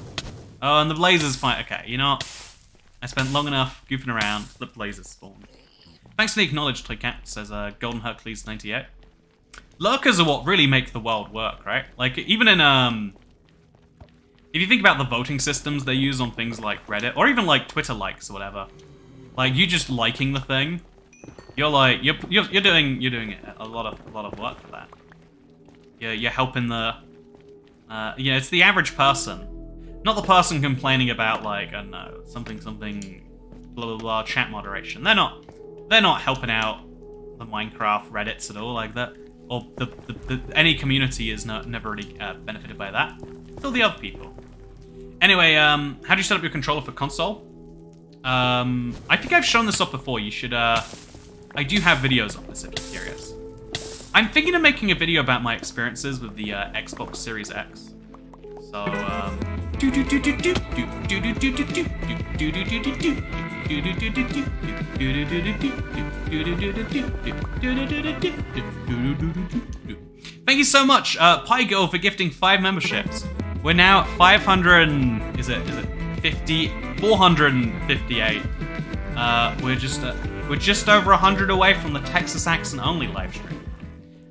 Oh, and the blazers fine. Okay, you know what? I spent long enough goofing around. The blazers spawned. Thanks for the acknowledged, Toycat, says Golden Hercules 98. Lurkers are what really make the world work, right? Like even in if you think about the voting systems they use on things like Reddit, or even like Twitter likes or whatever, like you just liking the thing, you're like you're doing a lot of work for that. You're helping the it's the average person, not the person complaining about like I don't know something blah blah blah chat moderation. They're not helping out the Minecraft Reddits at all like that, or the any community is never really benefited by that. Still the other people. Anyway, how do you set up your controller for console? I think I've shown this off before. You should I do have videos on this if you're curious. I'm thinking of making a video about my experiences with the Xbox Series X. So, thank you so much, Pie Girl, for gifting 5 memberships. We're now at 500 and, is it 458. We're just over 100 away from the Texas accent only live stream.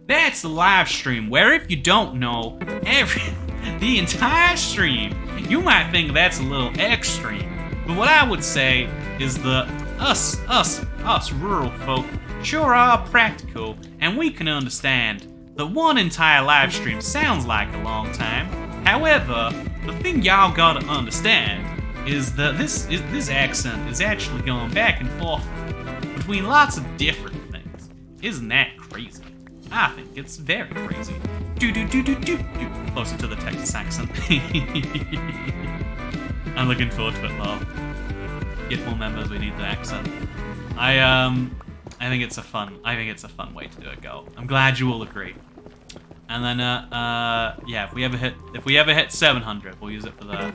That's the live stream where, if you don't know, the entire stream, you might think that's a little extreme. But what I would say is that us rural folk sure are practical, and we can understand that one entire live stream sounds like a long time. However, the thing y'all gotta understand is that this accent is actually going back and forth between lots of different things. Isn't that crazy? I think it's very crazy. Closer to the Texas accent. I'm looking forward to it, though. Get more members, we need the accent. I think it's a fun way to do it, girl. I'm glad you all agree. And then yeah, if we ever hit 700, we'll use it for the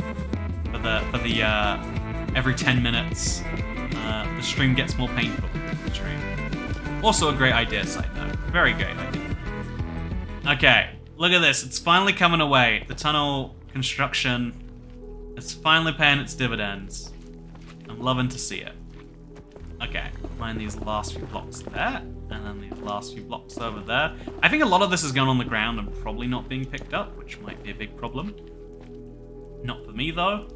every 10 minutes the stream gets more painful. Also a great idea, side note. Very great idea. Okay, look at this. It's finally coming away. The tunnel construction is finally paying its dividends. I'm loving to see it. Okay, find these last few blocks there, and then these last few blocks over there. I think a lot of this is going on the ground and probably not being picked up, which might be a big problem. Not for me, though.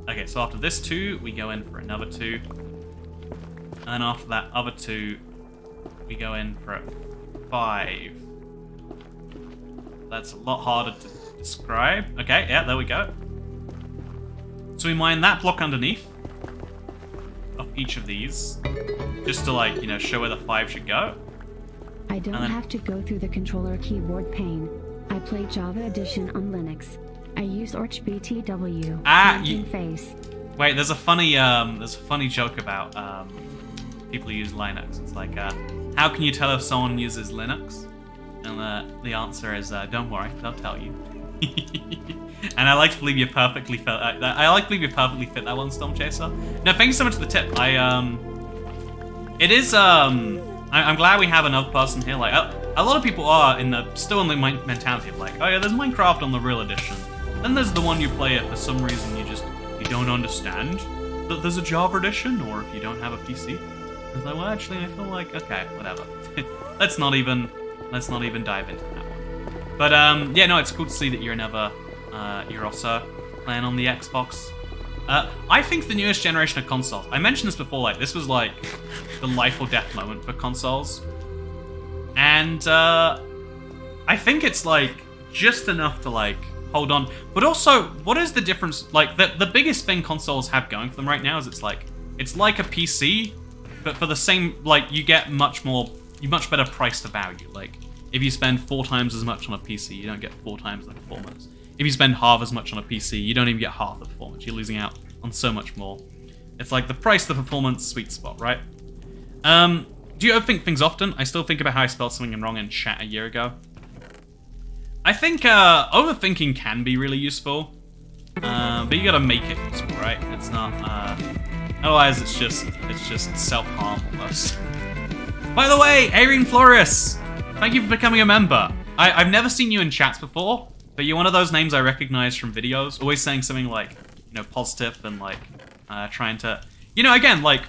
Okay, so after this 2, we go in for another 2. And then after that other 2, we go in for 5. That's a lot harder to describe. Okay, yeah, there we go. So we mine that block underneath of each of these, just to, like, you know, show where the 5 should go. I don't have to go through the controller keyboard pane. I play Java Edition on Linux. I use OrchBTW. Face. Wait, there's a funny joke about people who use Linux. It's like, how can you tell if someone uses Linux? And the answer is, don't worry, they'll tell you. And I like to believe you perfectly fit. I like to believe you perfectly fit that one, Storm Chaser. No, thank you so much for the tip. It is I'm glad we have another person here. Like, a lot of people are still in the mentality of like, oh yeah, there's Minecraft on the real edition. Then there's the one you play it for some reason you don't understand that there's a Java edition, or if you don't have a PC. It's like, well, actually, I feel like, okay, whatever. let's not even dive into that one. But yeah, no, it's cool to see that you're also playing on the Xbox. I think the newest generation of consoles, I mentioned this before, like, this was like the life or death moment for consoles. And I think it's like just enough to like hold on. But also, what is the difference? Like, the biggest thing consoles have going for them right now is it's like a PC, but for the same, like, you get much better price to value. Like, if you spend 4 times as much on a PC, you don't get 4 times the performance. If you spend half as much on a PC, you don't even get half the performance. You're losing out on so much more. It's like the price, the performance, sweet spot, right? Do you overthink things often? I still think about how I spelled something wrong in chat a year ago. I think overthinking can be really useful, but you gotta make it useful, right? It's not. Otherwise, it's just self-harm almost. By the way, Irene Flores, thank you for becoming a member. I've never seen you in chats before, but you're one of those names I recognize from videos, always saying something like, you know, positive and like trying to, you know, again, like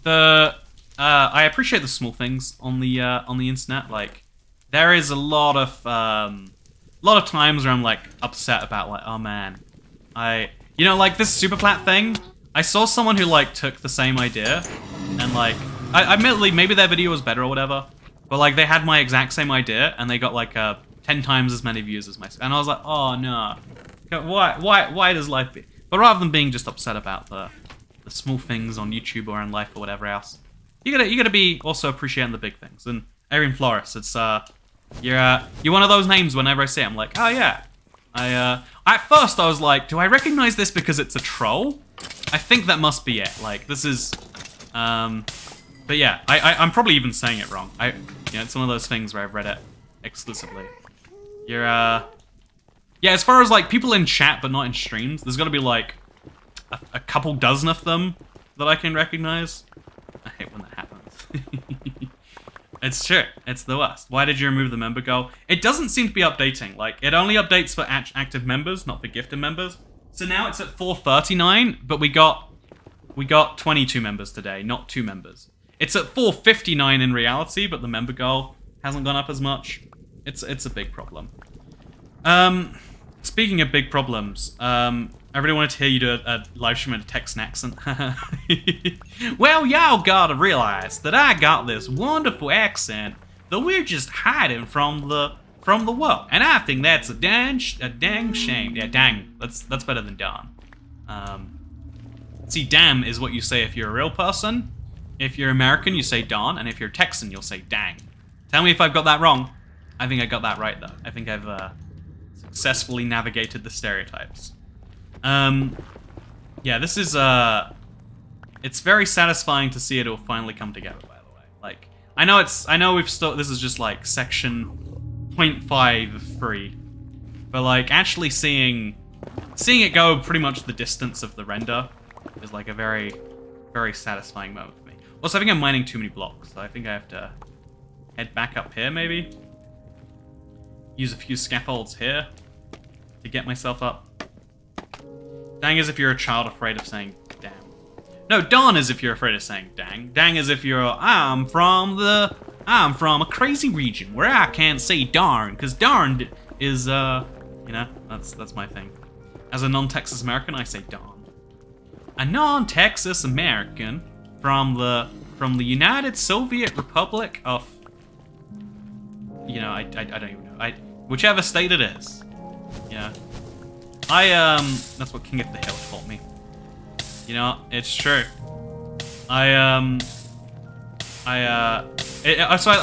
I appreciate the small things on the internet. Like, there is a lot of times where I'm like upset about like, oh man, You know, like this super flat thing, I saw someone who like took the same idea and like, admittedly, maybe their video was better or whatever, but like they had my exact same idea and they got like 10 times as many views as myself. And I was like, oh no, why does life be? But rather than being just upset about the small things on YouTube or in life or whatever else, you gotta be also appreciating the big things. And Arian Flores, it's you're one of those names. Whenever I see it, I'm like, oh yeah. At first I was like, do I recognize this because it's a troll? I think that must be it. Like this is, but yeah, I'm probably even saying it wrong. It's one of those things where I've read it exclusively. Yeah, as far as like people in chat but not in streams, there's got to be like a couple dozen of them that I can recognize. I hate when that happens. It's true. It's the worst. Why did you remove the member goal? It doesn't seem to be updating. Like, it only updates for active members, not for gifted members. So now it's at 439, but we got 22 members today, not 2 members. It's at 459 in reality, but the member goal hasn't gone up as much. It's a big problem. Speaking of big problems, I really wanted to hear you do a live stream in a Texan accent. Well, y'all gotta realize that I got this wonderful accent that we're just hiding from the world, and I think that's a dang shame. Yeah, dang. That's better than Don. See, damn is what you say if you're a real person. If you're American, you say Don, and if you're Texan, you'll say dang. Tell me if I've got that wrong. I think I got that right though. I think I've successfully navigated the stereotypes. Yeah, this is, it's very satisfying to see it all finally come together, by the way. Like, I know we've still, this is just like section 0.5 of 3, but like, actually seeing it go pretty much the distance of the render is like a very, very satisfying moment for me. Also, I think I'm mining too many blocks, so I think I have to head back up here, maybe? Use a few scaffolds here to get myself up. Dang is if you're a child afraid of saying damn. No, darn is if you're afraid of saying dang. Dang is if you're, I'm from a crazy region where I can't say darn, because darn is, that's my thing. As a non-Texas American, I say darn. A non-Texas American from the United Soviet Republic of, I don't even know. Whichever state it is. That's what King of the Hill taught me. It's true. So I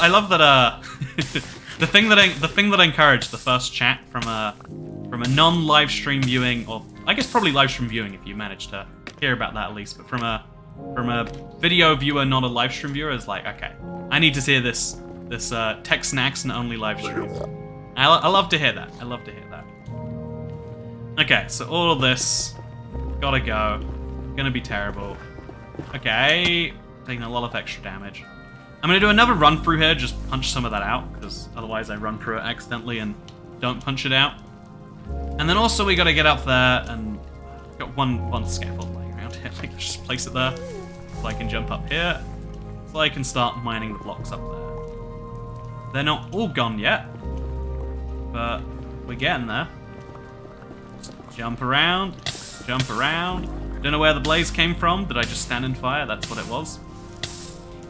love that, the thing that I encouraged the first chat from a non-live stream viewing, or I guess probably live stream viewing if you managed to hear about that at least, but from a video viewer, not a live stream viewer, is like, okay, I need to hear this Texan accent only live stream. I love to hear that. I love to hear that. Okay, so all of this gotta go. Gonna be terrible. Okay, taking a lot of extra damage. I'm gonna do another run through here, just punch some of that out, because otherwise I run through it accidentally and don't punch it out. And then also we gotta get up there, and I've got one scaffold laying around here. I can just place it there, so I can jump up here, so I can start mining the blocks up there. They're not all gone yet, but we're getting there. Jump around, jump around. Don't know where the blaze came from. Did I just stand in fire? That's what it was.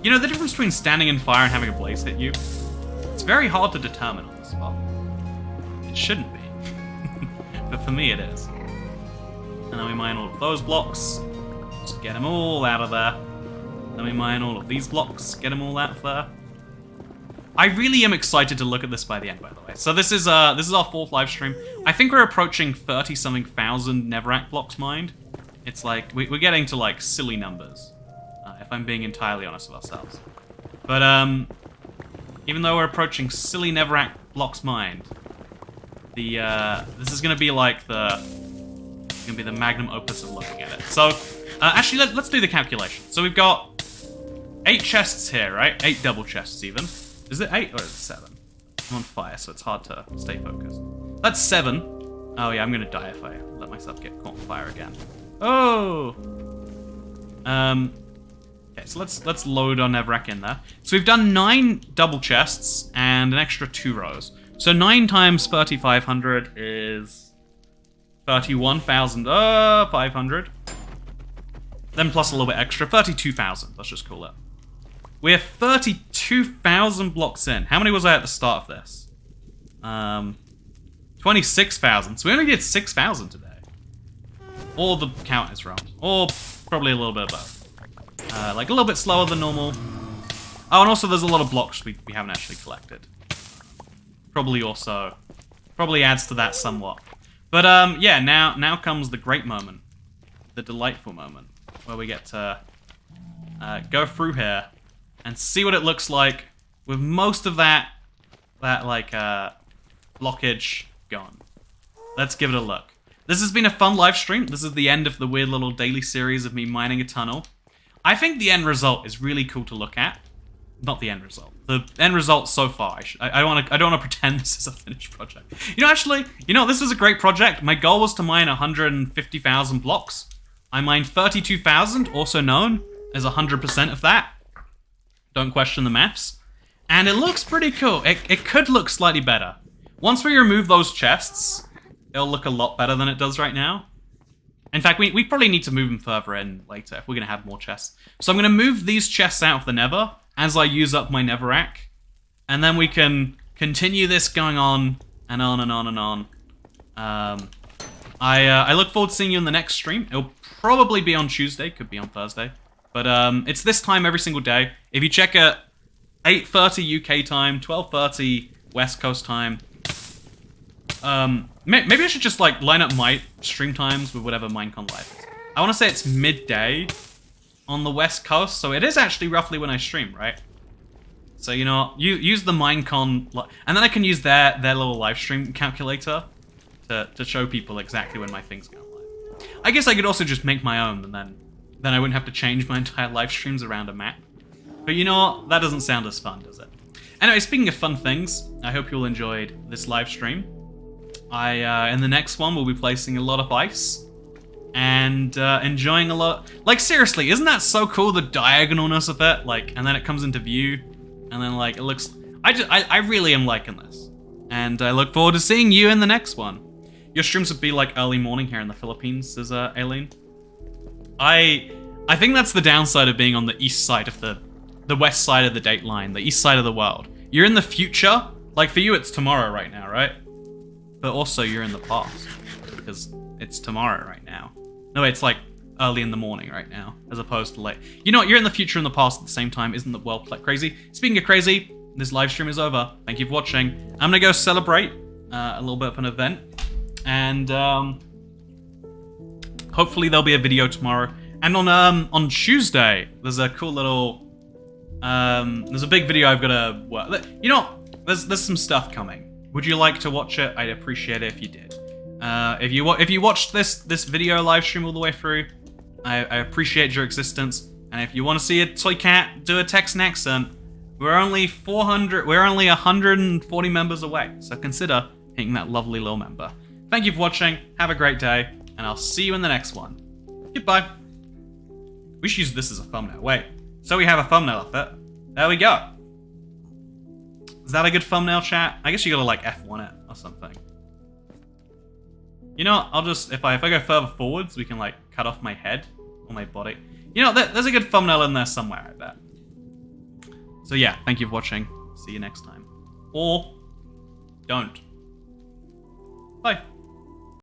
The difference between standing in fire and having a blaze hit you, it's very hard to determine on the spot. It shouldn't be. But for me it is. And then we mine all of those blocks. Just get them all out of there. Then we mine all of these blocks. Get them all out of there. I really am excited to look at this by the end, by the way. So this is our 4th live stream. I think we're approaching 30-something thousand Netherrack blocks mined. It's like, we're getting to like silly numbers, if I'm being entirely honest with ourselves. But even though we're approaching silly Netherrack blocks mined, this is gonna be like the magnum opus of looking at it. So actually, let's do the calculation. So we've got 8 chests here, right? 8 double chests even. Is it 8 or is it 7? I'm on fire, so it's hard to stay focused. That's 7. Oh yeah, I'm gonna die if I let myself get caught on fire again. Oh! Okay, so let's load our Netherrack in there. So we've done 9 double chests and an extra 2 rows. So 9 times 3,500 is 31,500. Then plus a little bit extra. 32,000. Let's just call it. We're 32,000 blocks in. How many was I at the start of this? 26,000. So we only did 6,000 today. Or the count is wrong. Or probably a little bit of both. Like a little bit slower than normal. Oh, and also there's a lot of blocks we haven't actually collected. Probably adds to that somewhat. But yeah, now comes the great moment. The delightful moment. Where we get to go through here and see what it looks like with most of that like blockage gone. Let's give it a look. This has been a fun live stream. This is the end of the weird little daily series of me mining a tunnel. I think the end result is really cool to look at. Not the end result. The end result so far. I don't want to pretend this is a finished project. Actually, this is a great project. My goal was to mine 150,000 blocks. I mined 32,000, also known as 100% of that. Don't question the maths. And it looks pretty cool. It could look slightly better. Once we remove those chests, it'll look a lot better than it does right now. In fact, we probably need to move them further in later if we're going to have more chests. So I'm going to move these chests out of the Nether as I use up my Netherrack. And then we can continue this going on and on and on and on. I look forward to seeing you in the next stream. It'll probably be on Tuesday, could be on Thursday. But it's this time every single day. If you check at 8:30 UK time, 12:30 West Coast time. Maybe I should just like line up my stream times with whatever Minecon Live is. I want to say it's midday on the West Coast, so it is actually roughly when I stream, right? So use the Minecon, and then I can use their little live stream calculator to show people exactly when my things go live. I guess I could also just make my own, and then I wouldn't have to change my entire live streams around a map. But that doesn't sound as fun, does it? Anyway, speaking of fun things, I hope you all enjoyed this live stream. In the next one, we'll be placing a lot of ice and enjoying a lot. Like, seriously, isn't that so cool, the diagonalness of it? Like, and then it comes into view, and then like it looks. I really am liking this, and I look forward to seeing you in the next one. Your streams would be like early morning here in the Philippines, says Aileen. I think that's the downside of being on the east side of the west side of the date line, the east side of the world. You're in the future. Like for you, it's tomorrow right now, right? But also you're in the past because it's tomorrow right now. No, it's like early in the morning right now, as opposed to late. You're in the future and the past at the same time. Isn't the world crazy? Speaking of crazy, this live stream is over. Thank you for watching. I'm gonna go celebrate a little bit of an event, and hopefully there'll be a video tomorrow. And on Tuesday, there's a cool little there's a big video I've got to work. There's some stuff coming. Would you like to watch it? I'd appreciate it if you did. If you watched this video live stream all the way through, I appreciate your existence. And if you want to see a toy cat do a Texan accent, we're only 140 members away. So consider hitting that lovely little member. Thank you for watching. Have a great day, and I'll see you in the next one. Goodbye. We should use this as a thumbnail. Wait. So we have a thumbnail of it. There we go. Is that a good thumbnail, chat? I guess you gotta like F1 it or something. I'll just, if I go further forwards, we can like cut off my head or my body. There's a good thumbnail in there somewhere, I bet. So yeah, thank you for watching. See you next time. Or don't. Bye.